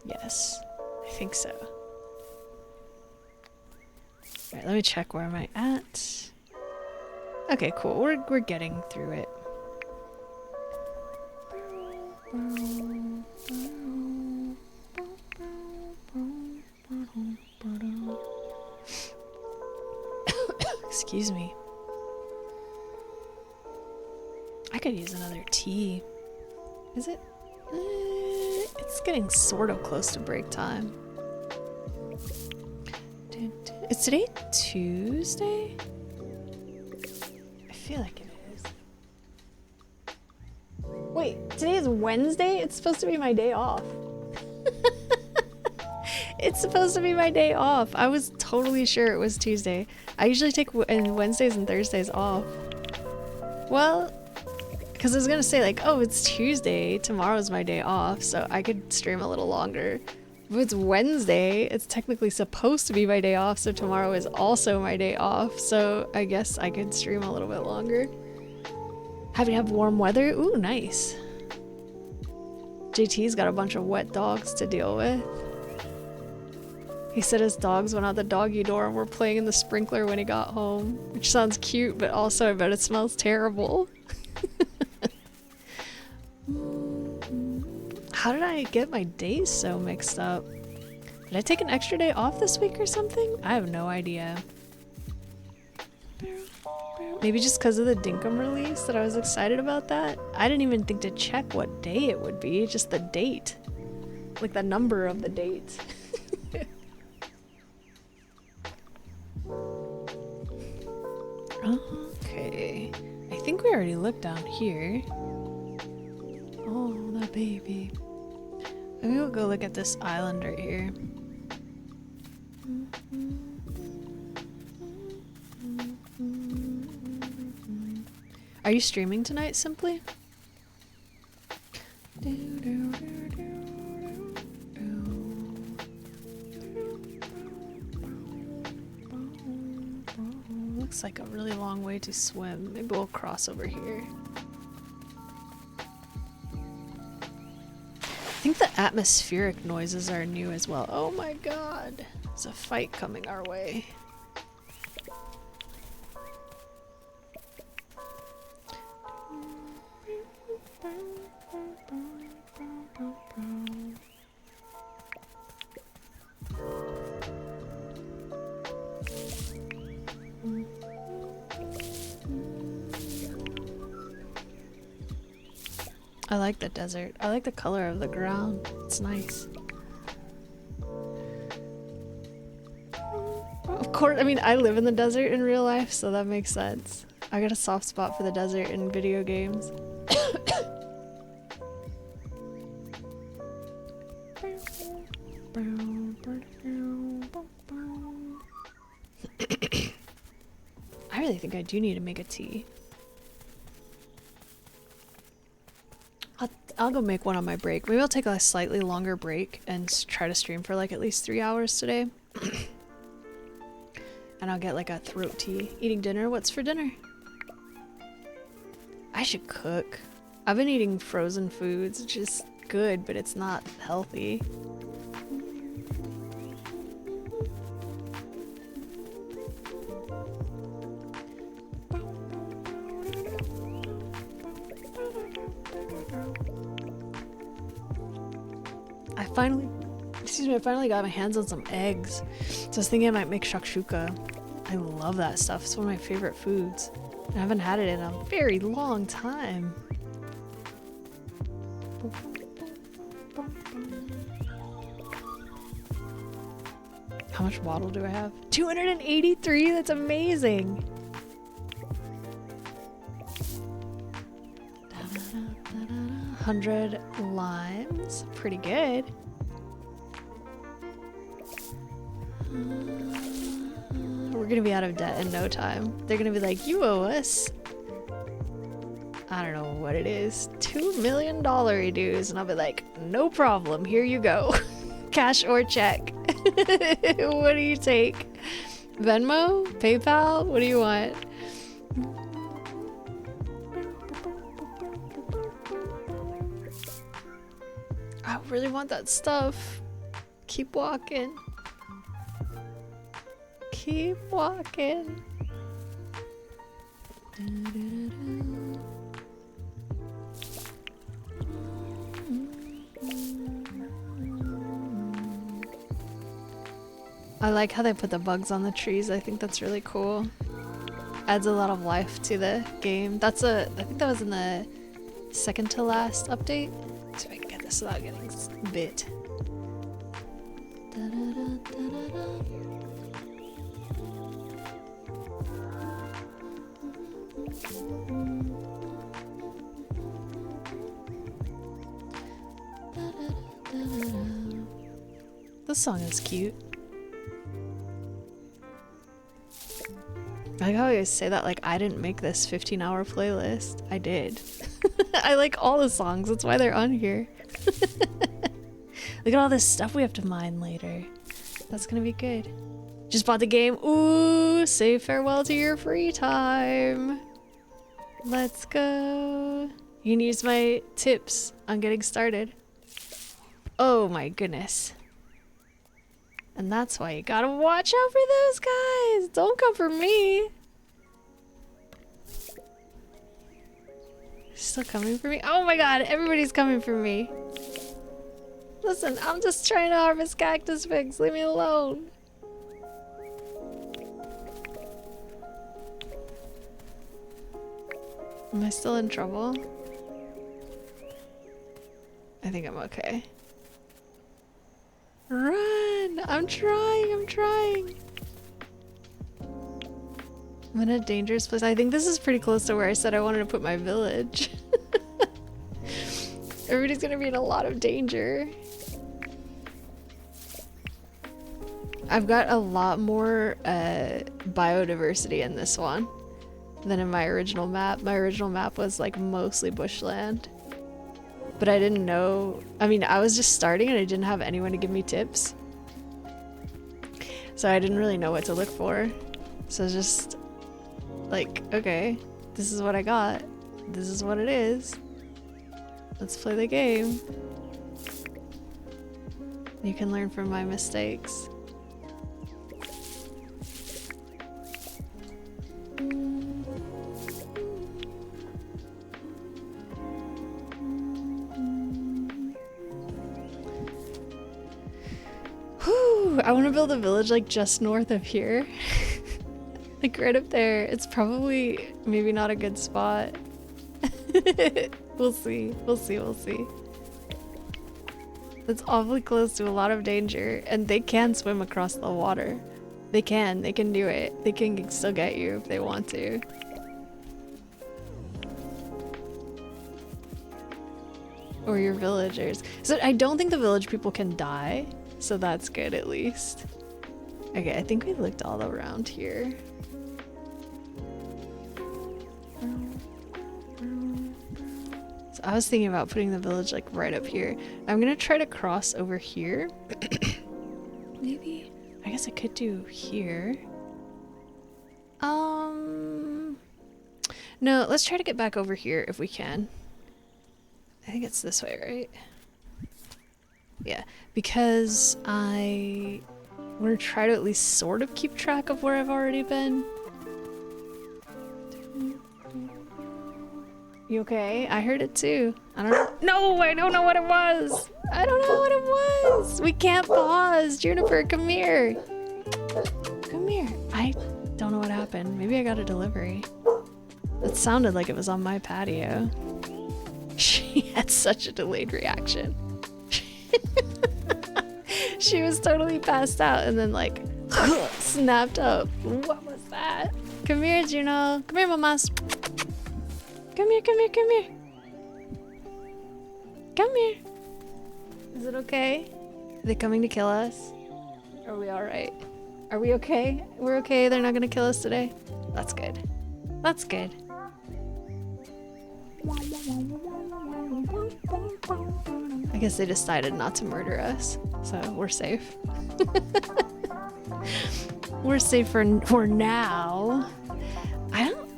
Yes, I think so. Alright, let me check where am I at. Okay, cool. We're getting through it. Excuse me. I could use another tea. Is it? It's getting sort of close to break time. Is today Tuesday? I feel like it is. Wait, today is Wednesday? It's supposed to be my day off. It's supposed to be my day off. I was totally sure it was Tuesday. I usually take Wednesdays and Thursdays off. Well, because I was gonna say like, oh, it's Tuesday, tomorrow's my day off, so I could stream a little longer. If it's Wednesday, it's technically supposed to be my day off, so tomorrow is also my day off, so I guess I could stream a little bit longer. Happy to have warm weather? Ooh, nice. JT's got a bunch of wet dogs to deal with. He said his dogs went out the doggy door and were playing in the sprinkler when he got home, which sounds cute, but also I bet it smells terrible. How did I get my days so mixed up? Did I take an extra day off this week or something? I have no idea. Maybe just because of the Dinkum release that I was excited about that? I didn't even think to check what day it would be, just the date. Like the number of the date. Okay. I think we already looked down here. Oh, that baby. Maybe we'll go look at this island right here. Are you streaming tonight, Simply? Looks like a really long way to swim. Maybe we'll cross over here. I think the atmospheric noises are new as well. Oh my god. There's a fight coming our way. I like the desert. I like the color of the ground. It's nice. Of course, I mean, I live in the desert in real life, so that makes sense. I got a soft spot for the desert in video games. I really think I do need to make a tea. I'll go make one on my break. Maybe I'll take a slightly longer break and try to stream for like at least 3 hours today. And I'll get like a throat tea. Eating dinner? What's for dinner? I should cook. I've been eating frozen foods, which is good, but it's not healthy. I finally got my hands on some eggs. So I was thinking I might make shakshuka. I love that stuff. It's one of my favorite foods. I haven't had it in a very long time. How much waddle do I have? 283? That's amazing! 100 limes. Pretty good. We're gonna be out of debt in no time. They're gonna be like, you owe us, I don't know what it is, $2 million dues. And I'll be like, no problem, here you go. Cash or check. What do you take? Venmo? PayPal? What do you want? I really want that stuff. Keep walking. Keep walking. I like how they put the bugs on the trees. I think that's really cool. Adds a lot of life to the game. I think that was in the second to last update. So I can get this without getting bit. This song is cute. I like how I always say that, like, I didn't make this 15-hour playlist. I did. I like all the songs, that's why they're on here. Look at all this stuff we have to mine later. That's gonna be good. Just bought the game. Ooh, say farewell to your free time. Let's go. You can use my tips on getting started. Oh my goodness. And that's why you gotta watch out for those guys. Don't come for me. Still coming for me? Oh my god, everybody's coming for me. Listen, I'm just trying to harvest cactus figs. Leave me alone. Am I still in trouble? I think I'm okay. Run! I'm trying. I'm in a dangerous place. I think this is pretty close to where I said I wanted to put my village. Everybody's gonna be in a lot of danger. I've got a lot more biodiversity in this one than in my original map. My original map was like mostly bushland. But I didn't know, I mean, I was just starting and I didn't have anyone to give me tips. So I didn't really know what to look for. So I was just like, okay, this is what I got. This is what it is. Let's play the game. You can learn from my mistakes. I want to build a village like just north of here. Like right up there. It's probably maybe not a good spot. We'll see. It's awfully close to a lot of danger, and they can swim across the water. They can do it. They can still get you if they want to. Or your villagers. So I don't think the village people can die. So that's good at least. Okay, I think we looked all around here. So I was thinking about putting the village like right up here. I'm gonna try to cross over here. Maybe? I guess I could do here. No, let's try to get back over here if we can. I think it's this way, right? Yeah, because I want to try to at least sort of keep track of where I've already been. You okay? I heard it too. I don't know. No, I don't know what it was. I don't know what it was. We can't pause. Juniper, come here. Come here. I don't know what happened. Maybe I got a delivery. It sounded like it was on my patio. She had such a delayed reaction. She was totally passed out and then like snapped up. What was that? Come here, Juno. Come here, mamas. Come here, come here, come here. Come here. Is it okay? Are they coming to kill us? Are we alright? Are we okay? We're okay, they're not gonna kill us today? That's good. That's good. I guess they decided not to murder us, so we're safe. We're safe for now. I don't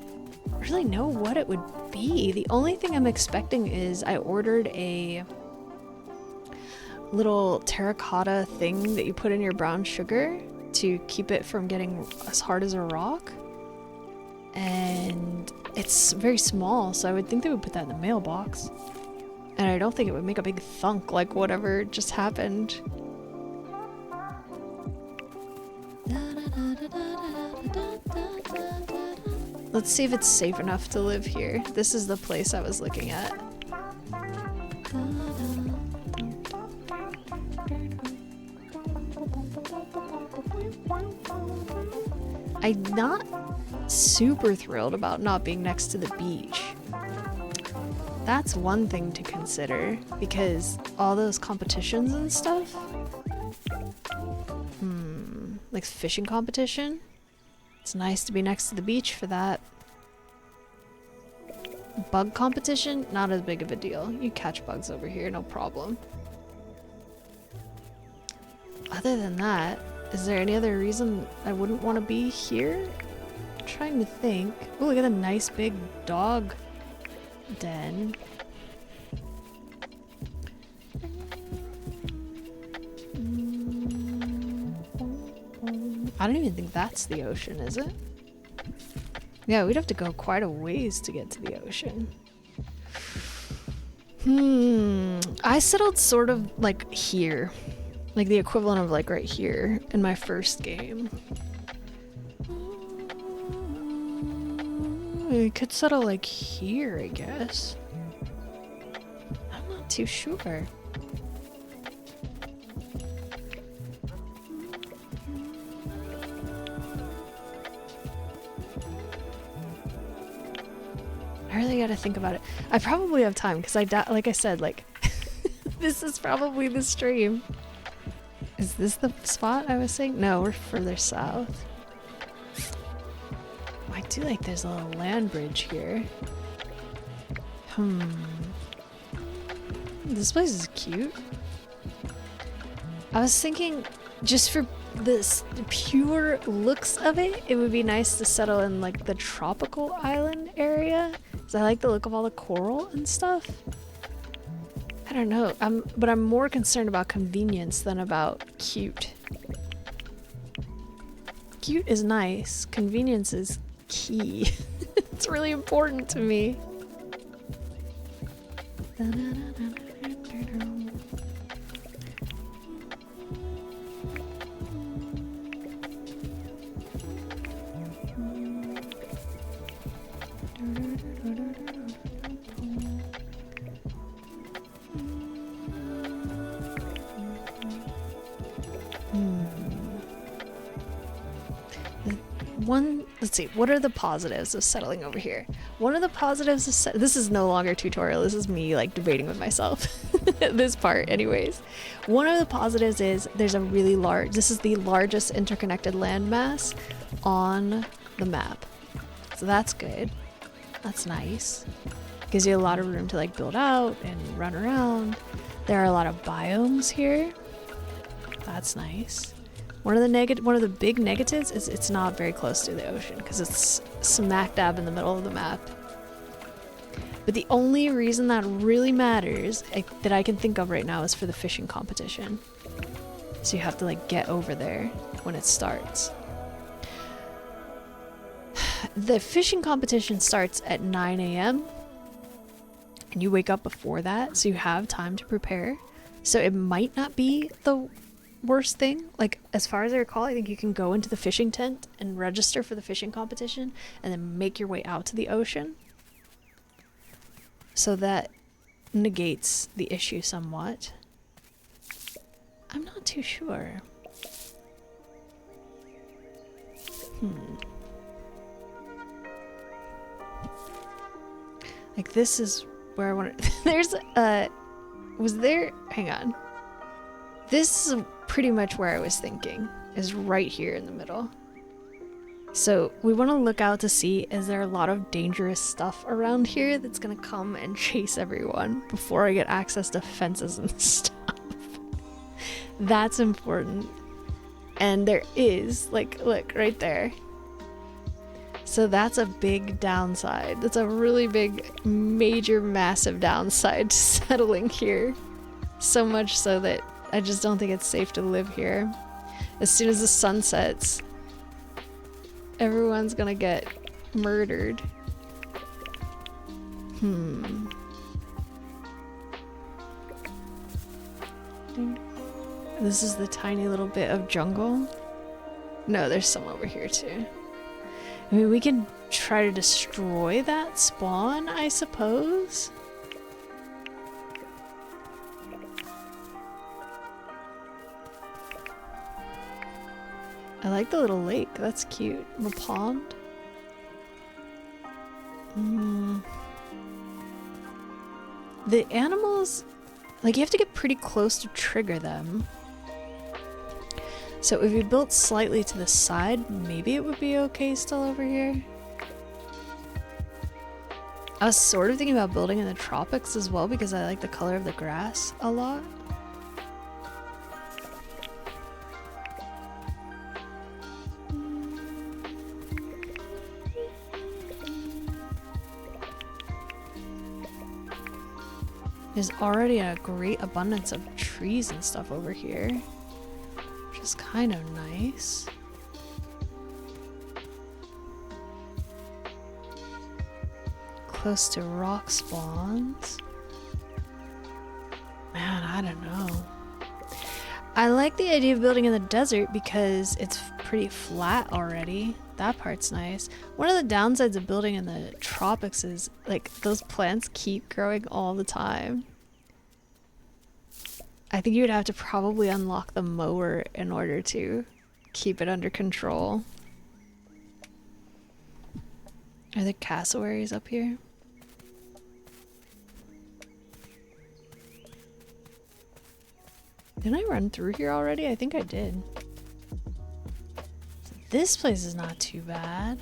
really know what it would be. The only thing I'm expecting is I ordered a little terracotta thing that you put in your brown sugar to keep it from getting as hard as a rock. And it's very small, so I would think they would put that in the mailbox. And I don't think it would make a big thunk like whatever just happened. Let's see if it's safe enough to live here. This is the place I was looking at. I'm not super thrilled about not being next to the beach. That's one thing to consider, because all those competitions and stuff. Like fishing competition. It's nice to be next to the beach for that. Bug competition, not as big of a deal. You catch bugs over here, no problem. Other than that, is there any other reason I wouldn't want to be here? I'm trying to think. Oh, look at the nice big dog den. I don't even think that's the ocean, is it? Yeah, we'd have to go quite a ways to get to the ocean. I settled sort of like here. Like the equivalent of like right here in my first game. We could settle like here, I guess. I'm not too sure. I really gotta think about it. I probably have time because like I said, like this is probably the stream. Is this the spot I was saying? No, we're further south. I do like there's a little land bridge here. This place is cute. I was thinking just for this pure looks of it, it would be nice to settle in like the tropical island area. Because I like the look of all the coral and stuff. I don't know, but I'm more concerned about convenience than about cute. Cute is nice, convenience is key. It's really important to me. Let's see, what are the positives of settling over here? One of the positives is this is no longer a tutorial, this is me like debating with myself. This part anyways. One of the positives is there's a really large, this is the largest interconnected landmass on the map. So that's good. That's nice. Gives you a lot of room to like build out and run around. There are a lot of biomes here. That's nice. One of the big negatives is it's not very close to the ocean because it's smack dab in the middle of the map. But the only reason that really matters that I can think of right now is for the fishing competition. So you have to like get over there when it starts. The fishing competition starts at 9 a.m. and you wake up before that, so you have time to prepare. So it might not be the worst thing. Like, as far as I recall, I think you can go into the fishing tent and register for the fishing competition and then make your way out to the ocean. So that negates the issue somewhat. I'm not too sure. Like, this is where I want to... There's hang on. This is pretty much where I was thinking, is right here in the middle. So we want to look out to see, is there a lot of dangerous stuff around here that's going to come and chase everyone before I get access to fences and stuff. That's important. And there is, like, look, right there. So that's a big downside. That's a really big, major, massive downside to settling here. So much so that I just don't think it's safe to live here. As soon as the sun sets, everyone's gonna get murdered. This is the tiny little bit of jungle. No, there's some over here too. I mean, we can try to destroy that spawn, I suppose. I like the little lake. That's cute. The pond. The animals, like, you have to get pretty close to trigger them. So if you built slightly to the side, maybe it would be okay still over here. I was sort of thinking about building in the tropics as well because I like the color of the grass a lot. There's already a great abundance of trees and stuff over here, which is kind of nice. Close to rock spawns. Man, I don't know. I like the idea of building in the desert because it's pretty flat already. That part's nice. One of the downsides of building in the tropics is, like, those plants keep growing all the time. I think you would have to probably unlock the mower in order to keep it under control. Are there cassowaries up here? Didn't I run through here already? I think I did. So this place is not too bad.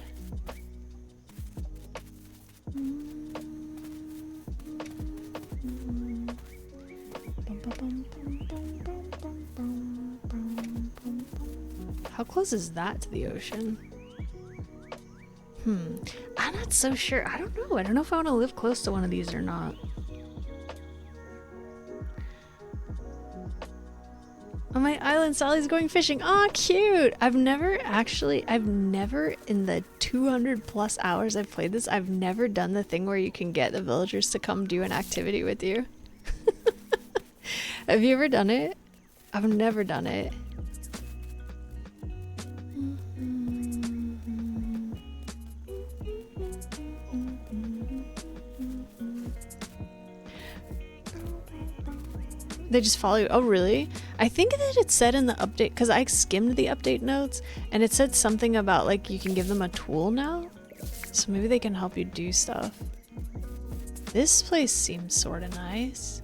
How close is that to the ocean? I'm not so sure. I don't know. I don't know if I want to live close to one of these or not. On my island, Sally's going fishing. Aw, cute! I've never in the 200 plus hours I've played this, I've never done the thing where you can get the villagers to come do an activity with you. Have you ever done it? I've never done it. They just follow you. Oh, really? I think that it said in the update, because I skimmed the update notes, and it said something about, like, you can give them a tool now. So maybe they can help you do stuff. This place seems sort of nice.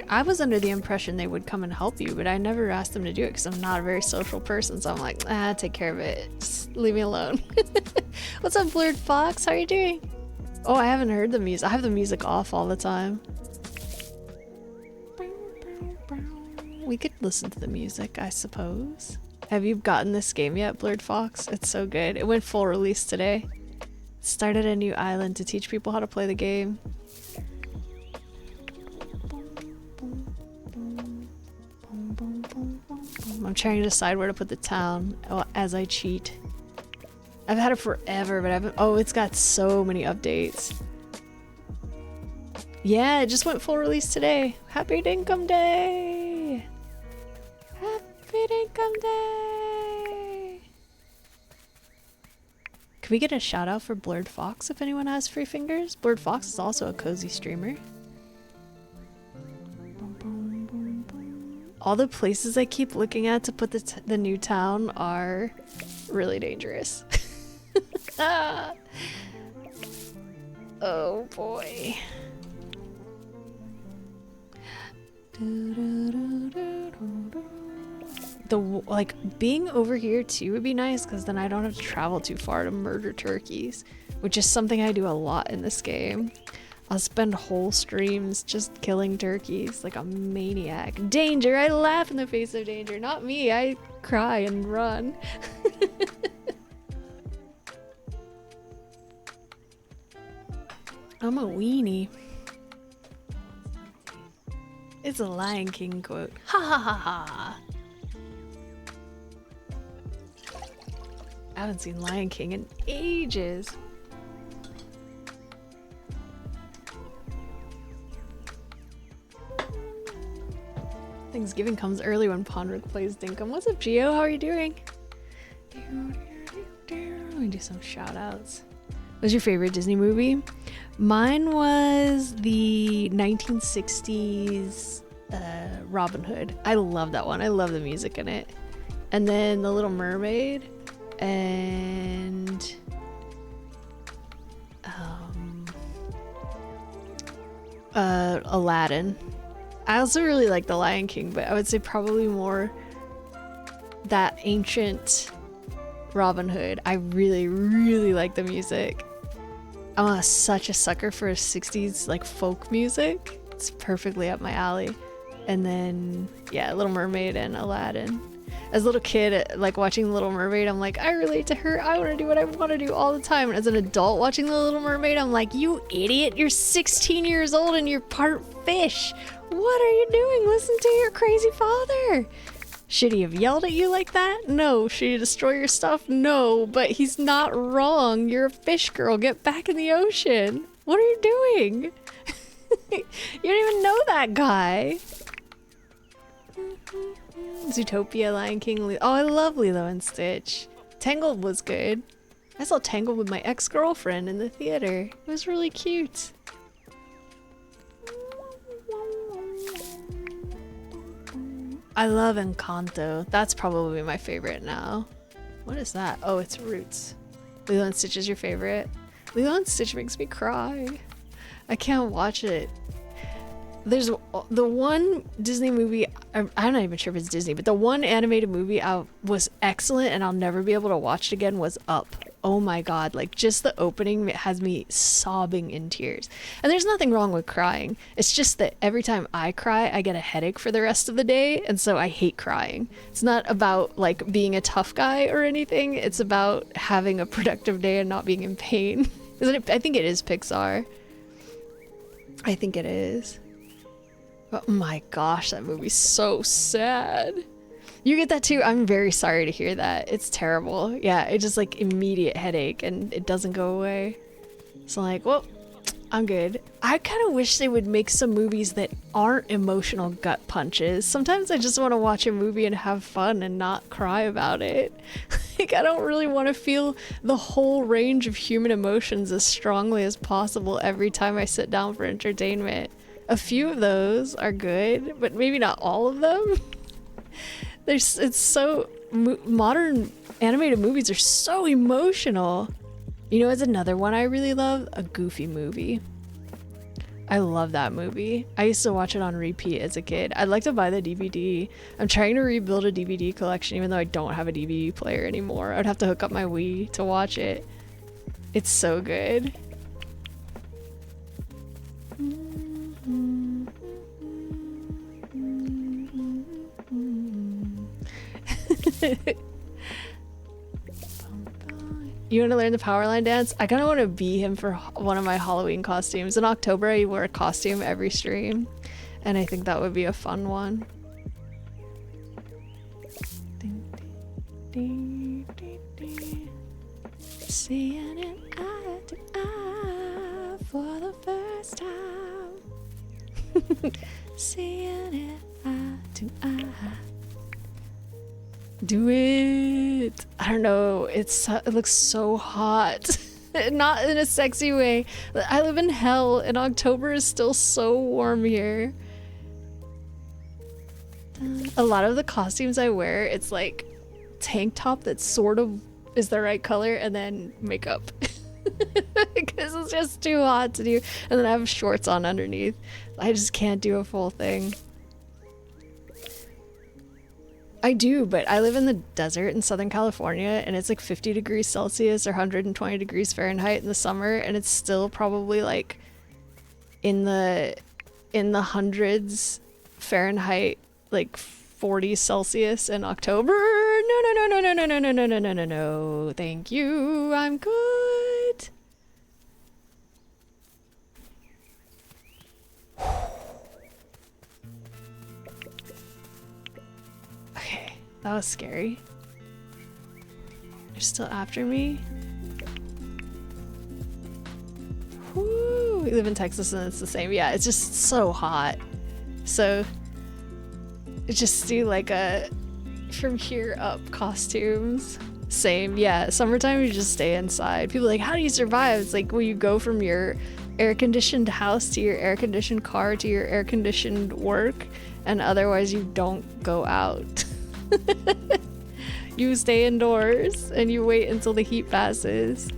I was under the impression they would come and help you, but I never asked them to do it because I'm not a very social person, so I'm like, take care of it. Just leave me alone. What's up, Blurred Fox? How are you doing? Oh, I haven't heard the music. I have the music off all the time. we could listen to the music, I suppose. Have you gotten this game yet, Blurred Fox? It's so good. It went full release today. Started a new island to teach people how to play the game. I'm trying to decide where to put the town as I cheat. I've had it forever, but I haven't. Oh, it's got so many updates. Yeah, it just went full release today. Happy Dinkum Day! Happy Dinkum Day! Can we get a shout out for Blurred Fox if anyone has free fingers? Blurred Fox is also a cozy streamer. All the places I keep looking at to put the new town are really dangerous. Oh boy. Like being over here too would be nice because then I don't have to travel too far to murder turkeys, which is something I do a lot in this game. I'll spend whole streams just killing turkeys like a maniac. Danger! I laugh in the face of danger. Not me, I cry and run. I'm a weenie. It's a Lion King quote. Ha ha ha ha! I haven't seen Lion King in ages. Thanksgiving comes early when Pondrick plays Dinkum. What's up, Gio? How are you doing? Let me do some shout outs. What's your favorite Disney movie? Mine was the 1960s Robin Hood. I love that one. I love the music in it. And then The Little Mermaid and Aladdin. I also really like The Lion King, but I would say probably more that ancient Robin Hood. I really, really like the music. I'm such a sucker for 60s like folk music. It's perfectly up my alley. And then, yeah, Little Mermaid and Aladdin. As a little kid, like watching Little Mermaid, I'm like, I relate to her. I want to do what I want to do all the time. And as an adult watching The Little Mermaid, I'm like, you idiot. You're 16 years old and you're part fish. What are you doing? Listen to your crazy father. Should he have yelled at you like that? No. Should he destroy your stuff? No. But he's not wrong. You're a fish girl. Get back in the ocean. What are you doing? You don't even know that guy. Zootopia, Lion King. Oh, I love Lilo and Stitch. Tangled was good. I saw Tangled with my ex-girlfriend in the theater. It was really cute. I love Encanto. That's probably my favorite now. What is that? Oh, it's Roots. Lilo and Stitch is your favorite? Lilo and Stitch makes me cry. I can't watch it. There's the one Disney movie, I'm not even sure if it's Disney, but the one animated movie was excellent and I'll never be able to watch it again was Up. Oh my god, like just the opening has me sobbing in tears. And there's nothing wrong with crying. It's just that every time I cry, I get a headache for the rest of the day, and so I hate crying. It's not about like being a tough guy or anything, it's about having a productive day and not being in pain. Isn't it? I think it is Pixar. I think it is. Oh my gosh, that movie's so sad. You get that too? I'm very sorry to hear that. It's terrible. Yeah, it's just like immediate headache and it doesn't go away. So like, well, I'm good. I kind of wish they would make some movies that aren't emotional gut punches. Sometimes I just want to watch a movie and have fun and not cry about it. Like, I don't really want to feel the whole range of human emotions as strongly as possible every time I sit down for entertainment. A few of those are good, but maybe not all of them. Modern animated movies are so emotional. You know, it's another one I really love, a Goofy movie. I love that movie. I used to watch it on repeat as a kid. I'd like to buy the DVD. I'm trying to rebuild a DVD collection even though I don't have a DVD player anymore. I'd have to hook up my Wii to watch it. It's so good. You want to learn the Powerline dance? I kind of want to be him for one of my Halloween costumes. In October, I wear a costume every stream, and I think that would be a fun one. Seeing it eye to eye for the first time. Seeing it eye to eye. Do it. I don't know. It looks so hot. Not in a sexy way. I live in hell and October is still so warm here. A lot of the costumes I wear, it's like tank top that sort of is the right color and then makeup. Because it's just too hot to do. And then I have shorts on underneath. I just can't do a full thing. I do, but I live in the desert in Southern California and it's like 50 degrees Celsius or 120 degrees Fahrenheit in the summer, and it's still probably like in the hundreds Fahrenheit, like 40 Celsius in October. No. Thank you. I'm good. Okay, that was scary. They're still after me. Woo! We live in Texas and it's the same. Yeah, it's just so hot. So just do like a from here up costumes. Same, yeah. Summertime you just stay inside. People are like, how do you survive? It's like, well, you go from your air-conditioned house to your air-conditioned car to your air-conditioned work, and otherwise you don't go out. You stay indoors and you wait until the heat passes.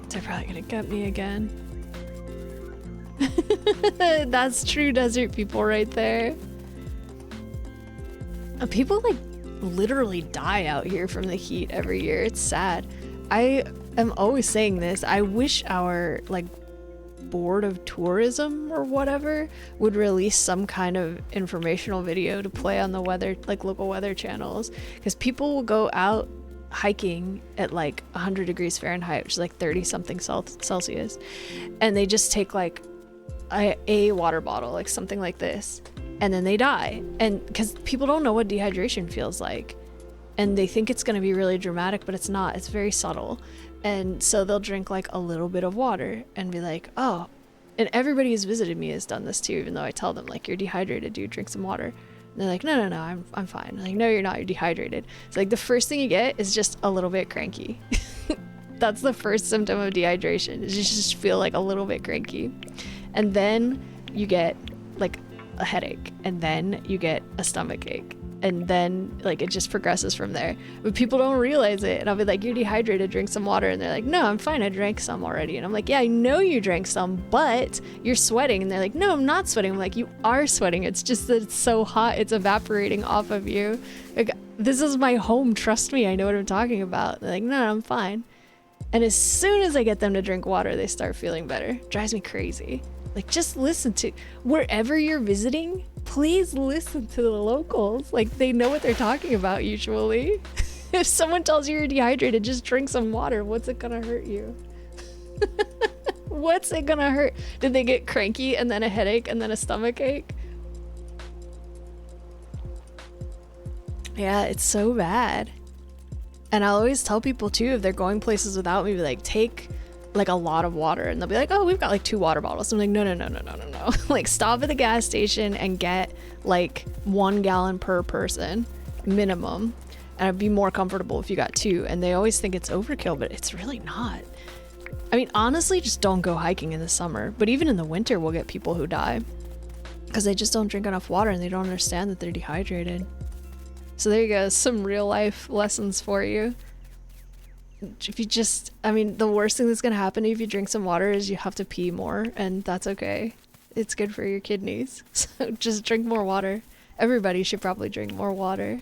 They're probably gonna get me again. That's true desert people right there. People like literally die out here from the heat every year. It's sad. I am always saying this. I wish our like board of tourism or whatever would release some kind of informational video to play on the weather, like local weather channels, because people will go out hiking at like 100 degrees Fahrenheit, which is like 30 something Celsius, and they just take like a water bottle, like something like this, and then they die. And because people don't know what dehydration feels like, and they think it's going to be really dramatic, but it's not. It's very subtle. And so they'll drink like a little bit of water and be like, oh, and everybody who's visited me has done this too, even though I tell them like, you're dehydrated, dude, drink some water. And they're like, no, I'm fine. I'm like, no, you're not, you're dehydrated. So like the first thing you get is just a little bit cranky. That's the first symptom of dehydration, is you just feel like a little bit cranky. And then you get like a headache, and then you get a stomach ache, and then like it just progresses from there. But people don't realize it, and I'll be like, you're dehydrated, drink some water, and they're like, no, I'm fine, I drank some already. And I'm like, yeah, I know you drank some, but you're sweating. And they're like, no, I'm not sweating. I'm like, you are sweating, it's just that it's so hot, it's evaporating off of you. Like, this is my home, trust me, I know what I'm talking about. They're like, no, I'm fine. And as soon as I get them to drink water, they start feeling better. Drives me crazy. Like, just listen to, wherever you're visiting, please listen to the locals. Like, they know what they're talking about usually. If someone tells you you're dehydrated, just drink some water. What's it gonna hurt you? What's it gonna hurt? Did they get cranky and then a headache and then a stomach ache? Yeah, it's so bad. And I'll always tell people too, if they're going places without me, be like, take like a lot of water, and they'll be like, oh, we've got like 2 water bottles. I'm like, no. Like, stop at the gas station and get like 1 gallon per person minimum, and I'd be more comfortable if you got 2. And they always think it's overkill, but it's really not. I mean, honestly, just don't go hiking in the summer. But even in the winter, we'll get people who die because they just don't drink enough water and they don't understand that they're dehydrated. So there you go, some real life lessons for you. If you just, I mean, the worst thing that's gonna happen if you drink some water is you have to pee more, and that's okay. It's good for your kidneys. So just drink more water. Everybody should probably drink more water.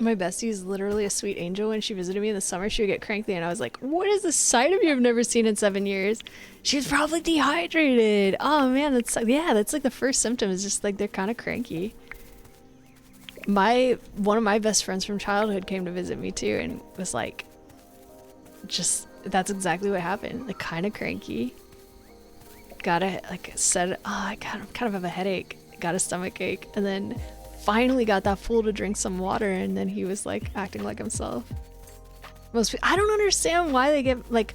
My bestie is literally a sweet angel. When she visited me in the summer, she would get cranky, and I was like, what is the side of you I've never seen in 7 years? She's probably dehydrated. Oh man, that's like the first symptom, is just like they're kind of cranky. One of my best friends from childhood came to visit me too, and was like, just, that's exactly what happened. Like, kind of cranky. Gotta, like, said, oh, I kind of have a headache. Got a stomach ache, and then finally got that fool to drink some water, and then he was like acting like himself. I don't understand why they get like,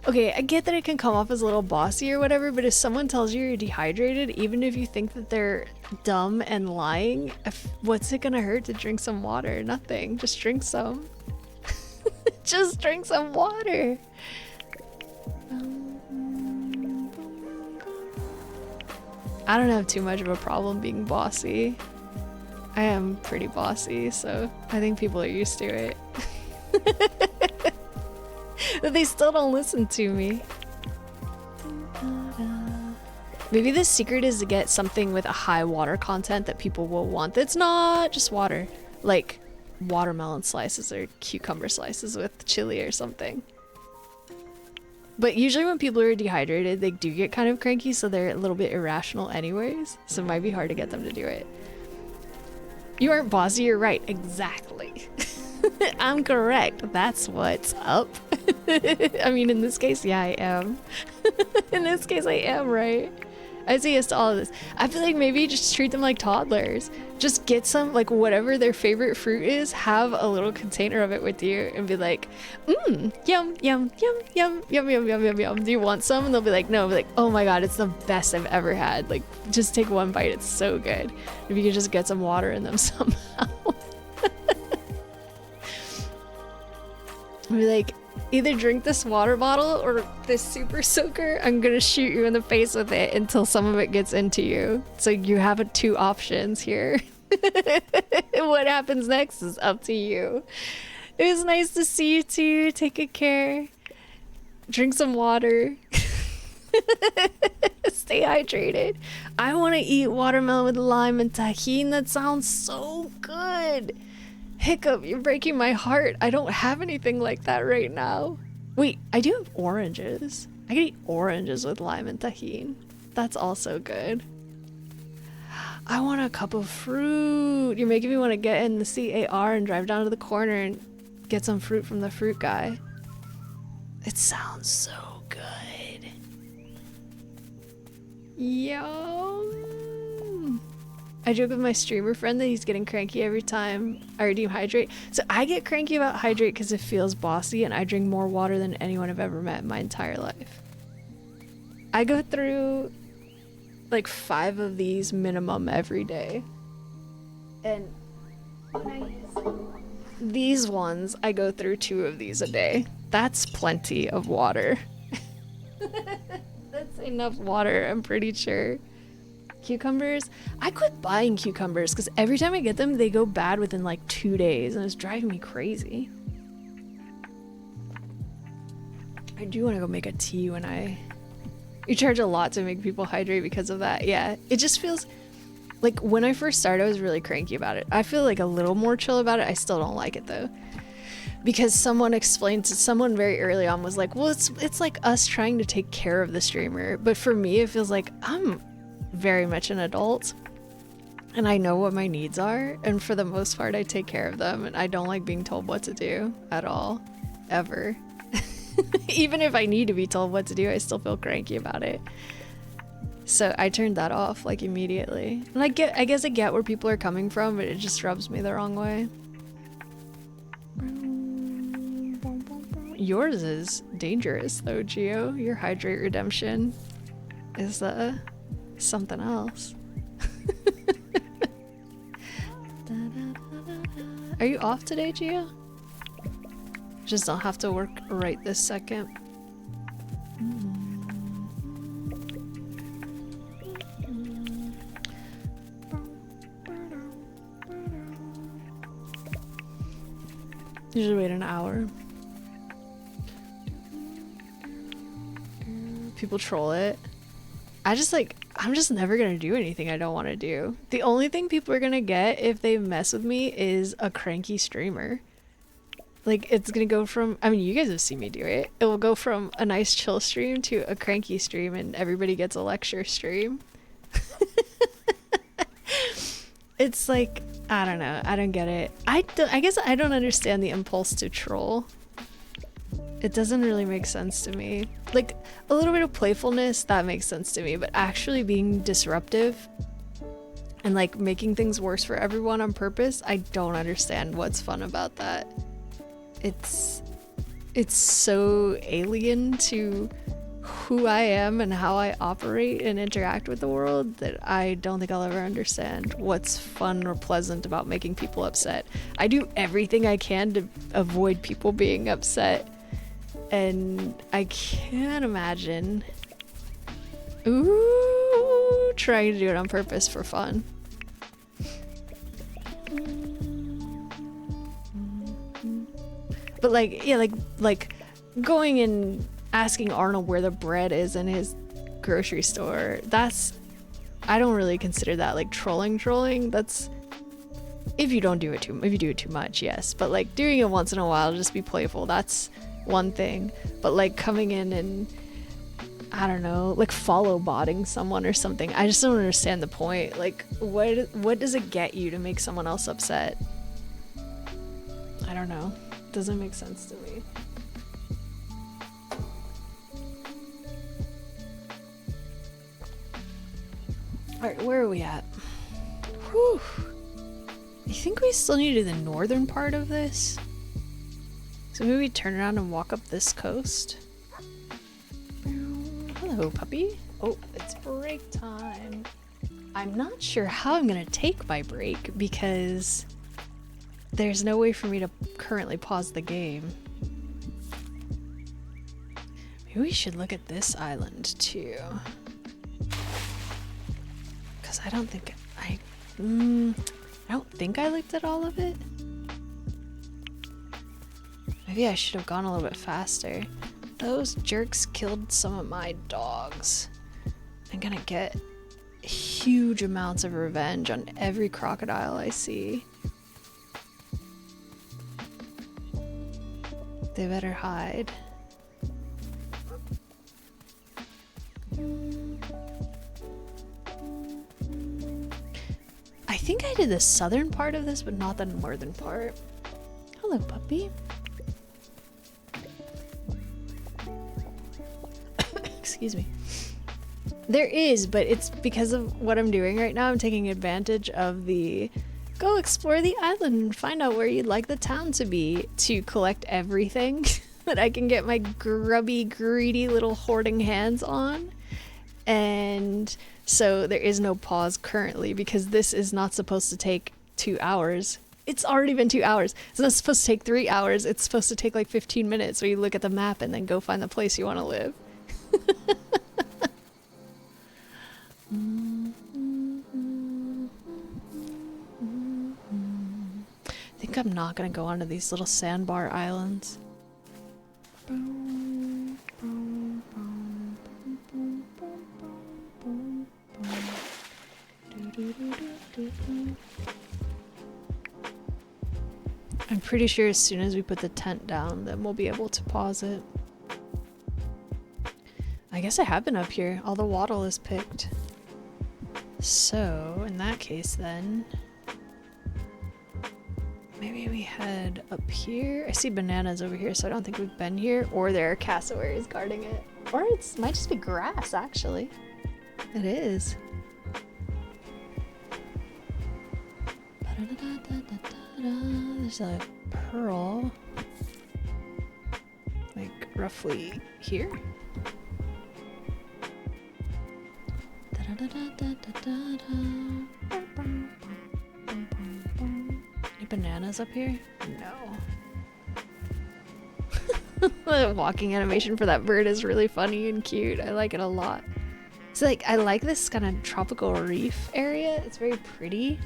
okay, I get that it can come off as a little bossy or whatever, but if someone tells you you're dehydrated, even if you think that they're dumb and lying, what's it gonna hurt to drink some water? Nothing. Just drink some. Just drink some water. I don't have too much of a problem being bossy. I am pretty bossy, so I think people are used to it. But they still don't listen to me. Maybe the secret is to get something with a high water content that people will want. That's not just water. Like watermelon slices or cucumber slices with chili or something. But usually when people are dehydrated, they do get kind of cranky, so they're a little bit irrational anyways. So it might be hard to get them to do it. You aren't bossy, you're right. Exactly. I'm correct. That's what's up. I mean, in this case, yeah, I am. In this case, I am, right? I say yes to all of this. I feel like maybe just treat them like toddlers. Just get some, like, whatever their favorite fruit is, have a little container of it with you and be like, yum, yum, yum, yum, yum, yum, yum, yum, yum. Do you want some? And they'll be like, no. I'll be like, oh my god, it's the best I've ever had. Like, just take one bite. It's so good. If you could just get some water in them somehow. I'll be like, either drink this water bottle or this super soaker. I'm gonna shoot you in the face with it until some of it gets into you. So you have two options here. What happens next is up to you. It was nice to see you too. Take good care. Drink some water. Stay hydrated. I want to eat watermelon with lime and tahini. That sounds so good. Hiccup, you're breaking my heart. I don't have anything like that right now. Wait, I do have oranges. I can eat oranges with lime and tahini. That's also good. I want a cup of fruit. You're making me want to get in the CAR and drive down to the corner and get some fruit from the fruit guy. It sounds so good. Yum. I joke with my streamer friend that he's getting cranky every time I redeem hydrate. So I get cranky about hydrate because it feels bossy, and I drink more water than anyone I've ever met in my entire life. I go through like 5 of these minimum every day. And when I use these ones, I go through 2 of these a day. That's plenty of water. That's enough water, I'm pretty sure. Cucumbers? I quit buying cucumbers because every time I get them, they go bad within like 2 days, and it's driving me crazy. I do want to go make a tea when you charge a lot to make people hydrate because of that. Yeah, it just feels like when I first started, I was really cranky about it. I feel like a little more chill about it. I still don't like it though. Because someone explained to someone very early on, was like, well, it's like us trying to take care of the streamer. But for me, it feels like I'm very much an adult and I know what my needs are, and for the most part I take care of them, and I don't like being told what to do at all, ever. Even if I need to be told what to do, I still feel cranky about it. So I turned that off like immediately. And I guess I get where people are coming from, but it just rubs me the wrong way. Yours is dangerous though, Geo. Your hydrate redemption is something else. Are you off today, Gio? Just don't have to work right this second. Usually wait an hour. People troll it. I I'm just never gonna do anything I don't want to do. The only thing people are gonna get if they mess with me is a cranky streamer. Like, it's gonna go from, I mean, you guys have seen me do it. It will go from a nice chill stream to a cranky stream, and everybody gets a lecture stream. It's like, I don't know. I don't get it. I guess I don't understand the impulse to troll. It doesn't really make sense to me. Like, a little bit of playfulness, that makes sense to me, but actually being disruptive and like making things worse for everyone on purpose, I don't understand what's fun about that. It's so alien to who I am and how I operate and interact with the world that I don't think I'll ever understand what's fun or pleasant about making people upset. I do everything I can to avoid people being upset, and I can't imagine trying to do it on purpose for fun. But like, yeah, like going and asking Arnold where the bread is in his grocery store, I don't really consider that like trolling. That's if you do it too much, yes. But like doing it once in a while, just be playful, that's one thing. But like coming in and, I don't know, like follow botting someone or something, I just don't understand the point. Like, what does it get you to make someone else upset? I don't know. It doesn't make sense to me. Alright, where are we at? Whew. I think we still need to do the northern part of this. So maybe we turn around and walk up this coast. Hello, puppy. Oh, it's break time. I'm not sure how I'm gonna take my break because there's no way for me to currently pause the game. Maybe we should look at this island too. Because I don't think I don't think I looked at all of it. Maybe I should have gone a little bit faster. Those jerks killed some of my dogs. I'm gonna get huge amounts of revenge on every crocodile I see. They better hide. I think I did the southern part of this, but not the northern part. Hello, puppy. Excuse me. There is, but it's because of what I'm doing right now. I'm taking advantage of the go explore the island and find out where you'd like the town to be to collect everything that I can get my grubby, greedy little hoarding hands on. And so there is no pause currently because this is not supposed to take 2 hours. It's already been 2 hours. It's not supposed to take 3 hours. It's supposed to take like 15 minutes where you look at the map and then go find the place you want to live. I think I'm not gonna go onto these little sandbar islands. I'm pretty sure as soon as we put the tent down, then we'll be able to pause it. I guess I have been up here. All the wattle is picked. So, in that case then, maybe we head up here. I see bananas over here, so I don't think we've been here. Or there are cassowaries guarding it. Or it might just be grass, actually. It is. There's a pearl. Like, roughly here? Any bananas up here? No. The walking animation for that bird is really funny and cute. I like it a lot. So like, I like this kind of tropical reef area. It's very pretty,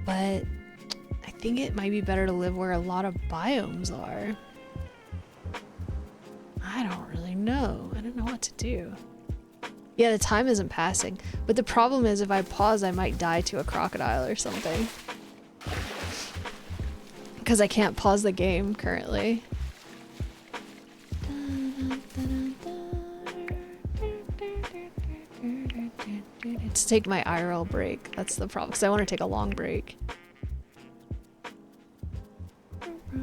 but I think it might be better to live where a lot of biomes are. I don't really know. I don't know what to do. Yeah, the time isn't passing. But the problem is if I pause, I might die to a crocodile or something. Because I can't pause the game currently. To take my IRL break. That's the problem. Because I want to take a long break.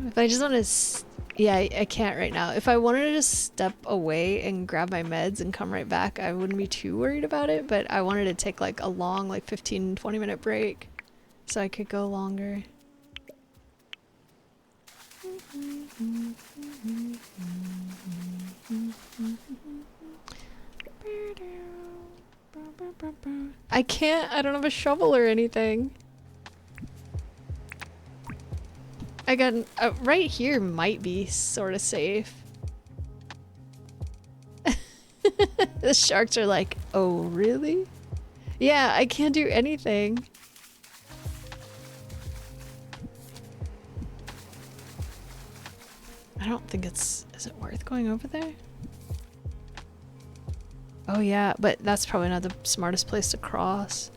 If I just want to... Yeah, I can't right now. If I wanted to just step away and grab my meds and come right back, I wouldn't be too worried about it, but I wanted to take like a long, like 15-20 minute break so I could go longer. I can't, I don't have a shovel or anything. I got right here might be sort of safe. The sharks are like, oh really? Yeah, I can't do anything. I don't think is it worth going over there? Oh yeah, but that's probably not the smartest place to cross.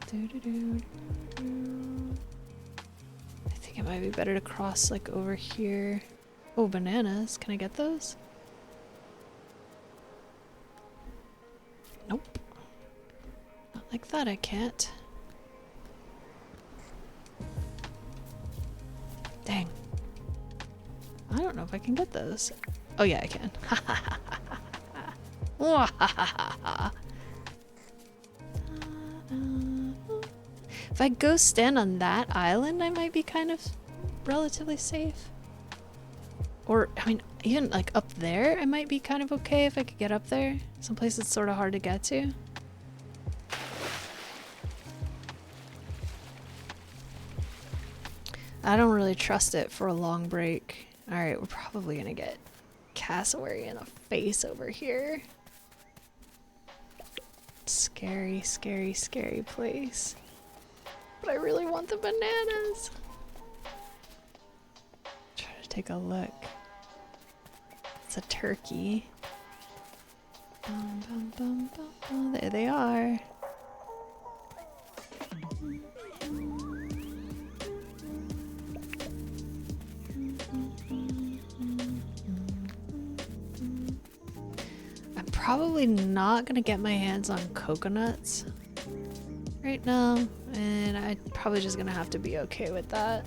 I think it might be better to cross like over here. Oh, bananas. Can I get those? Nope. Not like that, I can't. Dang. I don't know if I can get those. Oh yeah, I can. If I go stand on that island, I might be kind of relatively safe. Or, I mean, even like up there, I might be kind of okay if I could get up there. Someplace that's sort of hard to get to. I don't really trust it for a long break. Alright, we're probably gonna get cassowary in the face over here. Scary, scary, scary place. But I really want the bananas. Try to take a look. It's a turkey. Bum, bum, bum, bum, bum. There they are. I'm probably not gonna get my hands on coconuts right now, and I'm probably just gonna have to be okay with that.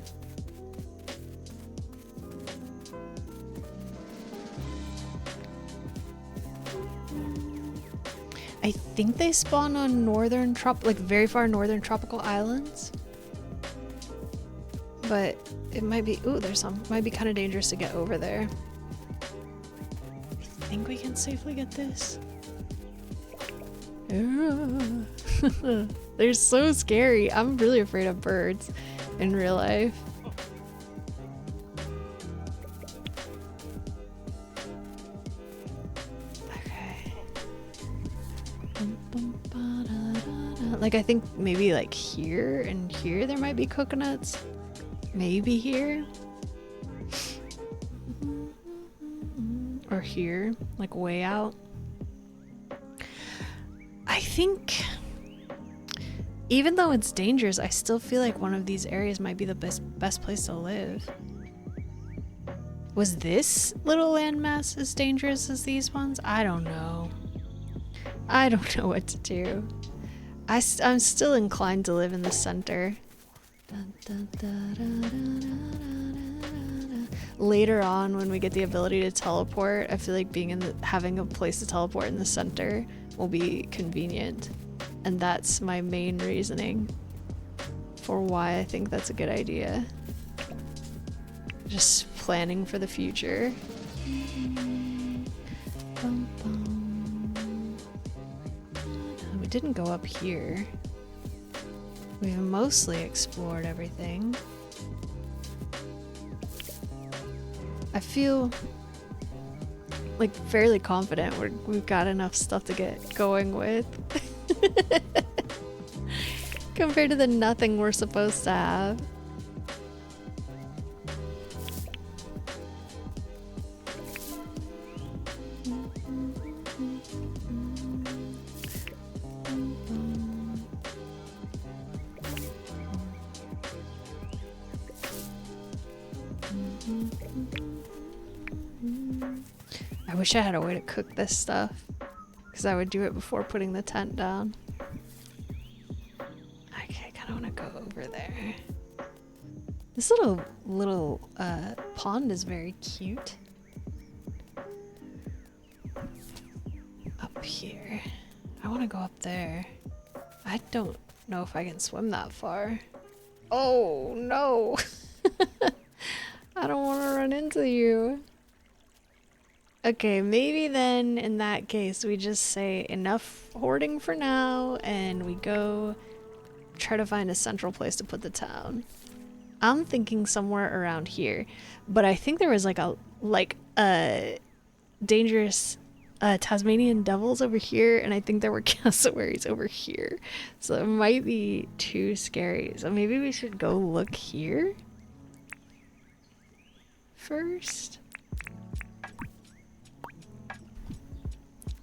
I think they spawn on northern like very far northern tropical islands. But it might be, ooh, there's some. It might be kind of dangerous to get over there. I think we can safely get this. They're so scary. I'm really afraid of birds in real life. Like I think maybe like here and here there might be coconuts. Maybe here. Or here, like way out. I think even though it's dangerous, I still feel like one of these areas might be the best place to live. Was this little landmass as dangerous as these ones? I don't know. I don't know what to do. I'm still inclined to live in the center. Later on, when we get the ability to teleport, I feel like having a place to teleport in the center will be convenient. And that's my main reasoning for why I think that's a good idea. Just planning for the future. We didn't go up here. We've mostly explored everything. I feel like fairly confident we've got enough stuff to get going with. Compared to the nothing we're supposed to have. I wish I had a way to cook this stuff, because I would do it before putting the tent down. Okay, I kind of want to go over there. This little pond is very cute. Up here. I want to go up there. I don't know if I can swim that far. Oh no! I don't want to run into you. Okay, maybe then in that case we just say enough hoarding for now and we go try to find a central place to put the town. I'm thinking somewhere around here, but I think there was like a dangerous Tasmanian devils over here, and I think there were cassowaries over here, so it might be too scary. So maybe we should go look here first.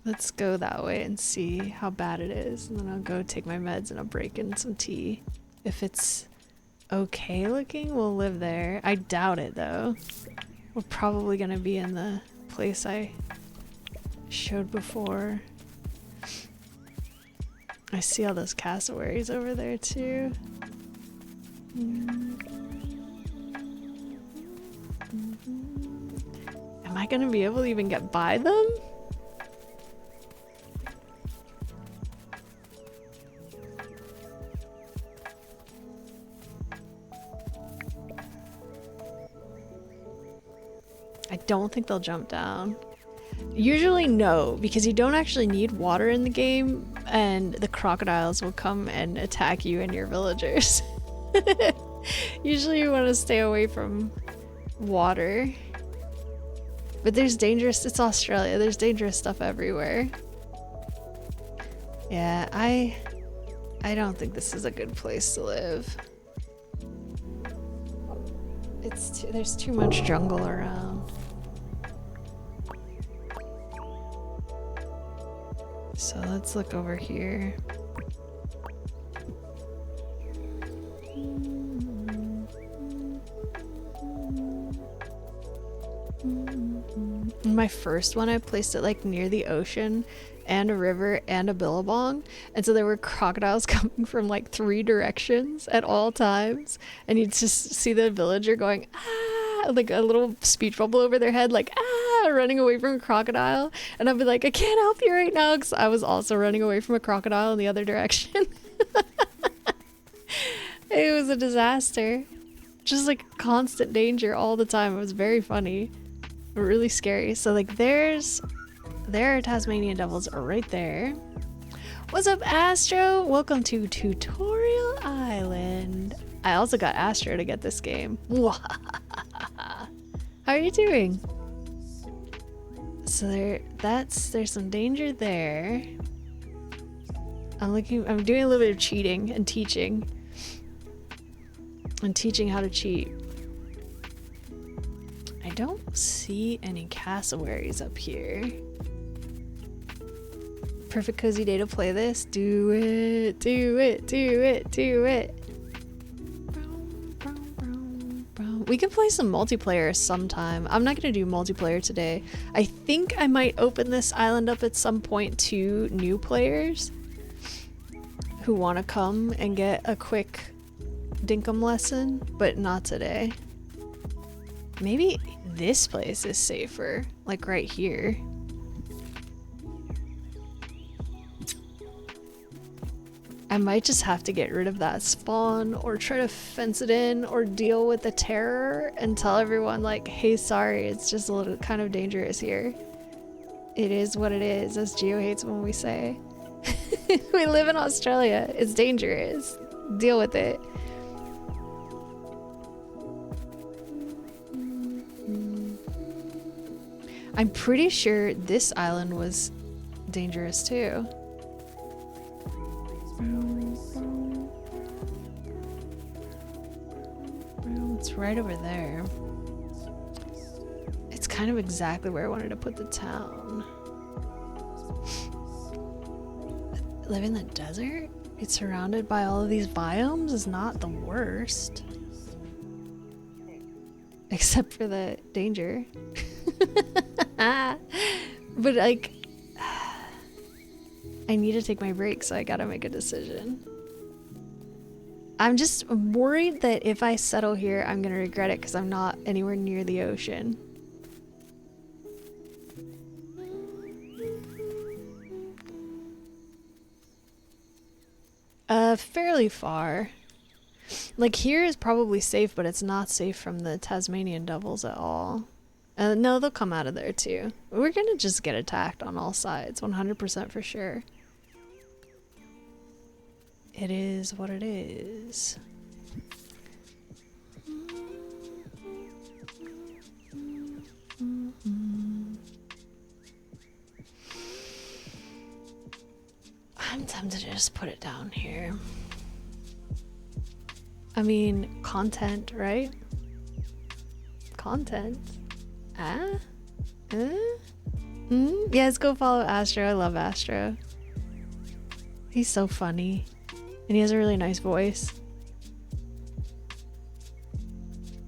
Let's go that way and see how bad it is, and then I'll go take my meds and I'll break in some tea. If it's okay looking, we'll live there. I doubt it though. We're probably gonna be in the place I showed before. I see all those cassowaries over there too. Am I gonna be able to even get by them? I don't think they'll jump down. Usually no, because you don't actually need water in the game, and the crocodiles will come and attack you and your villagers. Usually you want to stay away from water. But there's dangerous, it's Australia, there's dangerous stuff everywhere. Yeah, I don't think this is a good place to live. There's too much jungle around. So let's look over here. In my first one, I placed it like near the ocean and a river and a billabong, and so there were crocodiles coming from like 3 directions at all times, and you'd just see the villager going ah, like a little speech bubble over their head, like ah, running away from a crocodile, and I'd be like, I can't help you right now, because I was also running away from a crocodile in the other direction. It was a disaster, just like constant danger all the time. It was very funny, but really scary. So like there are Tasmanian devils right there. What's up, Astro? Welcome to Tutorial Island. I also got Astro to get this game. How are you doing? So there's some danger there. I'm doing a little bit of cheating and teaching. And teaching how to cheat. I don't see any cassowaries up here. Perfect cozy day to play this. Do it, do it, do it, do it. We can play some multiplayer sometime. I'm not gonna do multiplayer today. I think I might open this island up at some point to new players who want to come and get a quick dinkum lesson, but not today. Maybe this place is safer, like right here. I might just have to get rid of that spawn or try to fence it in or deal with the terror and tell everyone like, hey, sorry, it's just a little kind of dangerous here. It is what it is, as Geo hates when we say. We live in Australia. It's dangerous. Deal with it. I'm pretty sure this island was dangerous too. It's right over there. It's kind of exactly where I wanted to put the town. Live in the desert? It's surrounded by all of these biomes is not the worst. Except for the danger. But like, I need to take my break, so I gotta make a decision. I'm just worried that if I settle here, I'm gonna regret it because I'm not anywhere near the ocean. Fairly far. Like here is probably safe, but it's not safe from the Tasmanian devils at all. No, they'll come out of there too. We're gonna just get attacked on all sides, 100% for sure. It is what it is. I'm tempted to just put it down here. I mean, content, right? Content. Yes, go follow Astro. I love Astro. He's so funny. And he has a really nice voice.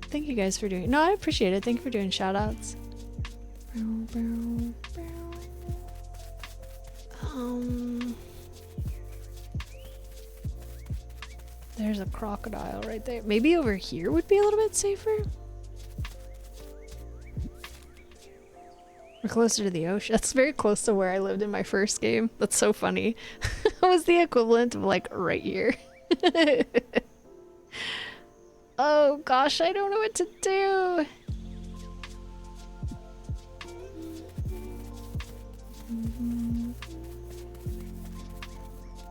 Thank you guys for doing... No, I appreciate it. Thank you for doing shoutouts. There's a crocodile right there. Maybe over here would be a little bit safer. We're closer to the ocean. That's very close to where I lived in my first game. That's so funny. It was the equivalent of like right here. Oh gosh, I don't know what to do.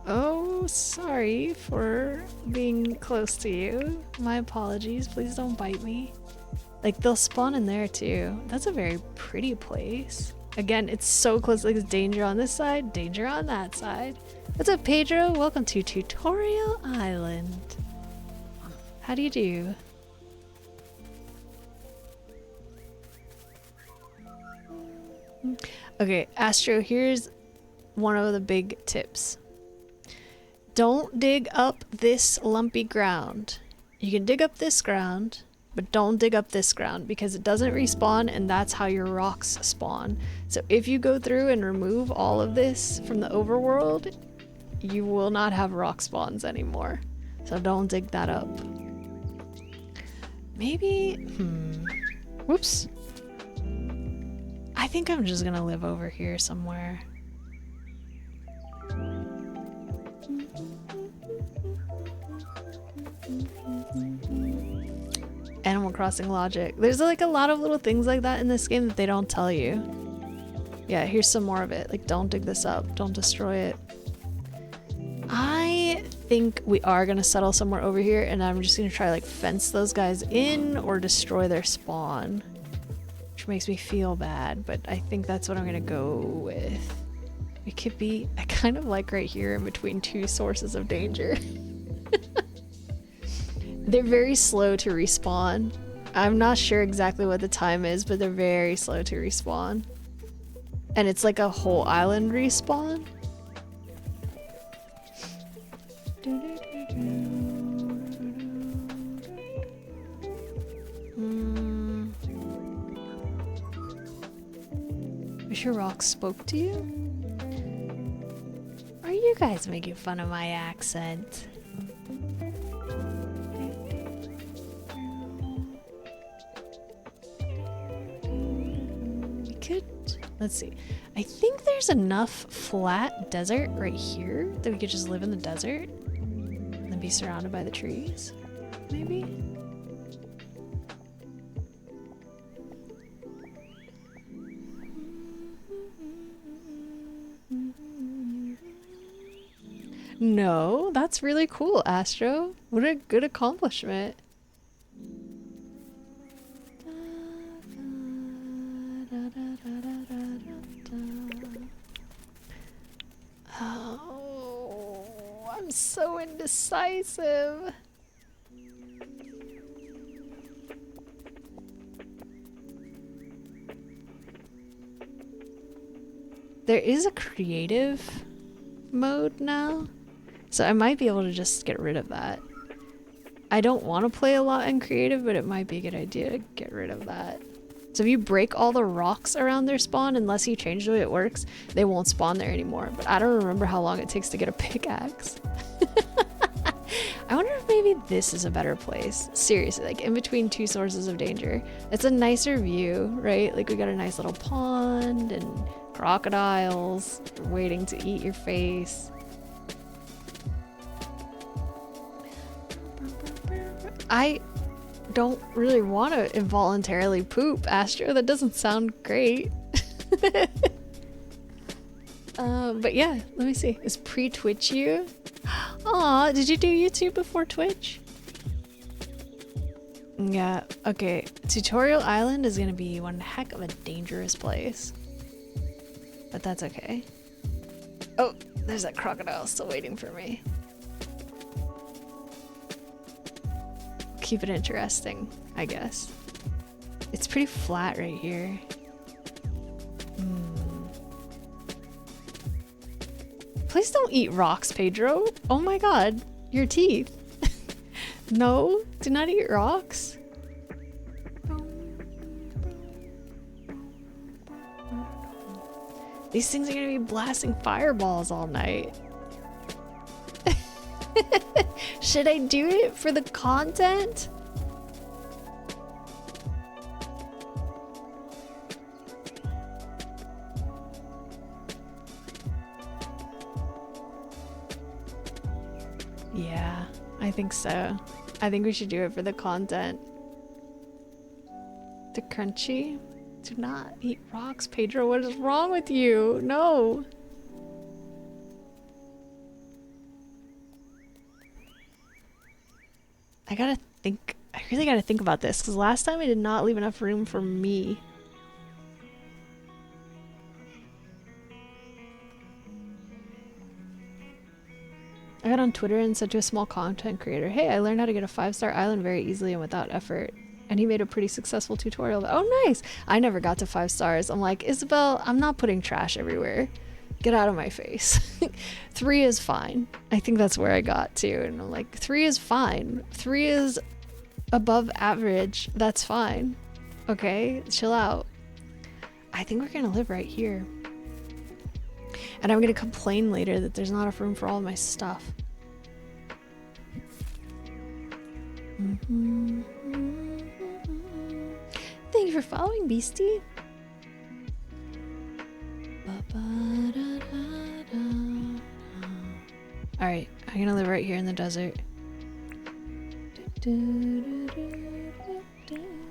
Oh, sorry for being close to you. My apologies. Please don't bite me. Like, they'll spawn in there too. That's a very pretty place. Again, it's so close. Like, there's danger on this side, danger on that side. What's up, Pedro? Welcome to Tutorial Island. How do you do? Okay, Astro, here's one of the big tips. Don't dig up this lumpy ground. You can dig up this ground, but don't dig up this ground because it doesn't respawn and that's how your rocks spawn. So if you go through and remove all of this from the overworld, you will not have rock spawns anymore. So don't dig that up. Maybe, whoops. I think I'm just gonna live over here somewhere. Animal Crossing logic. There's like a lot of little things like that in this game that they don't tell you. Yeah, here's some more of it. Like, don't dig this up. Don't destroy it. I think we are gonna settle somewhere over here and I'm just gonna try like fence those guys in or destroy their spawn. Which makes me feel bad, but I think that's what I'm gonna go with. It could be, I kind of like right here in between two sources of danger. They're very slow to respawn. I'm not sure exactly what the time is, but they're very slow to respawn. And it's like a whole island respawn. Wish your rock spoke to you? Are you guys making fun of my accent? We could, let's see. I think there's enough flat desert right here that we could just live in the desert and then be surrounded by the trees, maybe? No, that's really cool, Astro. What a good accomplishment. Oh, I'm so indecisive. There is a creative mode now. So I might be able to just get rid of that. I don't want to play a lot in creative, but it might be a good idea to get rid of that. So if you break all the rocks around their spawn, unless you change the way it works, they won't spawn there anymore. But I don't remember how long it takes to get a pickaxe. I wonder if maybe this is a better place. Seriously, like in between two sources of danger. It's a nicer view, right? Like we got a nice little pond and crocodiles waiting to eat your face. I don't really want to involuntarily poop, Astro. That doesn't sound great. But yeah, let me see. Is pre-Twitch you? Aw, did you do YouTube before Twitch? Yeah, okay. Tutorial Island is gonna be one heck of a dangerous place. But that's okay. Oh, there's that crocodile still waiting for me. Keep it interesting, I guess. It's pretty flat right here. Please don't eat rocks, Pedro. Oh my god, your teeth. No, do not eat rocks. These things are gonna be blasting fireballs all night. Should I do it for the content? Yeah, I think so. I think we should do it for the content. The crunchy? Do not eat rocks, Pedro. What is wrong with you? No. I really gotta think about this, because last time I did not leave enough room for me. I got on Twitter and said to a small content creator, hey, I learned how to get a 5-star island very easily and without effort. And he made a pretty successful tutorial. Oh, nice! I never got to 5 stars. I'm like, Isabel, I'm not putting trash everywhere. Get out of my face. 3 is fine. I think that's where I got to. And I'm like, 3 is fine. 3 is above average. That's fine. Okay, chill out. I think we're gonna live right here. And I'm gonna complain later that there's not enough room for all of my stuff. Thank you for following, Beastie. Alright, I'm gonna live right here in the desert.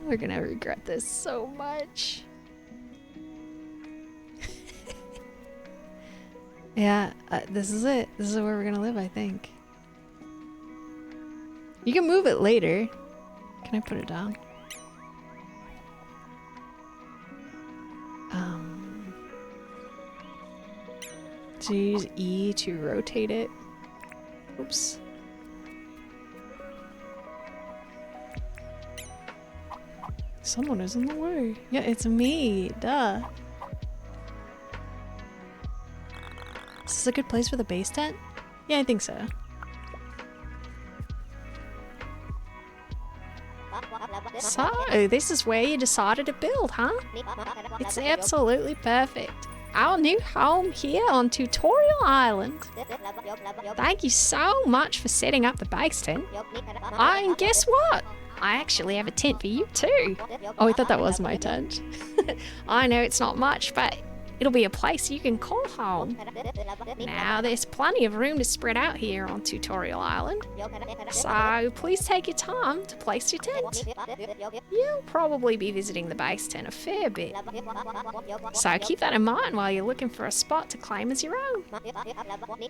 We're gonna regret this so much. Yeah, this is it. This is where we're gonna live, I think. You can move it later. Can I put it down? So you use E to rotate it. Oops. Someone is in the way. Yeah, it's me. Duh. Is this a good place for the base tent? Yeah, I think so. So, this is where you decided to build, huh? It's absolutely perfect. Our new home here on Tutorial Island. Thank you so much for setting up the base tent. And guess what? I actually have a tent for you too. Oh, I thought that was my tent. I know it's not much, but it'll be a place you can call home. Now, there's plenty of room to spread out here on Tutorial Island. So, please take your time to place your tent. You'll probably be visiting the base tent a fair bit. So, keep that in mind while you're looking for a spot to claim as your own.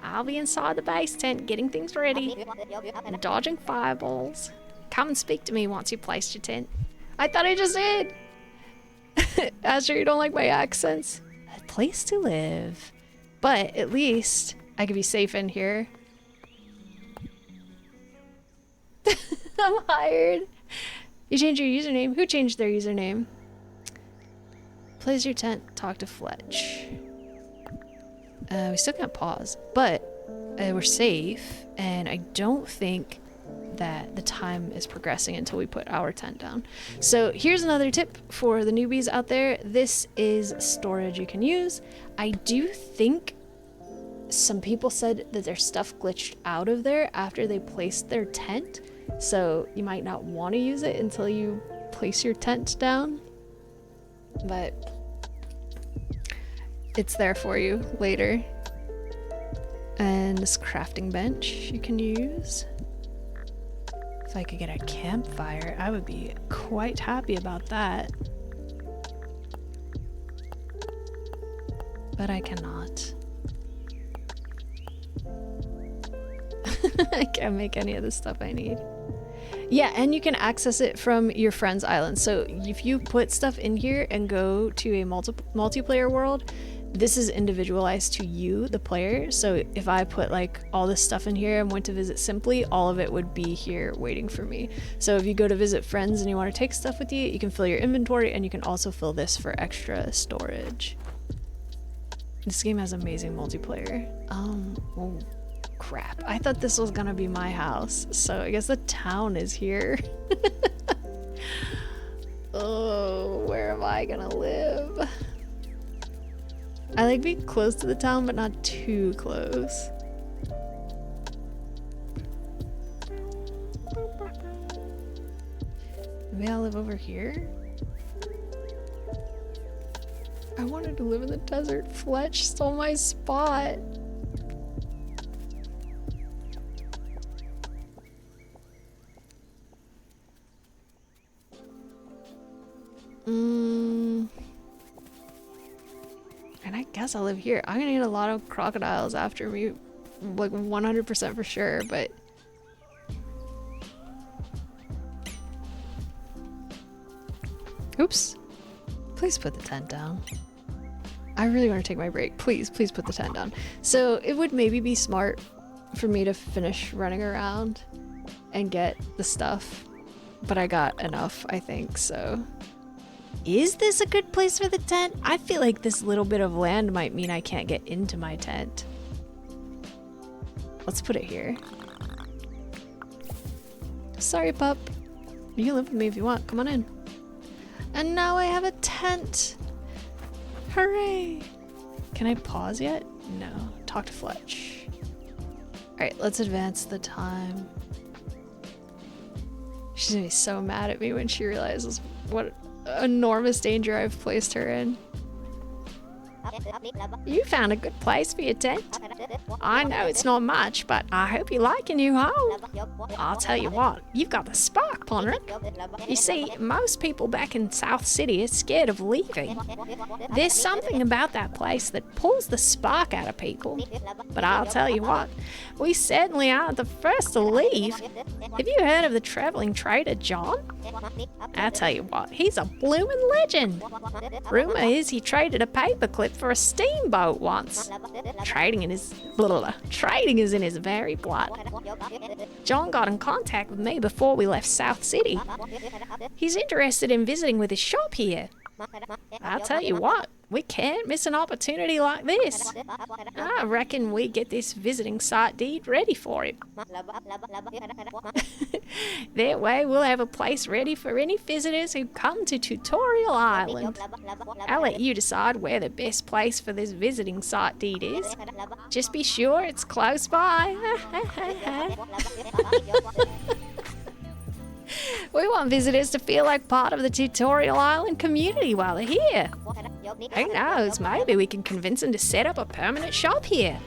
I'll be inside the base tent getting things ready and dodging fireballs. Come and speak to me once you've placed your tent. I thought I just did! Astro, you don't like my accents? A place to live. But at least I can be safe in here. I'm hired. You changed your username? Who changed their username? Place your tent, talk to Fletch. We still can't pause, but we're safe, and I don't think that the time is progressing until we put our tent down. So here's another tip for the newbies out there. This is storage you can use. I do think some people said that their stuff glitched out of there after they placed their tent, so you might not want to use it until you place your tent down, but it's there for you later. And this crafting bench you can use. If I could get a campfire, I would be quite happy about that. But I cannot. I can't make any of the stuff I need. Yeah, and you can access it from your friend's island. So if you put stuff in here and go to a multiplayer world, this is individualized to you, the player. So if I put like all this stuff in here and went to visit Simply, all of it would be here waiting for me. So if you go to visit friends and you want to take stuff with you, you can fill your inventory, and you can also fill this for extra storage. This game has amazing multiplayer. Oh crap. I thought this was gonna be my house. So I guess the town is here. Oh, where am I gonna live? I like being close to the town, but not too close. Maybe I'll live over here? I wanted to live in the desert. Fletch stole my spot. And I guess I'll live here. I'm gonna need a lot of crocodiles after me, like 100% for sure, but... Oops. Please put the tent down. I really want to take my break. Please put the tent down. So it would maybe be smart for me to finish running around and get the stuff, but I got enough, I think, so... Is this a good place for the tent? I feel like this little bit of land might mean I can't get into my tent. Let's put it here. Sorry, pup. You can live with me if you want. Come on in. And now I have a tent. Hooray! Can I pause yet? No. Talk to Fletch. Alright, let's advance the time. She's gonna be so mad at me when she realizes what enormous danger I've placed her in. You found a good place for your tent. I know it's not much, but I hope you like your new home. I'll tell you what, you've got the spark, Ponric. You see, most people back in South City are scared of leaving. There's something about that place that pulls the spark out of people. But I'll tell you what, we certainly aren't the first to leave. Have you heard of the traveling trader John? I'll tell you what, he's a bloomin' legend. Rumor is he traded a paperclip for a steamboat once. Trading is in his very blood. John got in contact with me before we left South City. He's interested in visiting with his shop here. I'll tell you what, we can't miss an opportunity like this. I reckon we get this visiting site deed ready for him. That way we'll have a place ready for any visitors who come to Tutorial Island. I'll let you decide where the best place for this visiting site deed is. Just be sure it's close by. We want visitors to feel like part of the Tutorial Island community while they're here. Who knows, maybe we can convince them to set up a permanent shop here.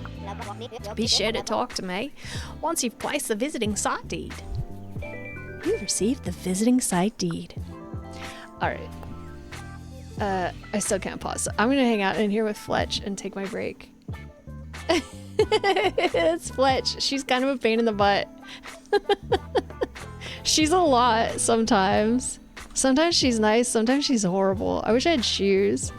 Be sure to talk to me once you've placed the visiting site deed. You've received the visiting site deed. Alright. I still can't pause. So I'm gonna hang out in here with Fletch and take my break. It's Fletch. She's kind of a pain in the butt. She's a lot sometimes. Sometimes she's nice, sometimes she's horrible. I wish I had shoes.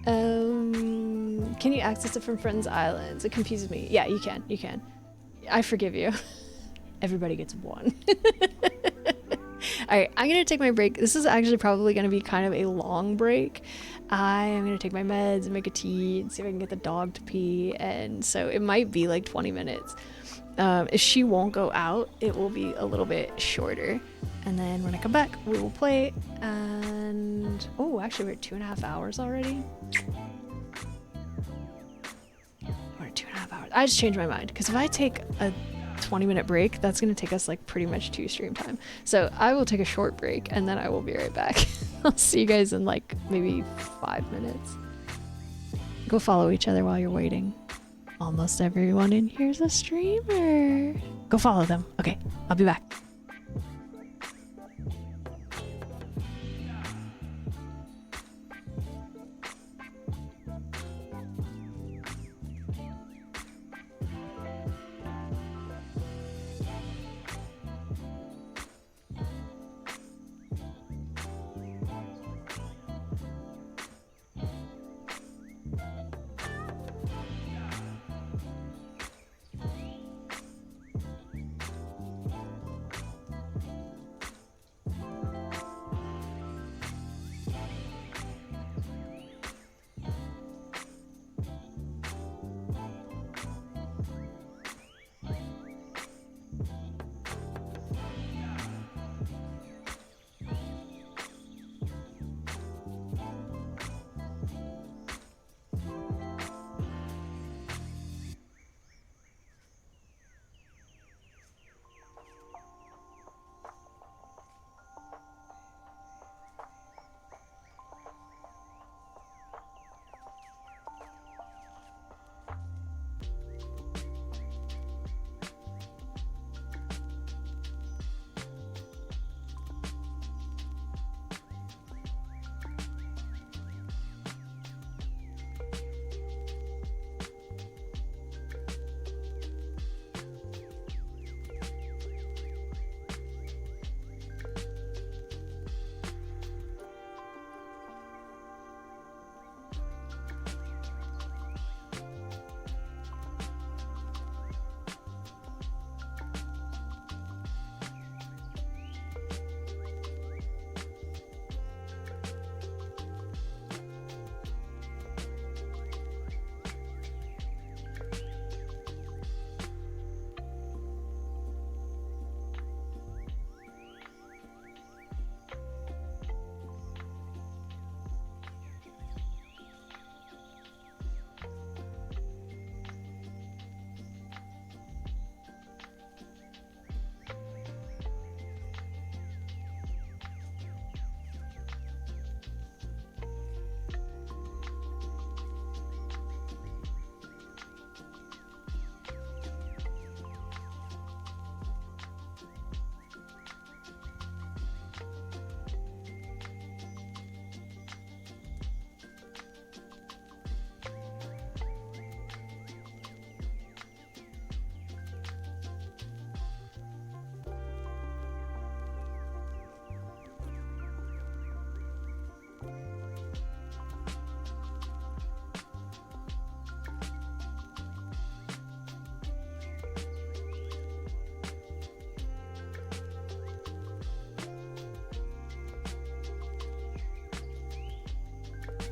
Can you access it from Friends Islands? It confuses me. Yeah, you can. You can. I forgive you. Everybody gets one. Alright, I'm gonna take my break. This is actually probably gonna be kind of a long break. I am gonna take my meds and make a tea and see if I can get the dog to pee, and so it might be like 20 minutes. If she won't go out, it will be a little bit shorter. And then when I come back, we will play. And oh, actually, we're at 2.5 hours already. We're at 2.5 hours. I just changed my mind because if I take a 20-minute break, that's gonna take us like pretty much 2 stream time. So I will take a short break and then I will be right back. I'll see you guys in like maybe 5 minutes. Go follow each other while you're waiting. Almost everyone in here's a streamer. Go follow them. Okay, I'll be back.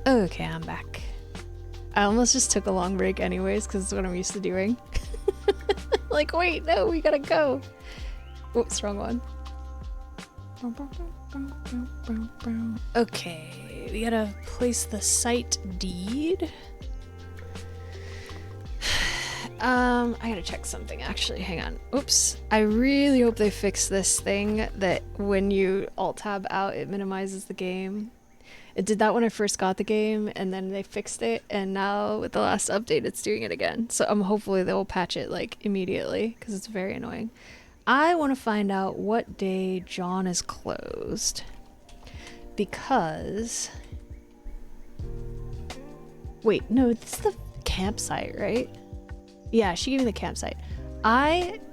Okay, I'm back. I almost just took a long break anyways, because it's what I'm used to doing. Like, wait, no, we gotta go. Oops, wrong one. Okay, we gotta place the site deed. I gotta check something actually, hang on. Oops, I really hope they fix this thing that when you alt-tab out, it minimizes the game. It did that when I first got the game, and then they fixed it, and now with the last update, it's doing it again. So hopefully they will patch it like immediately, because it's very annoying. I want to find out what day John is closed, because... Wait, no, this is the campsite, right? Yeah, she gave me the campsite.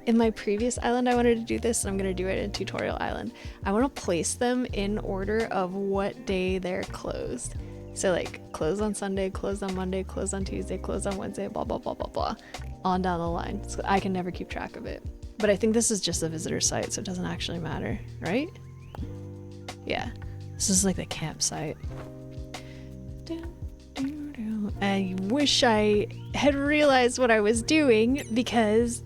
In my previous island, I wanted to do this, and I'm going to do it in Tutorial Island. I want to place them in order of what day they're closed. So like, closed on Sunday, closed on Monday, closed on Tuesday, closed on Wednesday, blah, blah, blah, blah, blah. On down the line. So I can never keep track of it. But I think this is just a visitor site, so it doesn't actually matter, right? Yeah. This is like the campsite. I wish I had realized what I was doing because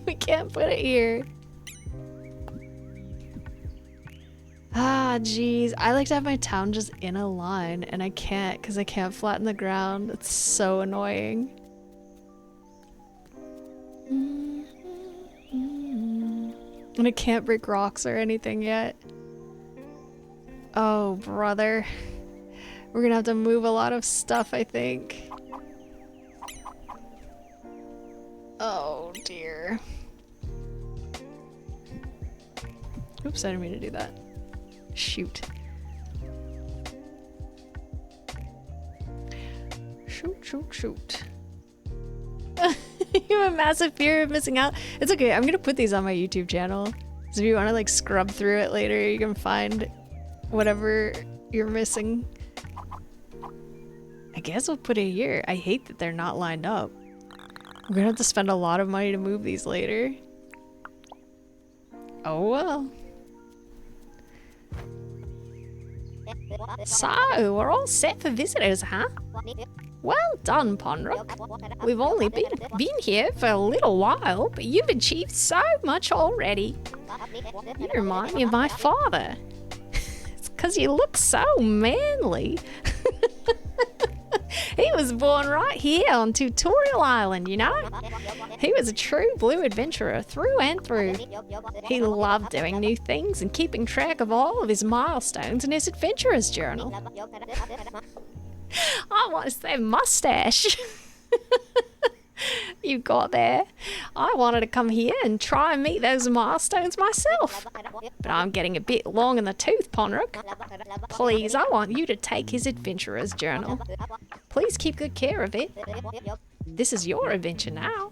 we can't put it here. Ah, geez. I like to have my town just in a line, and I can't because I can't flatten the ground. It's so annoying. And I can't break rocks or anything yet. Oh, brother. We're gonna have to move a lot of stuff, I think. Oh, dear. Oops, I didn't mean to do that. Shoot. Shoot. You have a massive fear of missing out. It's okay, I'm gonna put these on my YouTube channel. So if you wanna like scrub through it later, you can find whatever you're missing. I guess we'll put it here. I hate that they're not lined up. We're gonna have to spend a lot of money to move these later. Oh well. So, we're all set for visitors, huh? Well done, Ponrook. We've only been here for a little while, but you've achieved so much already. You remind me of my father. It's because you look so manly. He was born right here on Tutorial Island, you know? He was a true blue adventurer through and through. He loved doing new things and keeping track of all of his milestones in his adventurer's journal. I want to say mustache. You got there. I wanted to come here and try and meet those milestones myself. But I'm getting a bit long in the tooth, Ponrook. Please, I want you to take his adventurer's journal. Please keep good care of it. This is your adventure now.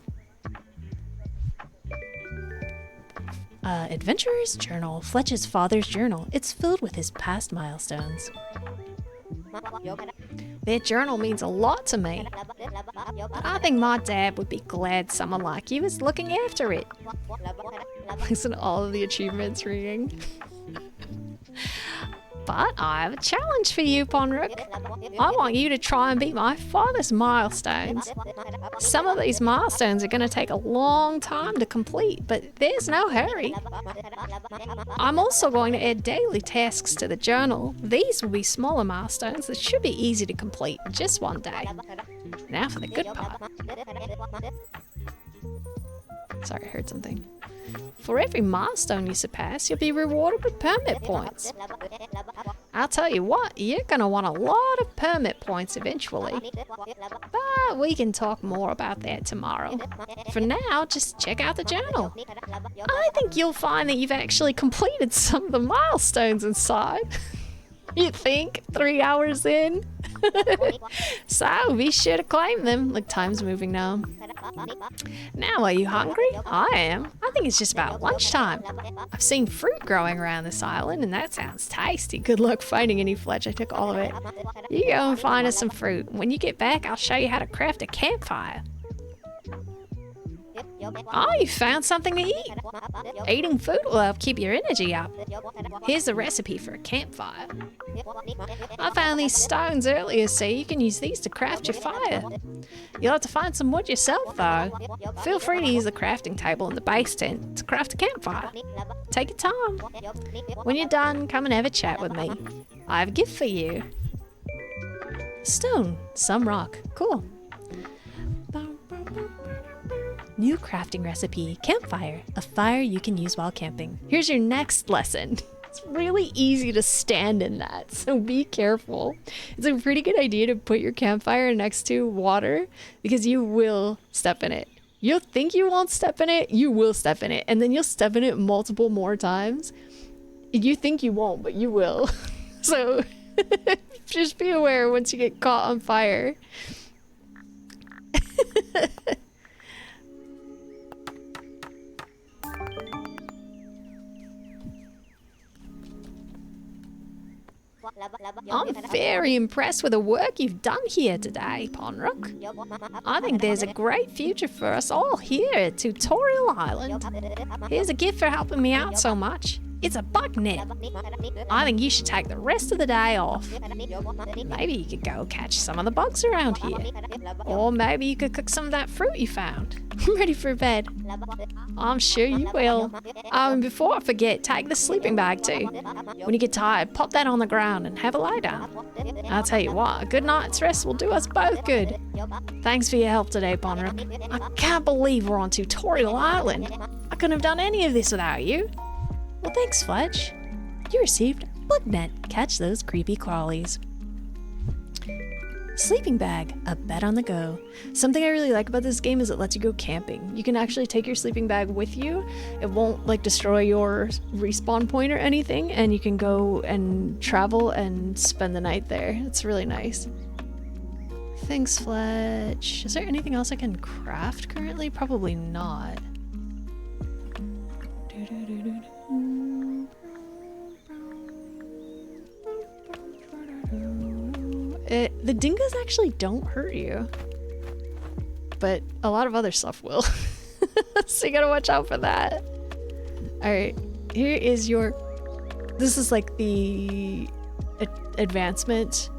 Adventurer's journal, Fletch's father's journal. It's filled with his past milestones. Their journal means a lot to me. But I think my dad would be glad someone like you is looking after it. Listen to all of the achievements reading. But I have a challenge for you, Ponrook. I want you to try and beat my father's milestones. Some of these milestones are going to take a long time to complete, but there's no hurry. I'm also going to add daily tasks to the journal. These will be smaller milestones that should be easy to complete in just one day. Now for the good part. Sorry, I heard something. For every milestone you surpass, you'll be rewarded with permit points. I'll tell you what, you're going to want a lot of permit points eventually. But we can talk more about that tomorrow. For now, just check out the journal. I think you'll find that you've actually completed some of the milestones inside. You think? 3 hours in? So be sure to claim them. Look, time's moving now. Now, are you hungry? I am. I think it's just about lunchtime. I've seen fruit growing around this island, and that sounds tasty. Good luck finding any, Fletch. I took all of it. You go and find us some fruit. When you get back, I'll show you how to craft a campfire. Oh, you found something to eat. Eating food will help keep your energy up. Here's the recipe for a campfire. I found these stones earlier, so you can use these to craft your fire. You'll have to find some wood yourself, though. Feel free to use the crafting table in the base tent to craft a campfire. Take your time. When you're done, come and have a chat with me. I have a gift for you. Stone, some rock. Cool. New crafting recipe, campfire, a fire you can use while camping. Here's your next lesson. It's really easy to stand in that, so be careful. It's a pretty good idea to put your campfire next to water because you will step in it. You'll think you won't step in it, you will step in it, and then you'll step in it multiple more times. You think you won't, but you will. So just be aware once you get caught on fire. I'm very impressed with the work you've done here today, Ponrook. I think there's a great future for us all here at Tutorial Island. Here's a gift for helping me out so much. It's a bug net. I think you should take the rest of the day off. Maybe you could go catch some of the bugs around here. Or maybe you could cook some of that fruit you found. I'm ready for bed. I'm sure you will. And before I forget, take the sleeping bag too. When you get tired, pop that on the ground and have a lie down. I'll tell you what, a good night's rest will do us both good. Thanks for your help today, Ponrook. I can't believe we're on Tutorial Island. I couldn't have done any of this without you. Well, thanks, Fletch. You received Bugnet. Catch those creepy crawlies. Sleeping bag, a bed on the go. Something I really like about this game is it lets you go camping. You can actually take your sleeping bag with you. It won't like destroy your respawn point or anything, and you can go and travel and spend the night there. It's really nice. Thanks, Fletch. Is there anything else I can craft currently? Probably not. The dingoes actually don't hurt you, but a lot of other stuff will. So you gotta watch out for that. Alright, here is your... This is like the advancement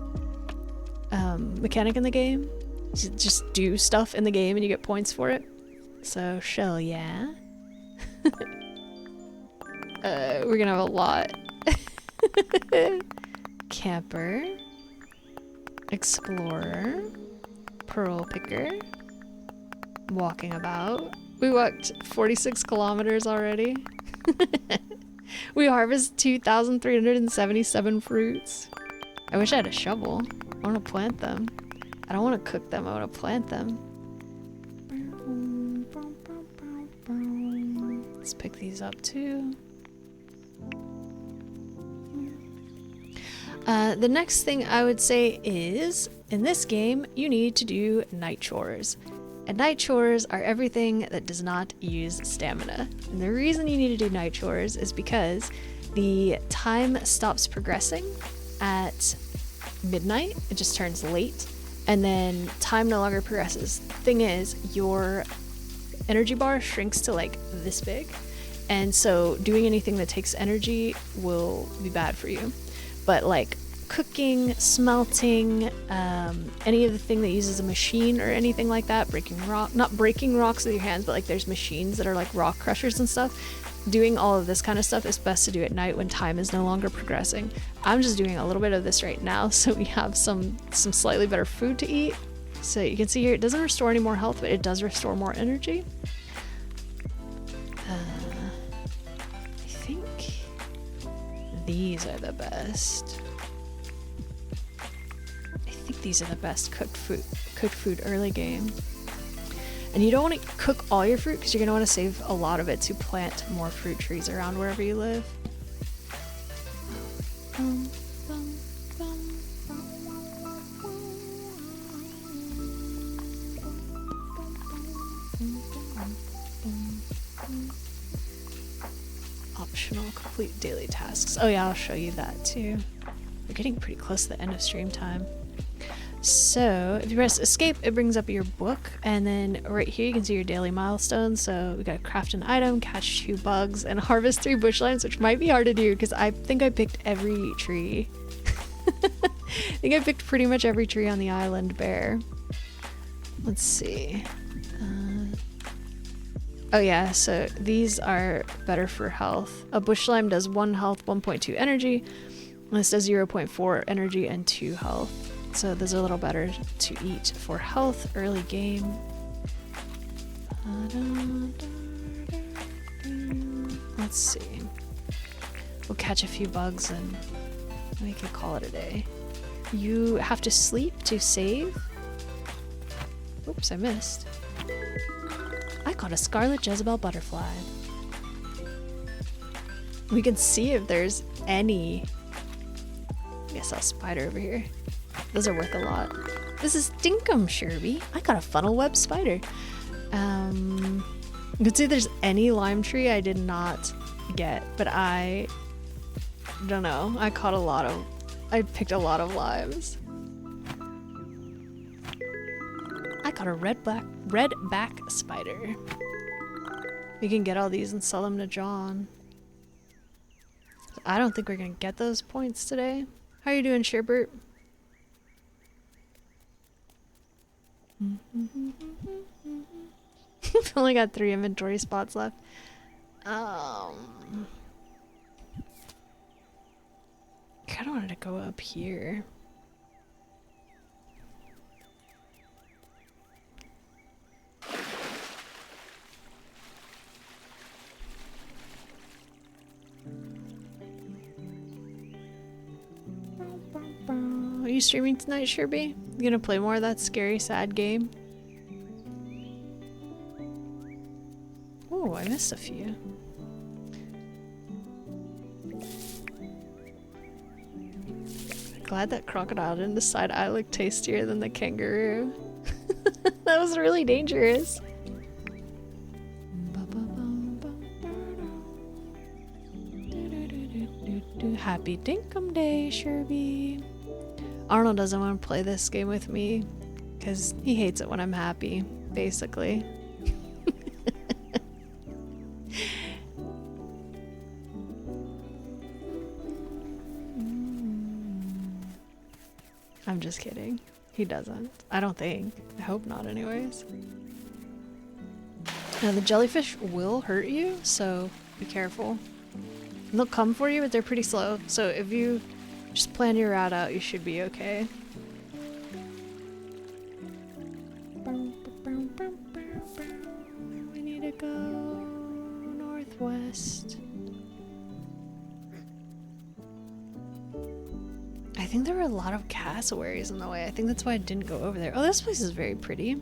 mechanic in the game. You just do stuff in the game and you get points for it. So, shell, yeah. We're gonna have a lot. Camper. Explorer. Pearl picker. Walking about. We walked 46 kilometers already. We harvest 2,377 fruits. I wish I had a shovel. I want to plant them. I don't want to cook them, I want to plant them. Let's pick these up too. The next thing I would say is, in this game, you need to do night chores. And night chores are everything that does not use stamina. And the reason you need to do night chores is because the time stops progressing at midnight. It just turns late. And then time no longer progresses. Thing is, your energy bar shrinks to like this big. And so doing anything that takes energy will be bad for you. But like cooking, smelting, any of the thing that uses a machine or anything like that, not breaking rocks with your hands, but like there's machines that are like rock crushers and stuff. Doing all of this kind of stuff is best to do at night when time is no longer progressing. I'm just doing a little bit of this right now so we have some slightly better food to eat. So you can see here it doesn't restore any more health, but it does restore more energy. I think these are the best. I think these are the best cooked food early game. And you don't want to cook all your fruit because you're going to want to save a lot of it to plant more fruit trees around wherever you live. Optional complete daily tasks. Oh yeah, I'll show you that too. We're getting pretty close to the end of stream time. So if you press escape, it brings up your book, and then right here you can see your daily milestones. So we gotta craft an item, catch 2 bugs, and harvest 3 bush limes, which might be hard to do because I think I picked every tree. I think I picked pretty much every tree on the island bare. Let's see. Oh yeah, so these are better for health. A bush lime does 1 health, 1.2 energy. And this does 0.4 energy and 2 health. So those are a little better to eat for health early game. Let's see. We'll catch a few bugs and we can call it a day. You have to sleep to save. Oops, I missed. I caught a scarlet Jezebel butterfly. We can see if there's any. I saw a spider over here. Those are worth a lot. This is Dinkum Sherby. I got a funnel web spider. You can see if there's any lime tree I did not get, but I don't know. I picked a lot of limes. I caught a redback spider. We can get all these and sell them to John. I don't think we're gonna get those points today. How are you doing, Sherbert? Only got 3 inventory spots left. I kinda wanted to go up here. Are you streaming tonight, Sherby? You gonna play more of that scary, sad game? Oh, I missed a few. Glad that crocodile didn't decide I look tastier than the kangaroo. That was really dangerous. Happy Dinkum Day, Sherby. Arnold doesn't want to play this game with me because he hates it when I'm happy, basically. I'm just kidding. He doesn't. I don't think. I hope not anyways. Now the jellyfish will hurt you, so be careful. And they'll come for you, but they're pretty slow. So if you just plan your route out, you should be okay. We need to go northwest. I think there were a lot of cassowaries in the way. I think that's why I didn't go over there. Oh, this place is very pretty.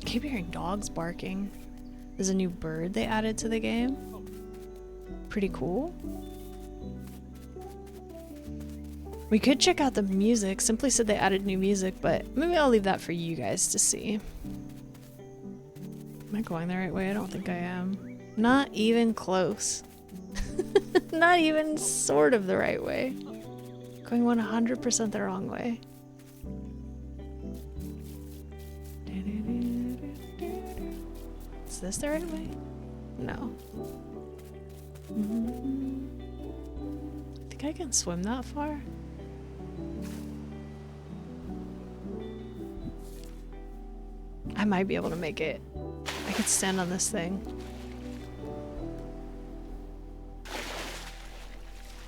I keep hearing dogs barking. There's a new bird they added to the game. Pretty cool. We could check out the music. Simply said they added new music, but maybe I'll leave that for you guys to see. Am I going the right way? I don't think I am. Not even close. Not even sort of the right way. Going 100% the wrong way. Is this the right way? No. Think I can swim that far? I might be able to make it. I could stand on this thing.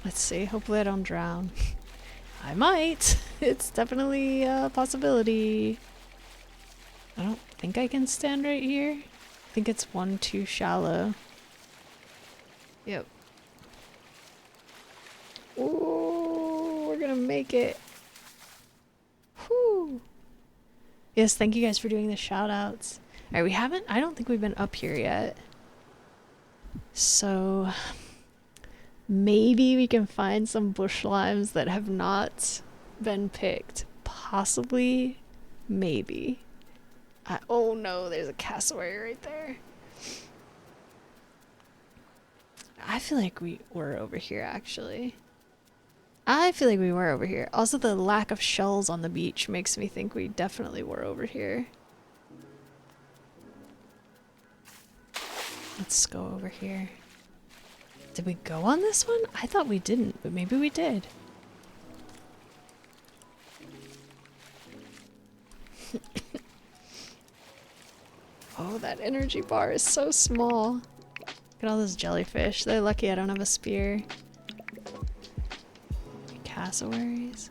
Let's see. Hopefully I don't drown. I might. It's definitely a possibility. I don't think I can stand right here. I think it's one too shallow. Yep. Ooh, we're gonna make it. Whew. Yes, thank you guys for doing the shout outs. Alright, I don't think we've been up here yet. So maybe we can find some bush limes that have not been picked. Possibly. Maybe. Oh no, there's a cassowary right there. I feel like we were over here actually. I feel like we were over here. Also, the lack of shells on the beach makes me think we definitely were over here. Let's go over here. Did we go on this one? I thought we didn't, but maybe we did. Oh, that energy bar is so small. Look at all those jellyfish. They're lucky I don't have a spear. Cassowaries.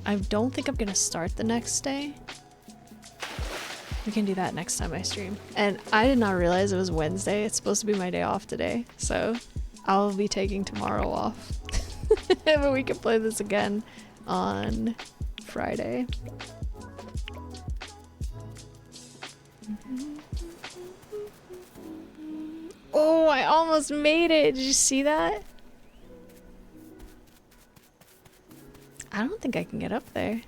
I don't think I'm gonna start the next day. We can do that next time I stream. And I did not realize it was Wednesday. It's supposed to be my day off today, so I'll be taking tomorrow off. But we can play this again on Friday. Oh, I almost made it. Did you see that? I don't think I can get up there.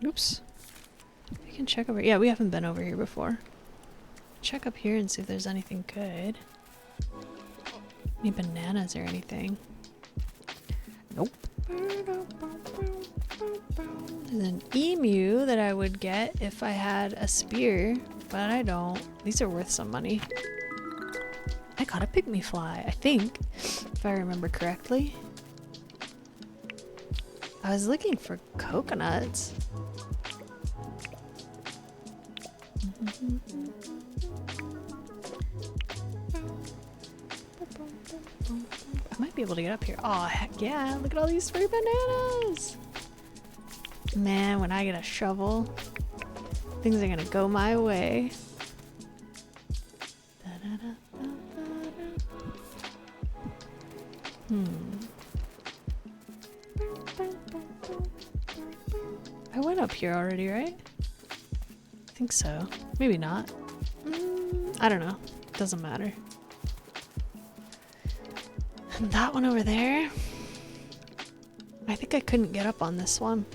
Oops. can check over. Yeah, we haven't been over here before. Check up here and see if there's anything good. Any bananas or anything? Nope. There's an emu that I would get if I had a spear, but I don't. These are worth some money. I got a pygmy fly, I think, if I remember correctly. I was looking for coconuts. I might be able to get up here. Oh, heck yeah. Look at all these free bananas. Man, when I get a shovel, things are gonna go my way. I went up here already, right? I think so. Maybe not. I don't know. Doesn't matter. And that one over there. I think I couldn't get up on this one.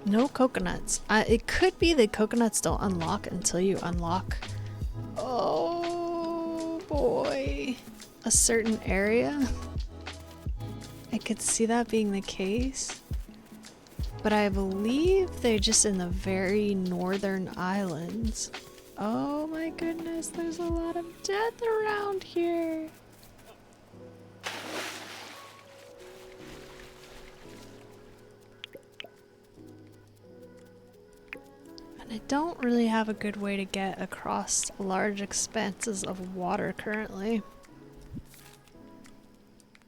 No coconuts. It could be that coconuts don't unlock until you unlock. Oh boy. A certain area. I could see that being the case. But I believe they're just in the very northern islands. Oh my goodness, there's a lot of death around here. And I don't really have a good way to get across large expanses of water currently.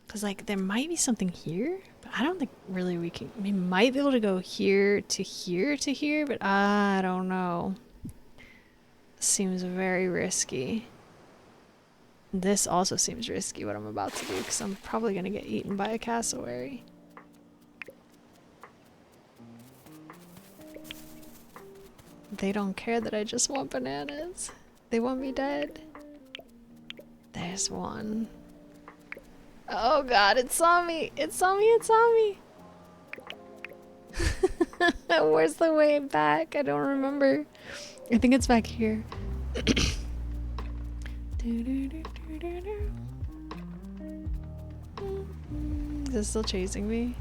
Because, like, there might be something here, but I don't think really we can. We might be able to go here to here to here, but I don't know. Seems very risky. This also seems risky, what I'm about to do, because I'm probably going to get eaten by a cassowary. They don't care that I just want bananas. They want me dead. There's one. Oh god, it saw me! It saw me! It saw me! Where's the way back? I don't remember. I think it's back here. Is it still chasing me?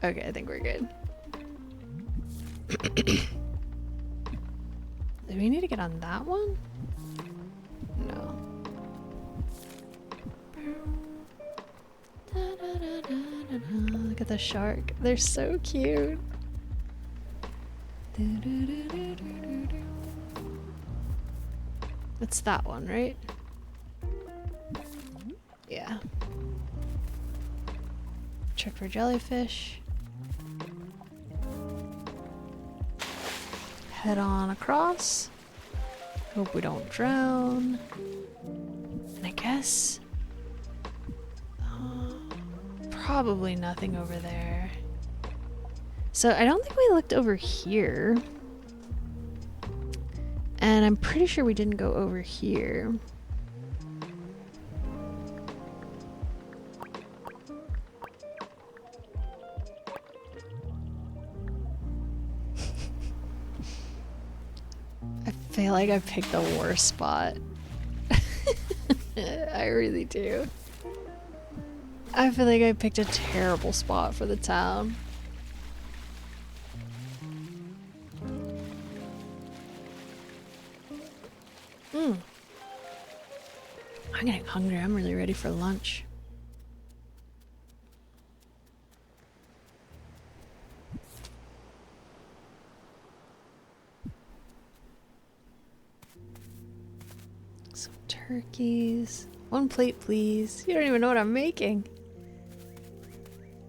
Okay, I think we're good. Do we need to get on that one? No. Look at the shark. They're so cute. It's that one, right? Yeah. Check for jellyfish. Head on across. Hope we don't drown. And I guess probably nothing over there. So I don't think we looked over here. And I'm pretty sure we didn't go over here. I feel like I picked the worst spot. I really do. I feel like I picked a terrible spot for the town. I'm getting hungry. I'm really ready for lunch. Some turkeys. One plate, please. You don't even know what I'm making.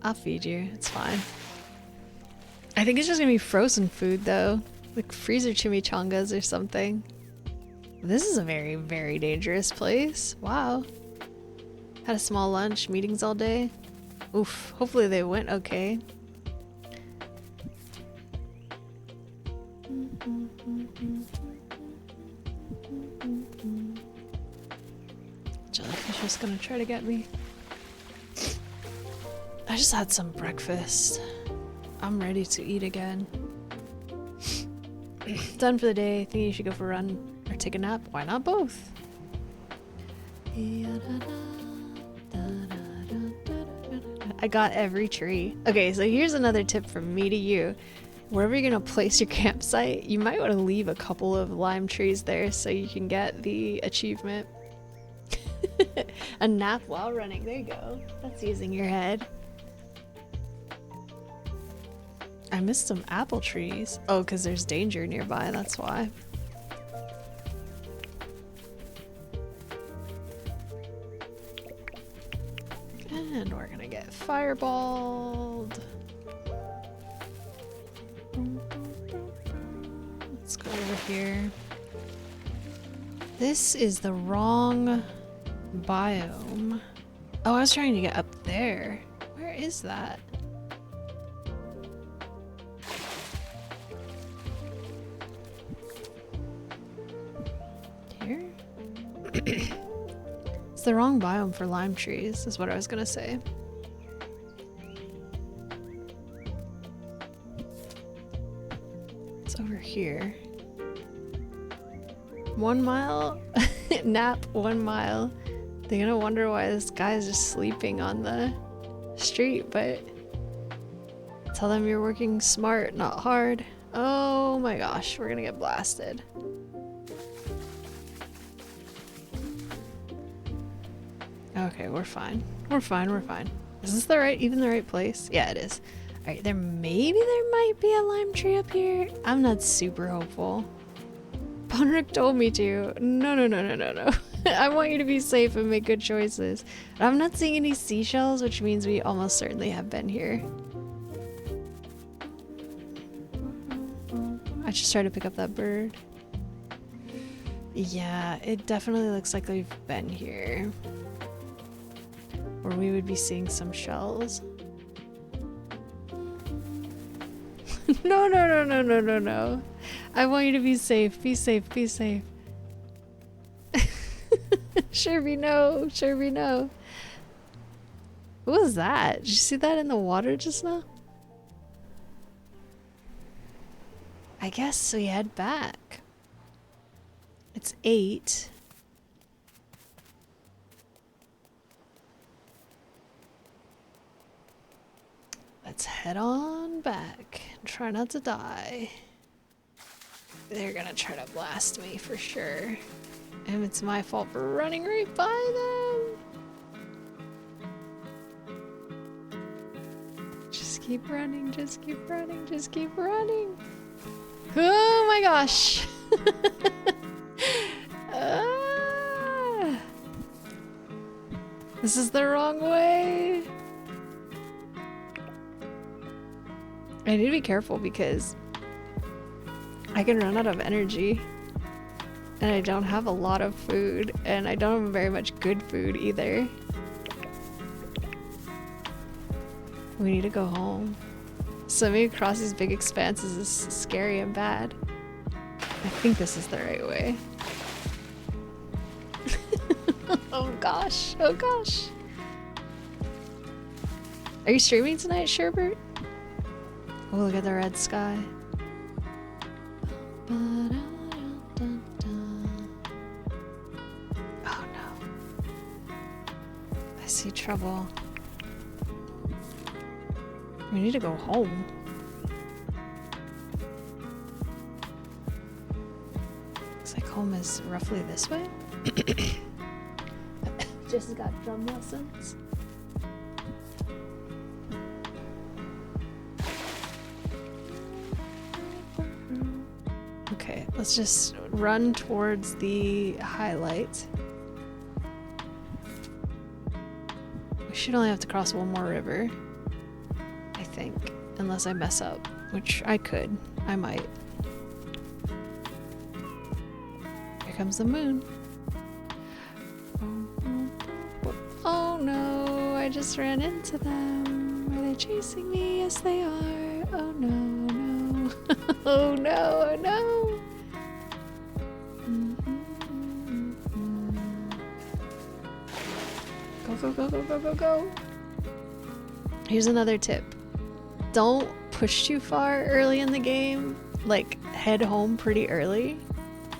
I'll feed you. It's fine. I think it's just gonna be frozen food though. Like freezer chimichangas or something. This is a very, very dangerous place. Wow. Had a small lunch, meetings all day. Oof. Hopefully they went okay. Jellyfish is gonna try to get me. I just had some breakfast. I'm ready to eat again. Done for the day. Think you should go for a run or take a nap. Why not both? I got every tree. Okay, so here's another tip from me to you. Wherever you're gonna place your campsite, you might want to leave a couple of lime trees there so you can get the achievement. A nap while running. There you go. That's using your head. I missed some apple trees. Oh, because there's danger nearby, that's why. And we're gonna get fireballed. Let's go over here. This is the wrong biome. Oh, I was trying to get up there. Where is that? Here? It's the wrong biome for lime trees, is what I was gonna say. It's over here. 1 mile? Nap 1 mile. They're gonna wonder why this guy is just sleeping on the street, but tell them you're working smart, not hard. Oh my gosh, we're gonna get blasted. Okay, we're fine. We're fine, we're fine. Is this the right place? Yeah, it is. Alright, maybe there might be a lime tree up here. I'm not super hopeful. Ponric told me to. No. I want you to be safe and make good choices. I'm not seeing any seashells, which means we almost certainly have been here. I just tried to pick up that bird. Yeah, it definitely looks like we've been here. Or we would be seeing some shells. No. I want you to be safe. Be safe. Be safe. Sherby, no. Sherby, no. What was that? Did you see that in the water just now? I guess we head back. It's 8. Let's head on back. Try not to die. They're gonna try to blast me for sure. And it's my fault for running right by them. Just keep running, just keep running, just keep running. Oh my gosh. This is the wrong way. I need to be careful because I can run out of energy and I don't have a lot of food and I don't have very much good food either. We need to go home. Swimming across these big expanses is scary and bad. I think this is the right way. Oh gosh, oh gosh. Are you streaming tonight, Sherbert? Oh, look at the red sky. Oh no. I see trouble. We need to go home. Looks like home is roughly this way. Just got drum lessons. Okay, let's just run towards the highlight. We should only have to cross one more river, I think, unless I mess up, which I could. I might. Here comes the moon. Oh no, I just ran into them. Are they chasing me? Yes, they are. Oh no, no. Oh no, oh no. Go, go, go, go, go, go, go. Here's another tip. Don't push too far early in the game, like head home pretty early,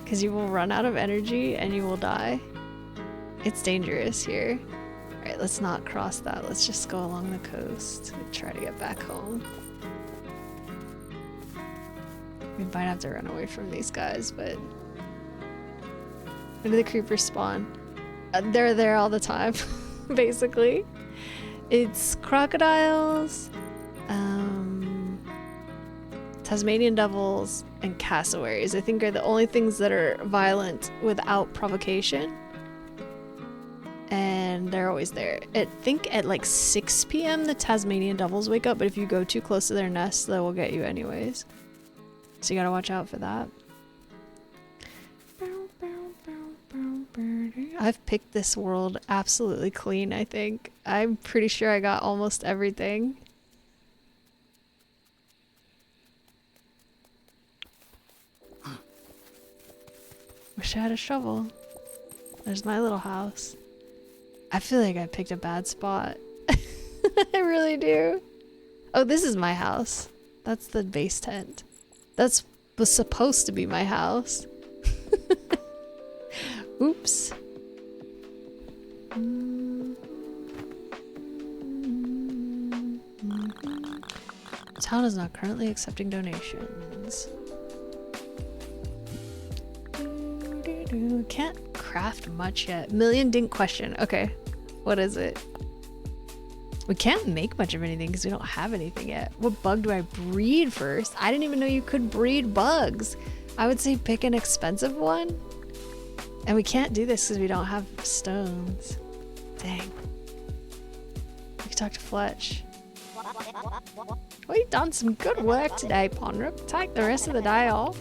because you will run out of energy and you will die. It's dangerous here. Alright, let's not cross that. Let's just go along the coast and try to get back home. We might have to run away from these guys, but... When do the creepers spawn? They're there all the time, basically. It's crocodiles, Tasmanian devils, and cassowaries, I think, are the only things that are violent without provocation. And they're always there. I think at like 6 p.m. the Tasmanian devils wake up, but if you go too close to their nest, they will get you anyways. So you gotta watch out for that. I've picked this world absolutely clean, I think. I'm pretty sure I got almost everything. Wish I had a shovel. There's my little house. I feel like I picked a bad spot. I really do. Oh, this is my house. That's the base tent. That was supposed to be my house. Oops. Town is not currently accepting donations. Can't craft much yet. Million didn't question. Okay. What is it? We can't make much of anything because we don't have anything yet. What bug do I breed first? I didn't even know you could breed bugs. I would say pick an expensive one. And we can't do this because we don't have stones. Dang. We can talk to Fletch. Well, you've done some good work today, Ponrup. Take the rest of the day off.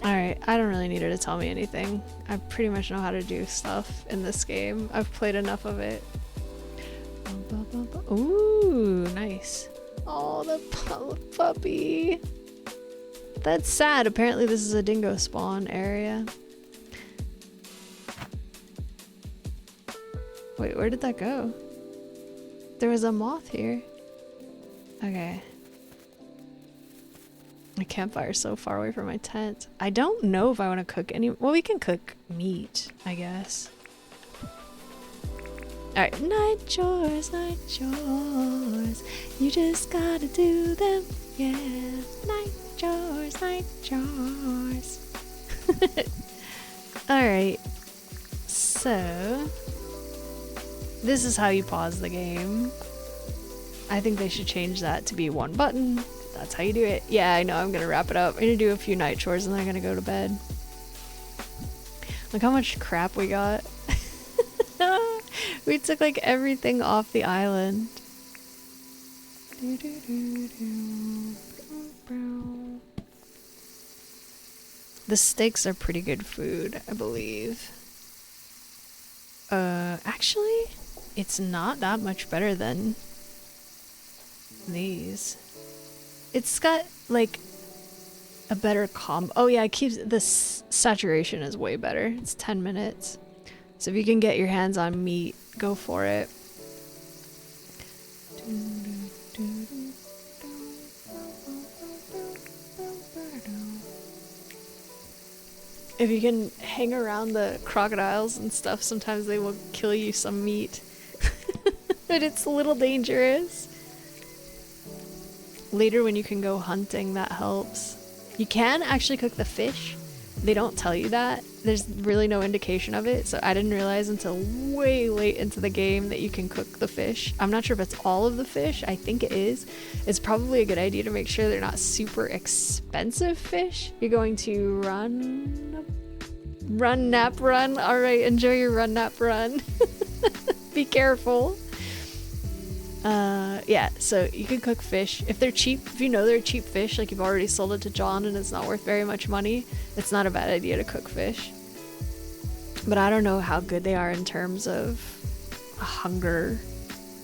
Alright, I don't really need her to tell me anything. I pretty much know how to do stuff in this game. I've played enough of it. Ooh, nice. Oh, the puppy. That's sad. Apparently this is a dingo spawn area. Wait, where did that go? There was a moth here. Okay. My campfire's so far away from my tent. I don't know if I want to cook any. Well, we can cook meat, I guess. Alright, night chores, night chores. You just gotta do them, yeah. Night chores, night chores. Alright, so this is how you pause the game. I think they should change that to be one button. That's how you do it. Yeah, I know, I'm gonna wrap it up. I'm gonna do a few night chores and then I'm gonna go to bed. Look how much crap we got. We took like everything off the island. The steaks are pretty good food, I believe. Actually, it's not that much better than these. It's got like a better combo. Oh yeah, it keeps the saturation is way better. It's 10 minutes. So if you can get your hands on meat, go for it. If you can hang around the crocodiles and stuff, sometimes they will kill you some meat. But it's a little dangerous. Later when you can go hunting, that helps. You can actually cook the fish. They don't tell you that. There's really no indication of it, so I didn't realize until way late into the game that you can cook the fish. I'm not sure if it's all of the fish. I think it is. It's probably a good idea to make sure they're not super expensive fish. You're going to run, nap, run. All right, enjoy your run, nap, run. Be careful. Yeah, so you can cook fish. If they're cheap, if you know they're cheap fish, like you've already sold it to John and it's not worth very much money, it's not a bad idea to cook fish. But I don't know how good they are in terms of hunger,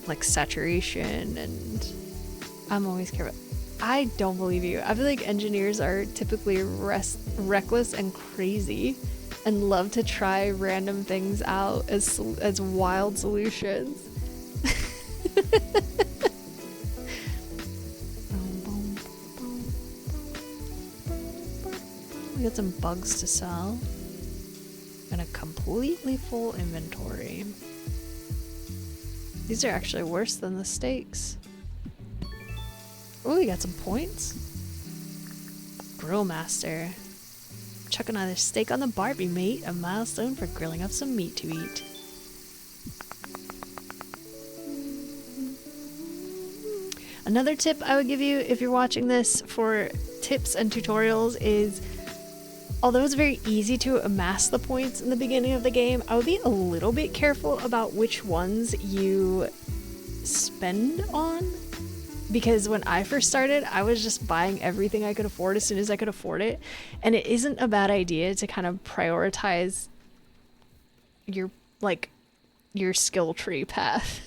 like saturation, and I'm always careful. I don't believe you. I feel like engineers are typically reckless and crazy. and love to try random things out as wild solutions. We got some bugs to sell and a completely full inventory. These are actually worse than the steaks. Oh, we got some points. Grill master. Chuck another steak on the Barbie, mate. A milestone for grilling up some meat to eat. Another tip I would give you if you're watching this for tips and tutorials is, although it's very easy to amass the points in the beginning of the game, I would be a little bit careful about which ones you spend on. Because when I first started, I was just buying everything I could afford as soon as I could afford it. And it isn't a bad idea to kind of prioritize your skill tree path.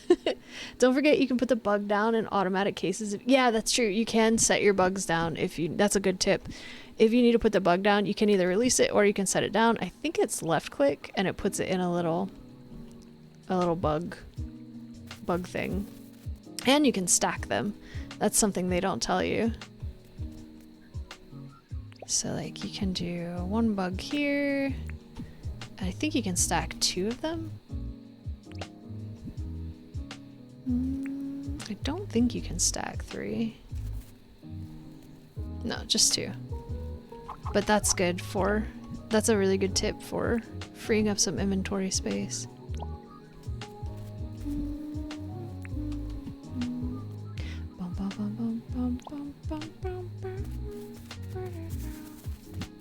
Don't forget you can put the bug down in automatic cases. Yeah, that's true. You can set your bugs down that's a good tip. If you need to put the bug down, you can either release it or you can set it down. I think it's left click and it puts it in a little bug thing. And you can stack them. That's something they don't tell you. So like you can do one bug here. And I think you can stack 2 of them. I don't think you can stack 3. No, just 2. But that's good that's a really good tip for freeing up some inventory space.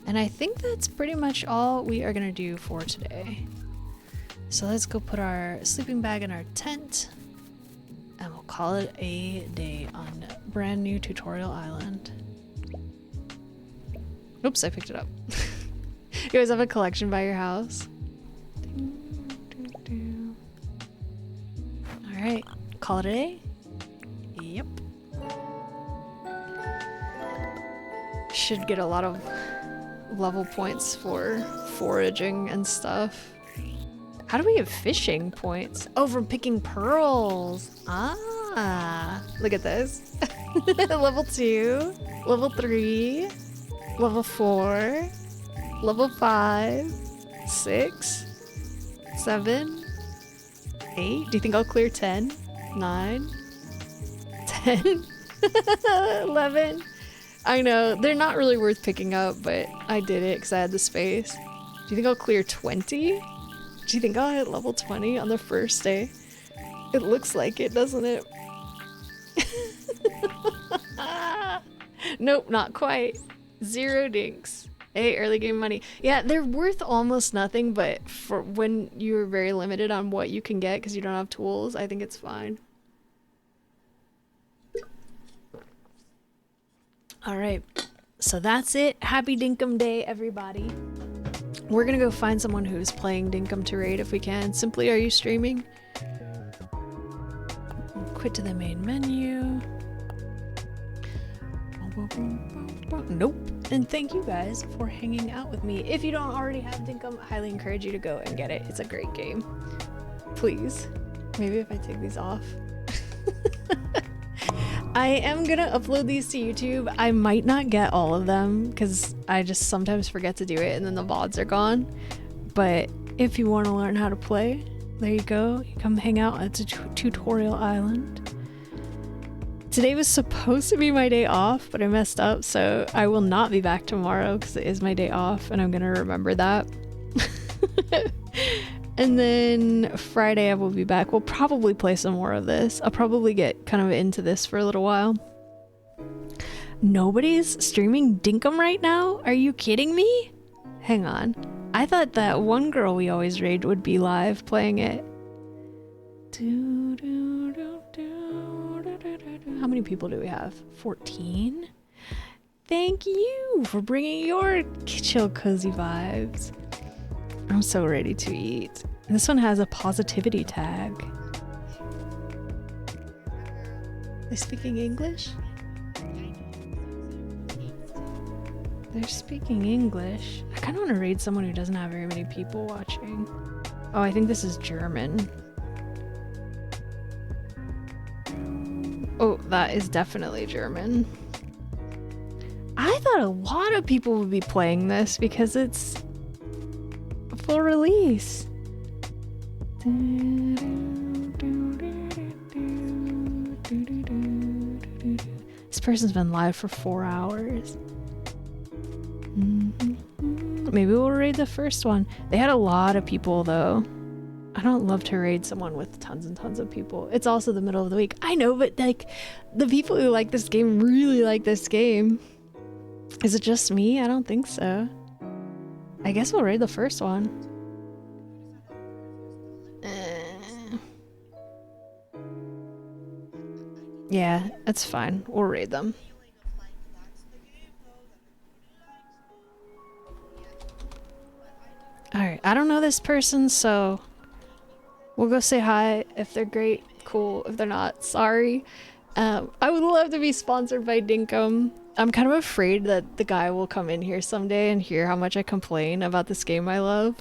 And I think that's pretty much all we are gonna do for today. So let's go put our sleeping bag in our tent and we'll call it a day on brand new Tutorial Island. Oops, I picked it up. You guys have a collection by your house? Alright, call it a day? Yep. Should get a lot of level points for foraging and stuff. How do we get fishing points? Oh, from picking pearls. Ah, look at this. Level 2, level 3, level 4, level 5, 6, 7, 8. Do you think I'll clear 10? 9, 10, 11. I know, they're not really worth picking up, but I did it because I had the space. Do you think I'll clear 20? Do you think I'll hit level 20 on the first day? It looks like it, doesn't it? Nope, not quite. 0 dinks. Hey, early game money. Yeah, they're worth almost nothing, but for when you're very limited on what you can get because you don't have tools, I think it's fine. Alright, so that's it. Happy Dinkum Day, everybody. We're gonna go find someone who's playing Dinkum to raid if we can. Simply, are you streaming? Quit to the main menu. Nope. And thank you guys for hanging out with me. If you don't already have Dinkum, I highly encourage you to go and get it. It's a great game. Please. Maybe if I take these off. I am gonna upload these to YouTube. I might not get all of them because I just sometimes forget to do it and then the VODs are gone. But if you want to learn how to play, there you go. You come hang out at Tutorial Island. Today was supposed to be my day off, but I messed up, so I will not be back tomorrow because it is my day off and I'm gonna remember that. And then Friday I will be back. We'll probably play some more of this. I'll probably get kind of into this for a little while. Nobody's streaming Dinkum right now? Are you kidding me? Hang on. I thought that one girl we always raid would be live playing it. How many people do we have? 14? Thank you for bringing your chill cozy vibes. I'm so ready to eat. This one has a positivity tag. They're speaking English? They're speaking English. I kind of want to raid someone who doesn't have very many people watching. Oh, I think this is German. Oh, that is definitely German. I thought a lot of people would be playing this because it's a full release. This person's been live for 4 hours. Maybe we'll raid the first one. They had a lot of people though. I don't love to raid someone with tons and tons of people. It's also the middle of the week. I know, but like the people who like this game really like this game. Is it just me? I don't think so. I guess we'll raid the first one. Yeah, it's fine. We'll raid them. Alright, I don't know this person, so we'll go say hi. If they're great, cool. If they're not, sorry. I would love to be sponsored by Dinkum. I'm kind of afraid that the guy will come in here someday and hear how much I complain about this game I love.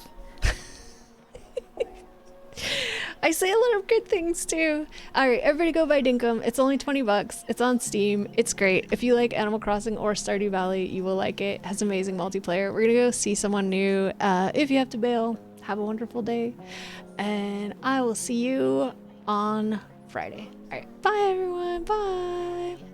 I say a lot of good things too. Alright, everybody go buy Dinkum. It's only 20 bucks. It's on Steam. It's great. If you like Animal Crossing or Stardew Valley, you will like it. It has amazing multiplayer. We're gonna go see someone new. If you have to bail, have a wonderful day. And I will see you on Friday. Alright, bye everyone. Bye.